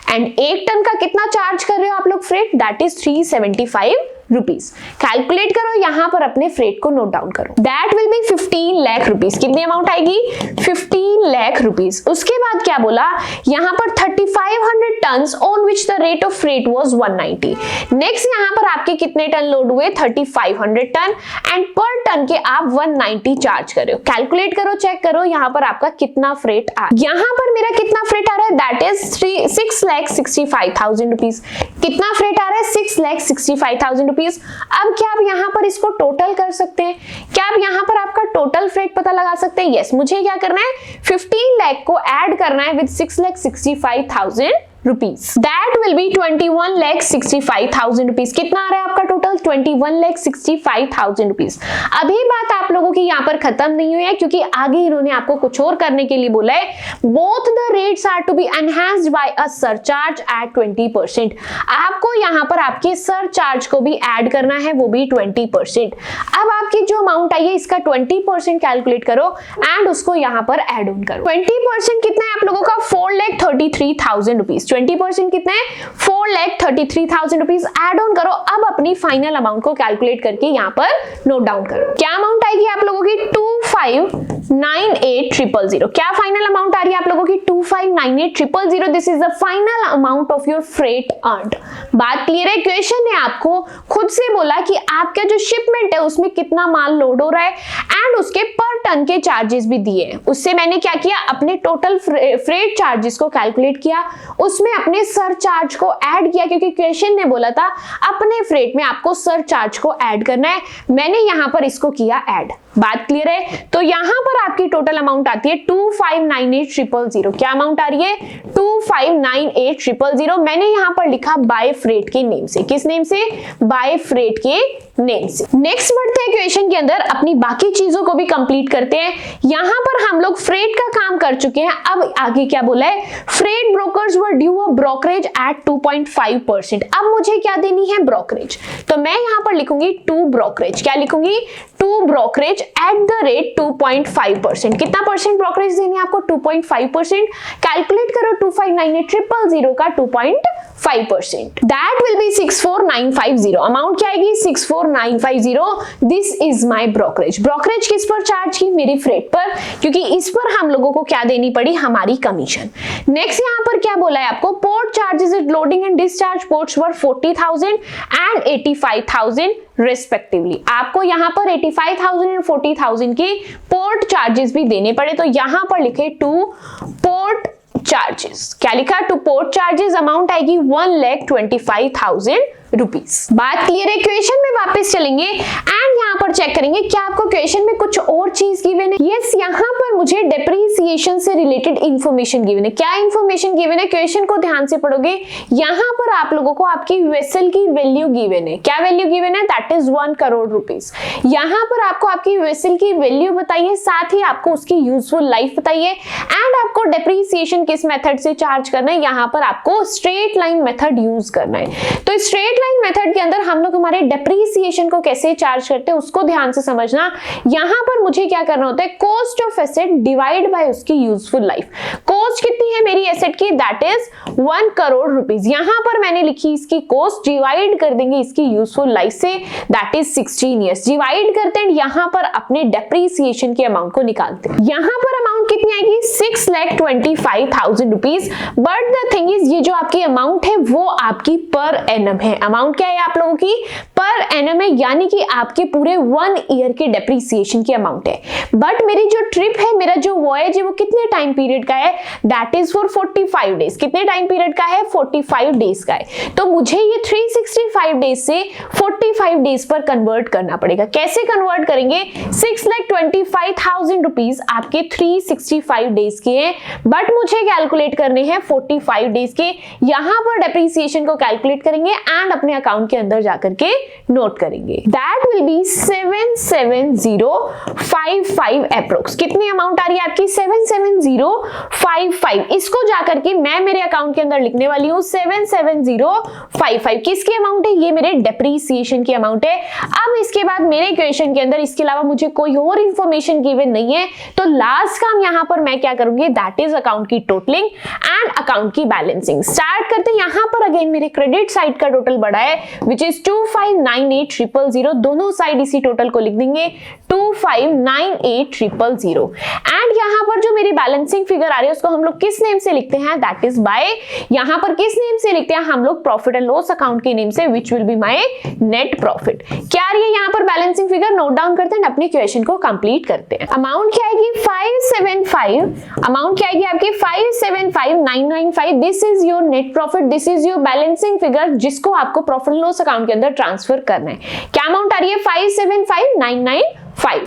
[SPEAKER 1] एंड 1 टन का कितना चार्ज कर रहे हो आप लोग freight, that is 375 rupees. Calculate करो, यहां पर अपने फ्रेट को नोट डाउन करो। That will B 15 lakh rupees. कितनी अमाउंट आएगी 15 लाख रुपीज। उसके बाद क्या बोला, यहां पर 3,500 tons on which the rate of freight was 190। Next यहां पर आपके कितने टन लोड हुए 3,500 टन एंड पर टन के आप 190 चार्ज कर रहे हो। कैलकुलेट करो, चेक करो यहां पर आपका कितना फ्रेट आ, यहां पर मेरा कितना फ्रेट आ रहा है, दैट इज 6,65,000 रुपीज। कितना फ्रेट आ रहा है 6,65,000 रुपीज। अब क्या आप यहां पर इसको टोटल कर सकते हैं, क्या आप यहां पर आपका टोटल फ्रेट पता लगा सकते हैं। यस, मुझे क्या करना है 15 लाख को ऐड करना है with 6,65,000 rupees, that will B 21,65,000 rupees. कितना आ रहा है आपका टोटल 21,65,000 रुपीज। अभी बात आप लोगों की यहाँ पर खत्म नहीं हुई है, क्योंकि आगे इन्होंने आपको कुछ और करने के लिए बोला है। Both the rates are to be enhanced by a surcharge at 20%। आपको यहाँ पर आपके सरचार्ज को भी ऐड करना है, वो भी 20%। अब आपकी जो अमाउंट आई है इसका 20% कैलकुलेट करो एंड उसको यहाँ पर ऐड ऑन करो। 20% कितना है आप लोगों का 4,33,000 रुपीज। 20% कितना है 4,33,000 रुपीज। ऐड ऑन करो, अब अपनी फाइनल अमाउंट को कैलकुलेट करके यहाँ पर नोट डाउन करो। क्या अमाउंट आएगी आप लोगों की 2598,000। क्या फाइनल अमाउंट आ रही है आप लोगों की 2598,000। This is the final amount of your freight earned. बात क्लियर है। क्वेश्चन ने आपको खुद से बोला कि आपका जो शिपमेंट है उसमें कितना माल लोड हो रहा है एंड उसके पर टन के चार्जेस भी दिए हैं। उससे मैंने क्या किया, अपने टोटल फ्रेट चार्जेस को कैलकुलेट किया, उसमें अपने सरचार्ज को ऐड किया, क्योंकि क्वेश्चन ने बोला था अपने फ्रेट में आपको सरचार्ज को ऐड करना है। मैंने यहां पर इसको किया ऐड। बात क्लियर है। तो यहां पर आपकी टोटल अमाउंट आती है 2598,000। क्या अमाउंट आ रही है 2598,000। मैंने यहां पर लिखा बाय फ्रेट के नेम से। किस नेम से, बाय फ्रेट के नेम से। नेक्स्ट बढ़ते हैं क्वेश्चन के अंदर, अपनी बाकी चीजों को भी कंप्लीट करते हैं। यहां पर हम लोग फ्रेट का काम कर चुके हैं। अब आगे क्या बोला है, freight brokers were due a brokerage at 2.5%। अब मुझे क्या देनी है, ब्रोकरेज। तो मैं यहां पर लिखूंगी टू ब्रोकरेज। क्या लिखूंगी, to brokerage at the rate 2.5%। कितना परसेंट ब्रोकरेज देनी है आपको 2.5%। कैलकुलेट करो 2598,000 का 2.5%, दैट विल बी 64,950। अमाउंट क्या आएगी 64,950। This is my brokerage. Brokerage किस पर चार्ज की, मेरी फ्रेट पर, क्योंकि इस पर हम लोगों को क्या देनी पड़ी, हमारी कमीशन। नेक्स्ट यहाँ पर क्या बोला है आपको, port charges at loading and discharge ports were 40,000 and 85,000 respectively. आपको यहाँ पर 85,000 एंड 40,000 की पोर्ट चार्जेस भी देने पड़े, तो यहाँ पर लिखे टू पोर्ट चार्जेस। क्या लिखा, टू पोर्ट चार्जेस। अमाउंट आएगी 1,25,000 रुपीस। बात क्लियर है? क्वेश्चन में वापस चलेंगे एंड यहाँ पर चेक करेंगे क्या आपको क्वेश्चन में कुछ और चीज गिवन है। यस, यहाँ पर मुझे डेप्रिसिएशन से रिलेटेड इंफॉर्मेशन गिवन है। क्या इंफॉर्मेशन गिवन है? क्वेश्चन को ध्यान से पढ़ोगे, यहाँ पर आप लोगों को आपकी वेसल की वैल्यू गिवन है। क्या वैल्यू गिवन है? That is 1 crore rupees. यहाँ पर आपको आपकी वेसल की वैल्यू बताइए, साथ ही आपको उसकी यूजफुल लाइफ बताइए एंड आपको डेप्रिसिएशन किस मेथड से चार्ज करना है। यहाँ पर आपको स्ट्रेट लाइन मेथड यूज करना है। तो स्ट्रेट लाइन मेथड के अंदर हम लोग हमारे डेप्रिसिएशन को कैसे चार्ज करते हैं उसको ध्यान से समझना। यहाँ पर मुझे क्या करना होता है? Cost of asset divide by उसकी यूजफुल लाइफ। कॉस्ट कितनी है मेरी एसेट की? That is 1 crore rupees. यहाँ पर मैंने लिखी इसकी कॉस्ट, डिवाइड कर देंगे इसकी यूजफुल लाइफ से, दैट इज 16 ईयर्स। डिवाइड करते हैं, यहाँ पर अपने डेप्रिसिएशन के अमाउंट को निकालते हैं। यहाँ पर अमाउंट कितनी आएगी? 6,25,000 rupees. But the thing is, ये जो आपकी अमाउंट है वो आपकी पर एनम है। अमाउंट क्या है आप लोगों की? पर एनम है, यानी कि आपके पूरे 1 ईयर के डेप्रिसिएशन की अमाउंट है। बट मेरी जो ट्रिप है, मेरा जो वॉयज है, वो कितने टाइम पीरियड का है? That is for 45 days. कितने टाइम पीरियड का है? 45 डेज का है। तो मुझे ये 365 डेज से 45 डेज पर कन्वर्ट करना पड़ेगा। कैसे कन्वर्ट करेंगे? 6,25,000 रुपीज आपके 365 डेज के हैं, बट मुझे कैलकुलेट करने हैं 45 डेज के। यहां पर डेप्रिसिएशन को कैलकुलेट करेंगे एंड अपने अकाउंट के अंदर जाकर के नोट करेंगे। That will B 77055 approx. कितनी अमाउंट आ रही है आपकी? 77055। इसको जाकर के मैं मेरे अकाउंट के अंदर लिखने वाली हूं 77055। किसकी अमाउंट है? ये मेरे डेप्रिसिएशन की अमाउंट है। अब इसके बाद मेरे क्वेश्चन के अंदर इसके अलावा मुझे कोई और इंफॉर्मेशन गिवन नहीं है, तो लास्ट काम यहां पर मैं क्या करूंगी? दैट इज अकाउंट की टोटलिंग एंड अकाउंट की बैलेंसिंग। स्टार्ट करते हैं। यहां पर अगेन मेरे क्रेडिट साइड का टोटल बढ़ा है विच इज 2598,000। दोनों साइड इसी टोटल को लिख देंगे 2598,000। एंड यहां पर जो मेरी बैलेंसिंग फिगर आ रही है उसको हम लोग किस नेम से लिखते हैं? दैट इज बाय, यहां पर किस नेम से लिखते हैं हम लोग? प्रॉफिट एंड लॉस अकाउंट के नेम से, which will be my net profit. क्या आ रही है यहां पर बैलेंसिंग फिगर? नोट डाउन करते हैं, अपने क्वेश्चन को कंप्लीट करते हैं। अमाउंट क्या आएगी? 575। अमाउंट क्या आएगी आपकी? 575,995। This is your net profit, this is your balancing figure जिसको आपको प्रॉफिट एंड लॉस अकाउंट के अंदर ट्रांसफर करना है। क्या अमाउंट आ रही है? 575,995।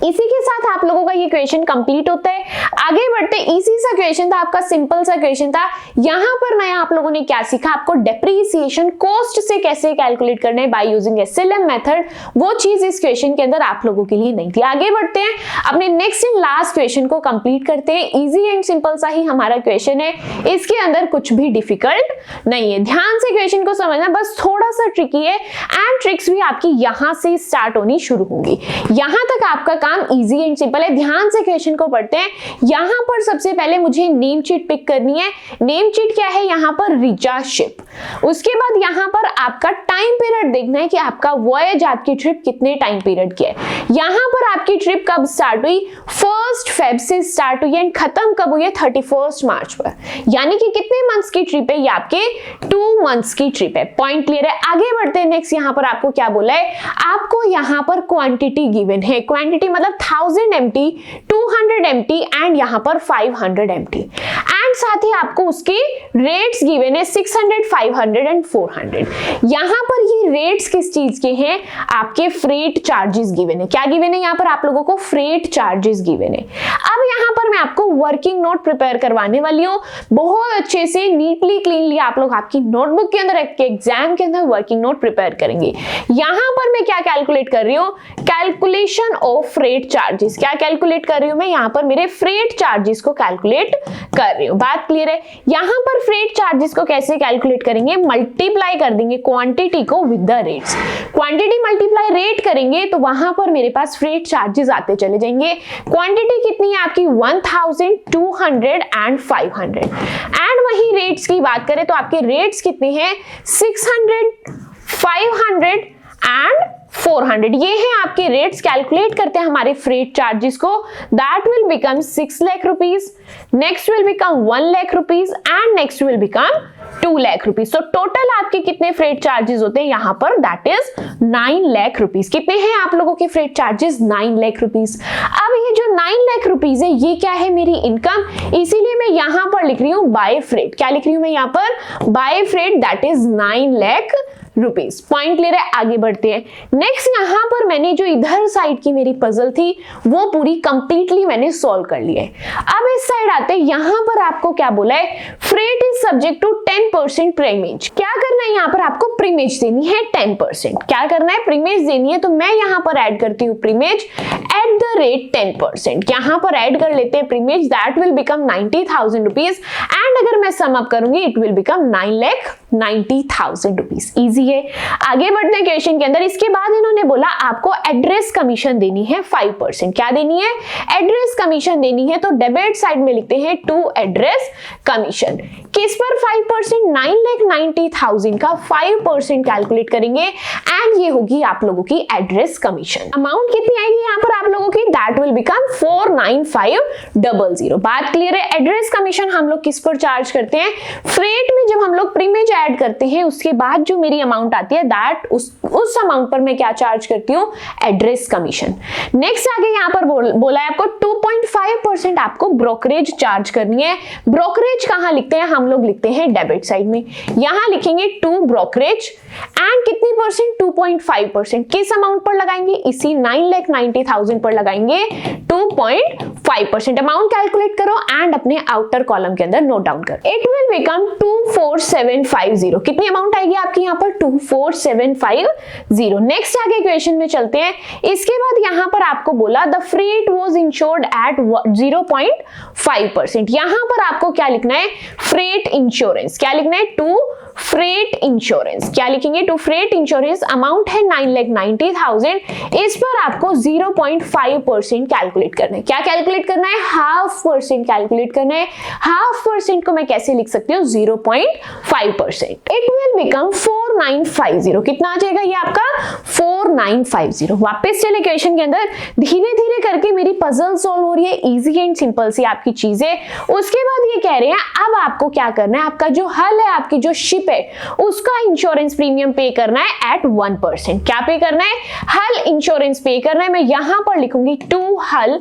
[SPEAKER 1] इसी के साथ आप लोगों का ये क्वेश्चन कंप्लीट होता है। आगे बढ़ते, इजी सा क्वेश्चन था आपका, सिंपल सा क्वेश्चन था। यहां पर नया आप लोगों ने क्या सीखा? आपको डेप्रिसिएशन कॉस्ट से कैसे कैलकुलेट करना है बाय यूजिंग एसएलएम मेथड। वो चीज इस क्वेश्चन के अंदर आप लोगों के लिए नहीं थी। आगे बढ़ते हैं, अपने नेक्स्ट एंड लास्ट क्वेश्चन को कंप्लीट करते हैं। इजी एंड सिंपल सा ही हमारा क्वेश्चन है, इसके अंदर कुछ भी डिफिकल्ट नहीं है। ध्यान से क्वेश्चन को समझना, बस थोड़ा सा ट्रिकी है एंड ट्रिक्स भी आपकी यहां से स्टार्ट होनी शुरू होंगी। यहां तक आपका काम इजी एंड सिंपल है। ध्यान से क्वेश्चन को पढ़ते हैं। यहां पर सबसे पहले मुझे नेम शीट पिक करनी है। नेम शीट क्या है? यहां पर रिचार्ज शिप। उसके बाद यहां पर आपका टाइम पीरियड देखना है कि आपका वॉयज, आपकी ट्रिप कितने टाइम पीरियड की है। यहां पर आपकी ट्रिप कब स्टार्ट हुई? 1 फेब से स्टार्ट हुई एंड खत्म कब हुई है? 31 मार्च पर। यानी कि कितने मंथ्स की ट्रिप है? ये आपके 2 मंथ्स की ट्रिप है। पॉइंट क्लियर है? आगे बढ़ते हैं। नेक्स्ट यहां पर आपको क्या बोला है? आपको यहां पर क्वांटिटी गिवन है। क्वांटिटी मतलब 1000 MT, 200 MT एंड यहां पर 500 MT। एंड साथ ही आपको उसके रेट्स गिवन है 600, 500 एंड 400। यहां पर ये रेट्स किस चीज के हैं? आपके फ्रेट चार्जेस गिवन है। क्या गिवन है? यहां पर आप लोगों को फ्रेट चार्जेस गिवन है। अब यहां पर मैं आपको वर्किंग नोट प्रिपेयर करवाने वाली हूं, बहुत अच्छे से नीटली क्लीनली आप लोग आपकी नोटबुक के अंदर एग्जाम के अंदर वर्किंग नोट प्रिपेयर करेंगे। यहां पर मैं क्या कैलकुलेट कर रही हूं? Calculation of freight charges. क्या कैलकुलेट कर रही हूं मैं? यहां पर मेरे फ्रेट चार्जेस को कैलकुलेट कर रही हूं। बात क्लियर है? यहां पर फ्रेट चार्जेस को कैसे कैलकुलेट करेंगे? मल्टीप्लाई कर देंगे क्वांटिटी को with the rates. Quantity multiply rate करेंगे तो वहां पर मेरे पास फ्रेट चार्जेस आते चले जाएंगे। क्वांटिटी कितनी है आपकी? 1000, 200 एंड 500। एंड वही रेट्स की बात करें तो आपके रेट्स कितने हैं? 600, 500 एंड 400। ये हैं आपके रेट्स। कैलकुलेट करते हैं हमारे फ्रेट चार्जेस को। That will become 6 lakh rupees, next will become 1 lakh rupees and next will become 2 lakh rupees. तो टोटल आपके कितने फ्रेट चार्जेस होते हैं यहाँ पर? That is 9 lakh rupees. कितने हैं आप लोगों के फ्रेट चार्जेस? 9 लाख रुपीज। अब ये जो 9 लाख रुपीज है ये क्या है? मेरी इनकम। इसीलिए मैं यहाँ पर लिख रही हूँ बाय फ्रेट। क्या लिख रही हूँ मैं यहाँ पर? By freight, that is 9 lakh rupees. Point clear है, आगे बढ़ते हैं। नेक्स्ट यहां पर मैंने जो इधर साइड की मेरी पजल थी वो पूरी कंप्लीटली मैंने सॉल्व कर ली है। अब इस साइड आते हैं, यहां पर आपको क्या बोला है, फ्रेट इज सब्जेक्ट टू 10% प्रीमियज। क्या करना है, यहां पर आपको प्रीमियज देनी है 10%। क्या करना है, प्रीमियज देनी है, तो मैं यहां पर ऐड करती हूं प्रीमियज एट द रेट 10%। यहां पर ऐड कर लेते हैं primage, that will become 90,000 rupees and अगर मैं सम अप करूंगी it will become 9,90,000 rupees. Easy है, आगे बढ़ते हैं क्वेश्चन के अंदर। इसके बाद इन्होंने बोला आपको एड्रेस कमीशन देनी है 5%। क्या देनी है, एड्रेस कमीशन देनी है, तो डेबिट साइड में लिखते हैं टू एड्रेस कमीशन। किस पर 5%, 9,90,000 का 5% कैलकुलेट करेंगे एंड ये होगी आप लोगों की एड्रेस कमीशन। अमाउंट कितनी आएगी यहाँ पर आप लोगों की, दैट विल बिकम 49500। बात क्लियर है। एड्रेस कमीशन हम लोग किस पर चार्ज करते हैं, फ्रेट में जब हम लोग प्रीमियज ऐड करते हैं उसके बाद जो मेरी अमाउंट आती है दैट उस अमाउंट पर मैं क्या चार्ज करती हूँ, एड्रेस कमीशन। नेक्स्ट आगे यहाँ पर बोला है आपको 2.5% आपको ब्रोकरेज चार्ज करनी है। ब्रोकरेज कहाँ लिखते हैं, हम लोग लिखते हैं डेबिट साइड में, यहां लिखेंगे टू ब्रोकरेज एंड कितनी परसेंट, 2.5%। किस अमाउंट पर लगाएंगे, इसी 9,90,000 पर लगाएंगे 2.5%। अमाउंट कैलकुलेट करो एंड अपने आउटर कॉलम के अंदर नोट डाउन करो। It will become 24750। कितनी अमाउंट आएगी आपकी यहाँ पर, 24750। नेक्स्ट आगे क्वेश्चन में चलते हैं। इसके बाद यहां पर आपको बोला the freight was insured at 0.5%। यहां पर आपको क्या लिखना है, फ्रेट इंश्योरेंस। क्या लिखना है, टू फ्रेट इंश्योरेंस। क्या लिखेंगे, टू फ्रेट इंश्योरेंस। अमाउंट है 9,90,000, इस पर आपको 0.5% कैलकुलेट करना है। क्या कैलकुलेट करना है, 0.5% कैलकुलेट करना है। 0.5% को मैं कैसे लिख सकती हूँ, 0.5%। It will become 4950। कितना आ जाएगा ये आपका, 4950। वापस चले क्वेश्चन के अंदर, धीरे धीरे करके मेरी पजल सॉल्व हो रही है, इजी एंड सिंपल सी आपकी चीजें। उसके बाद ये कह रहे हैं अब आपको क्या करना है, आपका जो हल है, आपकी जो शिप है, उसका इंश्योरेंस प्रीमियम पे करना है एट 1%। क्या पे करना है, हल इंश्योरेंस पे करना है। मैं यहां पर लिखूंगी टू हल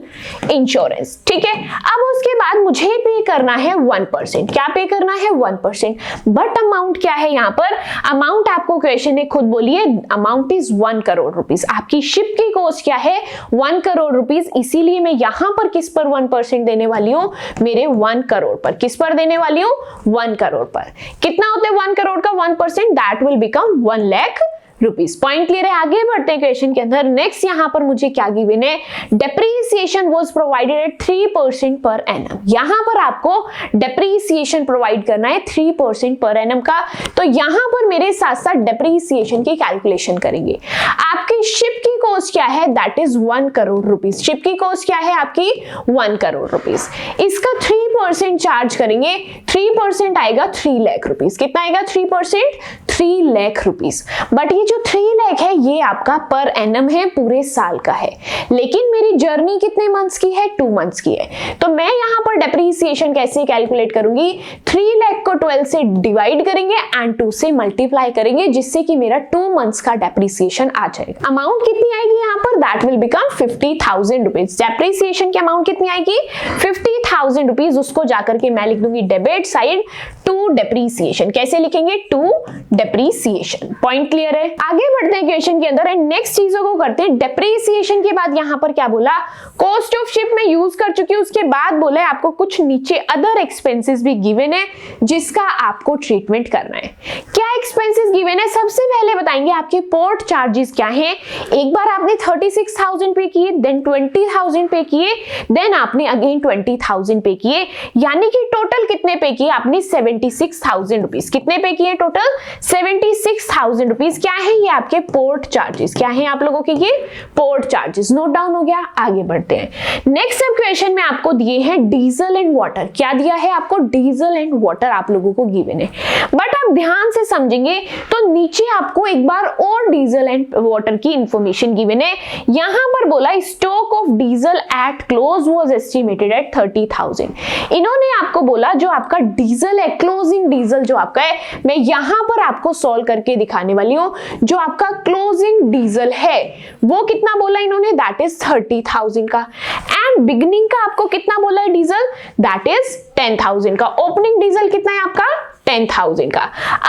[SPEAKER 1] इंश्योरेंस, ठीक है। अब उसके बाद मुझे पे करना है 1%। क्या पे करना है, 1%। बट अमाउंट क्या है यहाँ पर, अमाउंट आपको क्वेश्चन ने खुद बोली है, अमाउंट इज 1 करोड़ रुपीस। आपकी शिप की कॉस्ट क्या है, 1 करोड़ रुपीस। इसीलिए मैं यहां पर किस पर 1% देने वाली हूं, मेरे 1 करोड़ पर। किस पर देने वाली हूं, 1 करोड़ पर। कितना होता है 1 करोड़ का 1%, that will become 1 lakh rupees. Point clear है, आगे बढ़ते हैं क्वेश्चन के अंदर। नेक्स्ट यहां पर मुझे क्या गिवन है, depreciation was provided eight 3% per annum. यहां पर आपको डेप्रीसिएशन प्रोवाइड करना है 3% पर एनम का। तो यहां पर मेरे साथ साथ डेप्रीसिएशन की कैलकुलेशन करेंगे। आपकी शिप की कॉस्ट क्या है, that is 1 crore rupees. Ship की कॉस्ट क्या है आपकी, 1 करोड़ रुपीस। इसका 3% चार्ज करेंगे, 3% आएगा 3 लाख रुपीस। कितना आएगा, 3%, 3 लाख रुपीस। बट ये जो 3 लाख है ये आपका पर एनम है, पूरे साल का है। लेकिन मेरी जर्नी कितने मंथ्स की है, 2 मंथ्स की है। तो मैं यहां पर डेप्रीसिएशन कैसे कैलकुलेट करूंगी, 3 लाख को 12 से डिवाइड करेंगे एंड 2 से मल्टीप्लाई करेंगे, जिससे कि मेरा 2 मंथ्स का डेप्रीसिएशन आ जाएगा। अमाउंट कितनी आएगी यहां पर, that will become 50,000 rupees. Depreciation की अमाउंट कितनी आएगी, 50,000 रुपीज। उसको जाकर के मैं लिख दूंगी डेबिट साइड टू डेप्रीसिएशन। कैसे लिखेंगे, टू डेप्रीसिएशन। पॉइंट क्लियर है, आगे बढ़ते हैं क्वेश्चन के अंदर एंड नेक्स्ट चीजों को करते हैं। डेप्रीसिएशन के बाद यहां पर क्या बोला, कॉस्ट ऑफ शिप में यूज कर चुकी हूं। उसके बाद बोला है आपको कुछ नीचे अदर एक्सपेंसेस भी गिवन है जिसका आपको ट्रीटमेंट करना है। क्या एक्सपेंसेस गिवन है, सबसे पहले बताएंगे आपके पोर्ट चार्जेस क्या हैं। एक बार आपने 36,000 पे किए, देन 20,000 पे किए, देन आपने अगेन 20,000 पे किए, यानी कि टोटल कितने पे किए आपने, 76,000 रुपीज। कितने पे किए टोटल, 76,000 रुपीज। क्या है ये आपके पोर्ट चार्जेस। क्या है आप लोगों के ये पोर्ट चार्जेस। नोट डाउन हो गया, आगे बढ़ते हैं। नेक्स्ट सब क्वेश्चन में आपको दिए हैं डीजल एंड वाटर। क्या दिया है आपको, डीजल एंड वाटर आप लोगों को गिवन है। बट आप ध्यान से समझेंगे तो नीचे आपको एक बार और डीजल एंड वाटर की इंफॉर्मेशन गिवन है। यहां पर बोला stock of diesel eight close was estimated at 30,000। इन्होंने आपको बोला जो आपका डीजल है, क्लोजिंग डीजल जो आपका है, मैं यहां पर आपको सॉल्व करके दिखाने वाली हूं। जो आपका क्लोजिंग डीजल है वो कितना बोला इन्होंने, दैट इज 30,000 का। एंड बिगिनिंग का आपको कितना बोला है डीजल, दैट इज 10,000 का। ओपनिंग डीजल कितना है आपका, 10,000 का।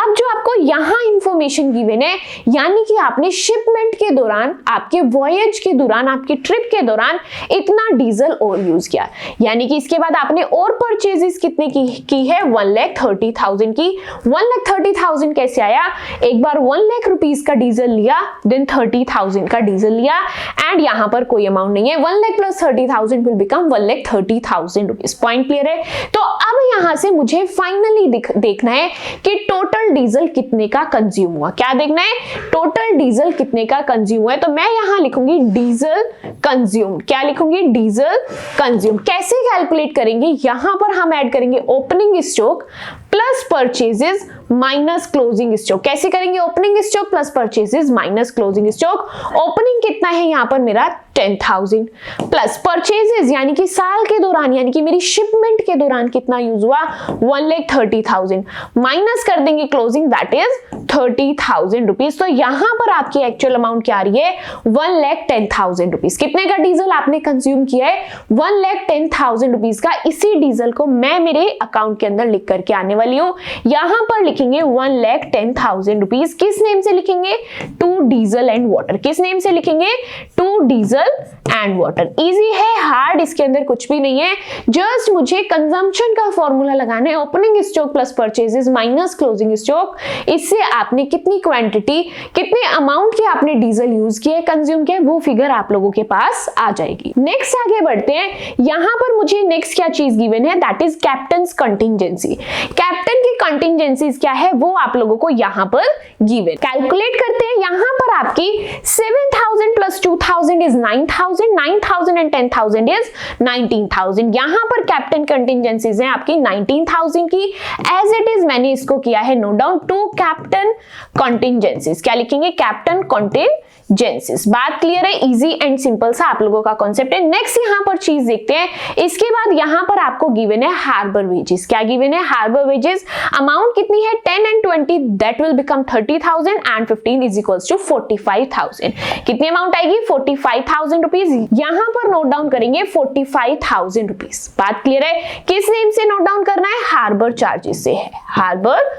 [SPEAKER 1] अब जो आपको यहाँ इंफॉर्मेशन गिवन है, यानी कि आपने शिपमेंट के दौरान, आपके वॉयज के दौरान, आपकी ट्रिप के दौरान इतना डीजल और यूज किया, यानी कि इसके बाद आपने और परचेजेस कितने की है, 1,30,000 की। 1,30,000 कैसे आया, एक बार 1 लाख रुपीस का डीजल लिया, देन 30,000 का डीजल लिया, एंड यहाँ पर कोई अमाउंट नहीं है, 1 lakh plus 30,000 will become 1,30,000 rupees. Point clear है? तो अब यहाँ से मुझे फाइनली देखना है कि टोटल डीजल कितने का कंज्यूम हुआ। क्या देखना है, टोटल डीजल कितने का कंज्यूम हुआ है। तो मैं यहाँ लिखूंगी डीजल कंज्यूम। क्या लिखूंगी, डीजल कंज्यूम। कैसे कैलकुलेट करेंगे, यहां पर हम ऐड करेंगे opening stock plus purchases minus closing stock. कैसे करेंगे, opening stock plus purchases minus closing stock. Opening कितना है यहाँ पर मेरा 10,000 प्लस परचेजेस यानी कि साल के दौरान, यानी कि मेरी शिपमेंट के दौरान कितना यूज हुआ, 1,30,000 माइनस कर देंगे क्लोजिंग, दैट इज 30,000 रुपीज। तो यहां पर आपकी एक्चुअल अमाउंट क्या आ रही है, 1,10,000 रुपीज। कितने का डीजल आपने कंज्यूम किया है, 1,10,000 रुपीज का। इसी डीजल को मैं मेरे अकाउंट के अंदर लिख करके आने वाली हूं। यहां पर लिखेंगे 1,10,000 रुपीज। किस नेम से लिखेंगे, टू डीजल एंड वाटर। किस नेम से लिखेंगे, to diesel and water. Easy है, हार्ड इसके अंदर कुछ भी नहीं है। जस्ट मुझे कंजम्पशन का फॉर्मूला लगाना है, opening stock plus purchases minus closing stock. इससे आपने कितनी क्वांटिटी, कितने अमाउंट की आपने डीजल यूज किया है, कंज्यूम किया है, वो फिगर आप लोगों के पास आ जाएगी। नेक्स्ट आगे बढ़ते हैं। यहां पर मुझे नेक्स्ट क्या चीज गिवन है, that is captains contingency. Captain की कंटिंजेंसीज क्या है वो आप लोगों को यहां पर गिवन। कैलकुलेट करते हैं। यहां पर आपकी 7,000 प्लस 2,000 इज 9,000, 9,000 एंड 10,000 इज 19,000। यहां पर कैप्टन कंटिंजेंसीज हैं आपकी 19,000 की। एज इट इज मैंने इसको किया है नोट डाउन, टू कैप्टन कंटिंजेंसीज। क्या लिखेंगे, कैप्टन कंटिंजेंसीज। बात क्लियर है, इजी एंड सिंपल सा आप लोगों का कॉन्सेप्ट है। नेक्स्ट यहां पर चीज देखते हैं। इसके बाद यहां पर आपको गिवन है हार्बर वेजेस। क्या गिवन है, हार्बर वेजेस। अमाउंट कितनी है, 10 and 20 that will become 30,000 and 15 is equals to 45,000। कितनी अमाउंट आएगी, 45,000 रुपीज। यहां पर नोट डाउन करेंगे 45,000 रुपीज। बात क्लियर है? किस नेम से नोट डाउन करना है, हार्बर चार्जेस से है, हार्बर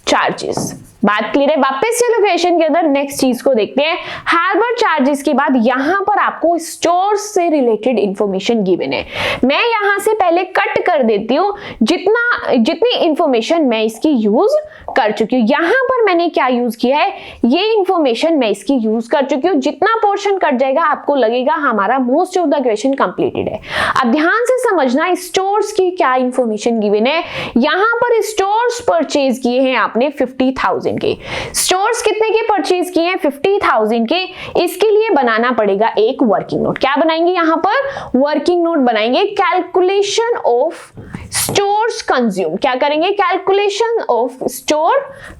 [SPEAKER 1] चार्जेस। बात क्लियर है? वापस चलो क्वेश्चन के अंदर नेक्स्ट चीज को देखते हैं। हार्बर चार्जेस के बाद यहां पर आपको स्टोर से रिलेटेड इंफॉर्मेशन गिवन है। मैं यहां से पहले कट कर देती हूँ जितनी इंफॉर्मेशन मैं इसकी यूज कर चुकी हूँ। यहां पर मैंने क्या यूज किया है, ये इंफॉर्मेशन मैं इसकी यूज कर चुकी हूँ। जितना पोर्शन कट जाएगा आपको लगेगा हमारा most of the question completed है। अब ध्यान से समझना, स्टोर्स की क्या इंफॉर्मेशन गिवन है। यहां पर स्टोर्स परचेज किए हैं आपने 50,000 के। स्टोर्स कितने के परचेज किए हैं, 50,000 के। इसके लिए बनाना पड़ेगा एक वर्किंग नोट। क्या बनाएंगे, यहां पर वर्किंग नोट बनाएंगे। Calculation of stores consume. क्या करेंगे, कैलकुलेशन ऑफ स्टोर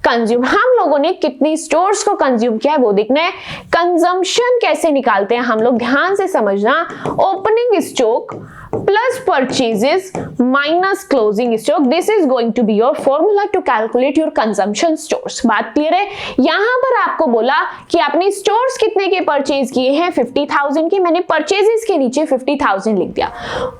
[SPEAKER 1] कंज्यूम। हम लोगों ने कितनी स्टोर्स को कंज्यूम किया है वो देखना है। कंजम्पशन कैसे निकालते हैं हम लोग, ध्यान से समझना। Opening stock plus purchases minus closing stock, this is going to be your formula to calculate your consumption stores. बात क्लियर है? यहां पर आपको बोला कि आपने स्टोर्स कितने के परचेज किए हैं, 50,000 के। मैंने परचेजेस के नीचे 50,000 लिख दिया।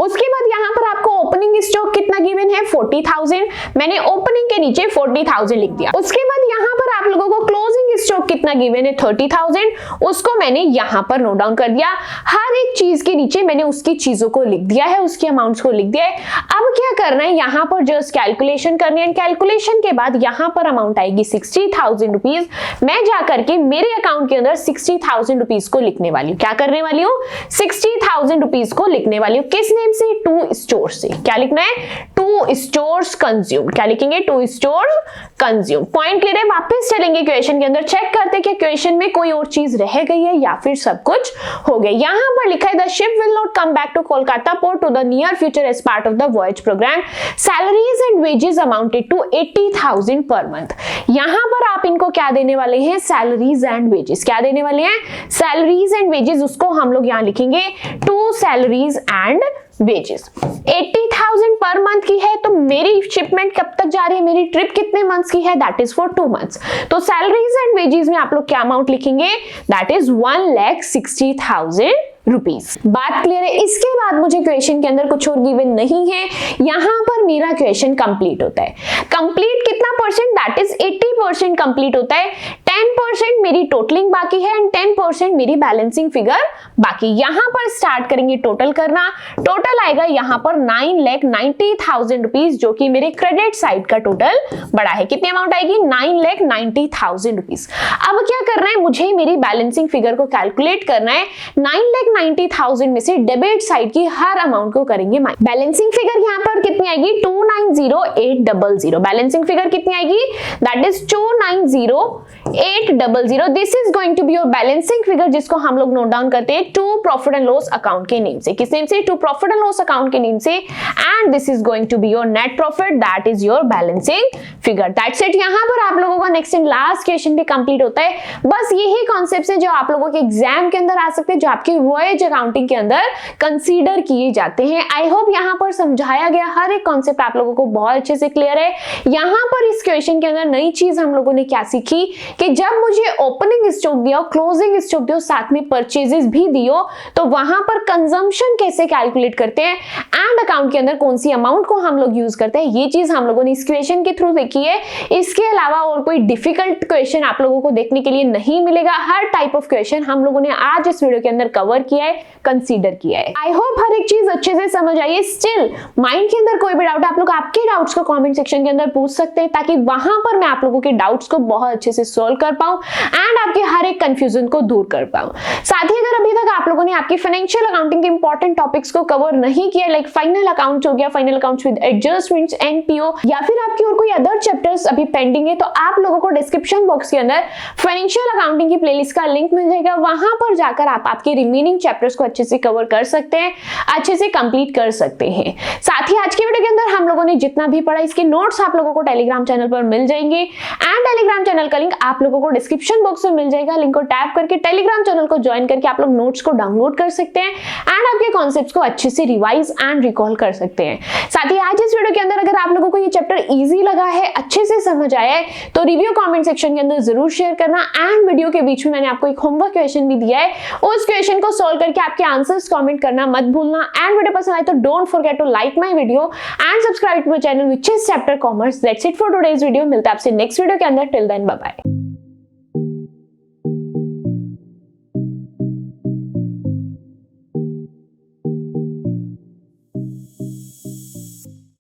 [SPEAKER 1] उसके बाद यहां पर आपको ओपनिंग स्टॉक कितना गिवन है, 40,000। मैंने ओपनिंग के नीचे 40,000 लिख दिया। उसके बाद यहां पर आप लोगों को क्लोजिंग स्टॉक कितना गिवन है, 30,000। उसको मैंने यहां पर नोट डाउन कर दिया। हर एक चीज के नीचे मैंने उसकी चीजों को लिख दिया है, उसके अमाउंट्स को लिख दिया है। अब क्या करना है, यहां पर जस्ट कैलकुलेशन करनी है। कैलकुलेशन के बाद यहां पर अमाउंट आएगी 60,000 रुपीज। मैं जाकर के मेरे अकाउंट के अंदर 60,000 रुपीज को लिखने वाली हूं। क्या करने वाली हूं, 60,000 रुपीज को लिखने वाली हूं। किस नेम से, टू स्टोर से। क्या लिखना है, टू स्टोर्स कंज्यूम। क्या लिखेंगे, to stores consume. Point clear है? वापस चलेंगे क्वेश्चन के अंदर, चेक करते कि क्वेश्चन में कोई और चीज रह गई है या फिर सब कुछ हो गया। यहां पर लिखा है the ship will not come back to Kolkata port to the near future as part of the voyage programme. Salaries and wages amounted to 80,000 per month. यहां पर आप इनको क्या देने वाले हैं, सैलरीज एंड वेजेस। क्या देने वाले हैं, सैलरीज एंड वेजेस। उसको हम लोग यहां लिखेंगे to salaries and wages. 80,000 per month की है, तो मेरी शिपमेंट कब तक जा रही है, मेरी ट्रिप कितने मंथ्स की है, दैट इज फॉर 2 मंथ्स। तो सैलरीज एंड वेजेस में आप लोग क्या अमाउंट लिखेंगे, दैट इज 1,60,000 रुपीज। बात क्लियर है? इसके बाद मुझे क्वेश्चन के अंदर कुछ और गिवन नहीं है। यहां पर मेरा क्वेश्चन कंप्लीट होता है। कंप्लीट कितना 10% दैट इज 80% कंप्लीट होता है, 10% मेरी टोटलिंग बाकी है एंड 10% मेरी बैलेंसिंग फिगर बाकी। यहां पर स्टार्ट करेंगे टोटल करना, टोटल आएगा यहां पर 9,90,000 रुपीज, जो कि मेरे क्रेडिट साइड का टोटल बड़ा है। कितनी अमाउंट आएगी? 9,90,000 रुपीज। अब क्या करना है मुझे? मेरी बैलेंसिंग फिगर को कैलकुलेट करना है। 9,90,000 में से डेबिट साइड की हर अमाउंट को करेंगे माइनस। बैलेंसिंग फिगर यहां पर कितनी आएगी? 290,800। बैलेंसिंग फिगर कितनी आएगी? That is 290,800। This is going to be your balancing figure, जिसको हम लोग नोट डाउन करते हैं to profit and loss account के नेम से। किस नेम से? To profit and loss account के नेम से। And this is going to be your net profit, that is your balancing figure. That's it. यहां पर आप लोगों का नेक्स्ट एंड लास्ट क्वेश्चन भी कंप्लीट होता है। बस यही कॉन्सेप्ट्स है जो आप लोगों के एग्जाम के अंदर आ सकते हैं, जो आपके वॉयज अकाउंटिंग के अंदर कंसीडर किए जाते हैं। आई होप यहां पर समझाया गया हर एक कॉन्सेप्ट आप लोगों को बहुत अच्छे से क्लियर है। यहां पर इस क्वेश्चन के अंदर नई चीज हम लोगों ने क्या सीखी कि जब मुझे ओपनिंग स्टॉक दिया, क्लोजिंग स्टॉक दिया, साथ में परचेजेस भी दियो, तो वहां पर कंजम्पशन कैसे कैलकुलेट करते हैं एंड अकाउंट के अंदर कौन सी अमाउंट को हम लोग यूज करते हैं, ये चीज हम लोगों ने इस क्वेश्चन के थ्रू देखी है। इसके अलावा और कोई डिफिकल्ट क्वेश्चन आप लोगों को देखने के लिए नहीं मिलेगा। हर टाइप ऑफ क्वेश्चन हम लोगों ने आज इस वीडियो के अंदर कवर किया है, कंसीडर किया है। आई होप हर एक चीज अच्छे से समझ आई है। स्टिल माइंड के अंदर कोई भी डाउट, आप लोग आपके डाउट्स को कमेंट सेक्शन के अंदर पूछ सकते हैं, ताकि वहां पर मैं आप लोगों के डाउट्स को बहुत अच्छे से सॉल्व कर पाऊं एंड आपके हर एक कंफ्यूजन को दूर कर पाऊं। साथ ही अगर अभी तक आप लोगों ने आपकी फाइनेंशियल अकाउंटिंग के इंपॉर्टेंट टॉपिक्स को कवर नहीं किया, लाइक फाइनल अकाउंट हो गया, final accounts with adjustments, NPO, या फिर आपकी और कोई अदर चैप्टर्स अभी पेंडिंग है, तो आप लोगों को डिस्क्रिप्शन बॉक्स के अंदर फाइनेंशियल अकाउंटिंग की प्लेलिस्ट का लिंक मिल जाएगा। वहां पर जाकर आप आपके रिमेनिंग चैप्टर्स को अच्छे से कवर कर सकते हैं, अच्छे से कंप्लीट कर सकते हैं। साथ ही आज के वीडियो के अंदर हम लोगों ने जितना भी पढ़ा, इसके नोट्स आप लोगों को टेलीग्राम चैनल पर मिल जाएंगे एंड टेलीग्राम चैनल का लिंक आप लोगों को डिस्क्रिप्शन बॉक्स में मिल जाएगा। लिंक को टैप करके टेलीग्राम चैनल को ज्वाइन करके आप लोग नोट्स को डाउनलोड कर सकते हैं एंड आपके कॉन्सेप्ट्स को अच्छे से रिवाइज एंड रिकॉल कर सकते हैं। साथ ही आज इस वीडियो के अंदर अगर आप लोगों को ये चैप्टर इजी लगा है, अच्छे से समझ आया है, तो रिव्यू कमेंट सेक्शन के अंदर जरूर शेयर करना। एंड वीडियो के बीच में मैंने आपको एक होमवर्क क्वेश्चन भी दिया है, उस क्वेश्चन को सॉल्व करके आपके आंसर्स कमेंट करना मत भूलना। एंड वीडियो पसंद आए तो don't forget to like my video and subscribe to my channel which is Chapter Commerce. That's it for today's video. मिलता है आपसे नेक्स्ट वीडियो के अंदर। Till then bye bye.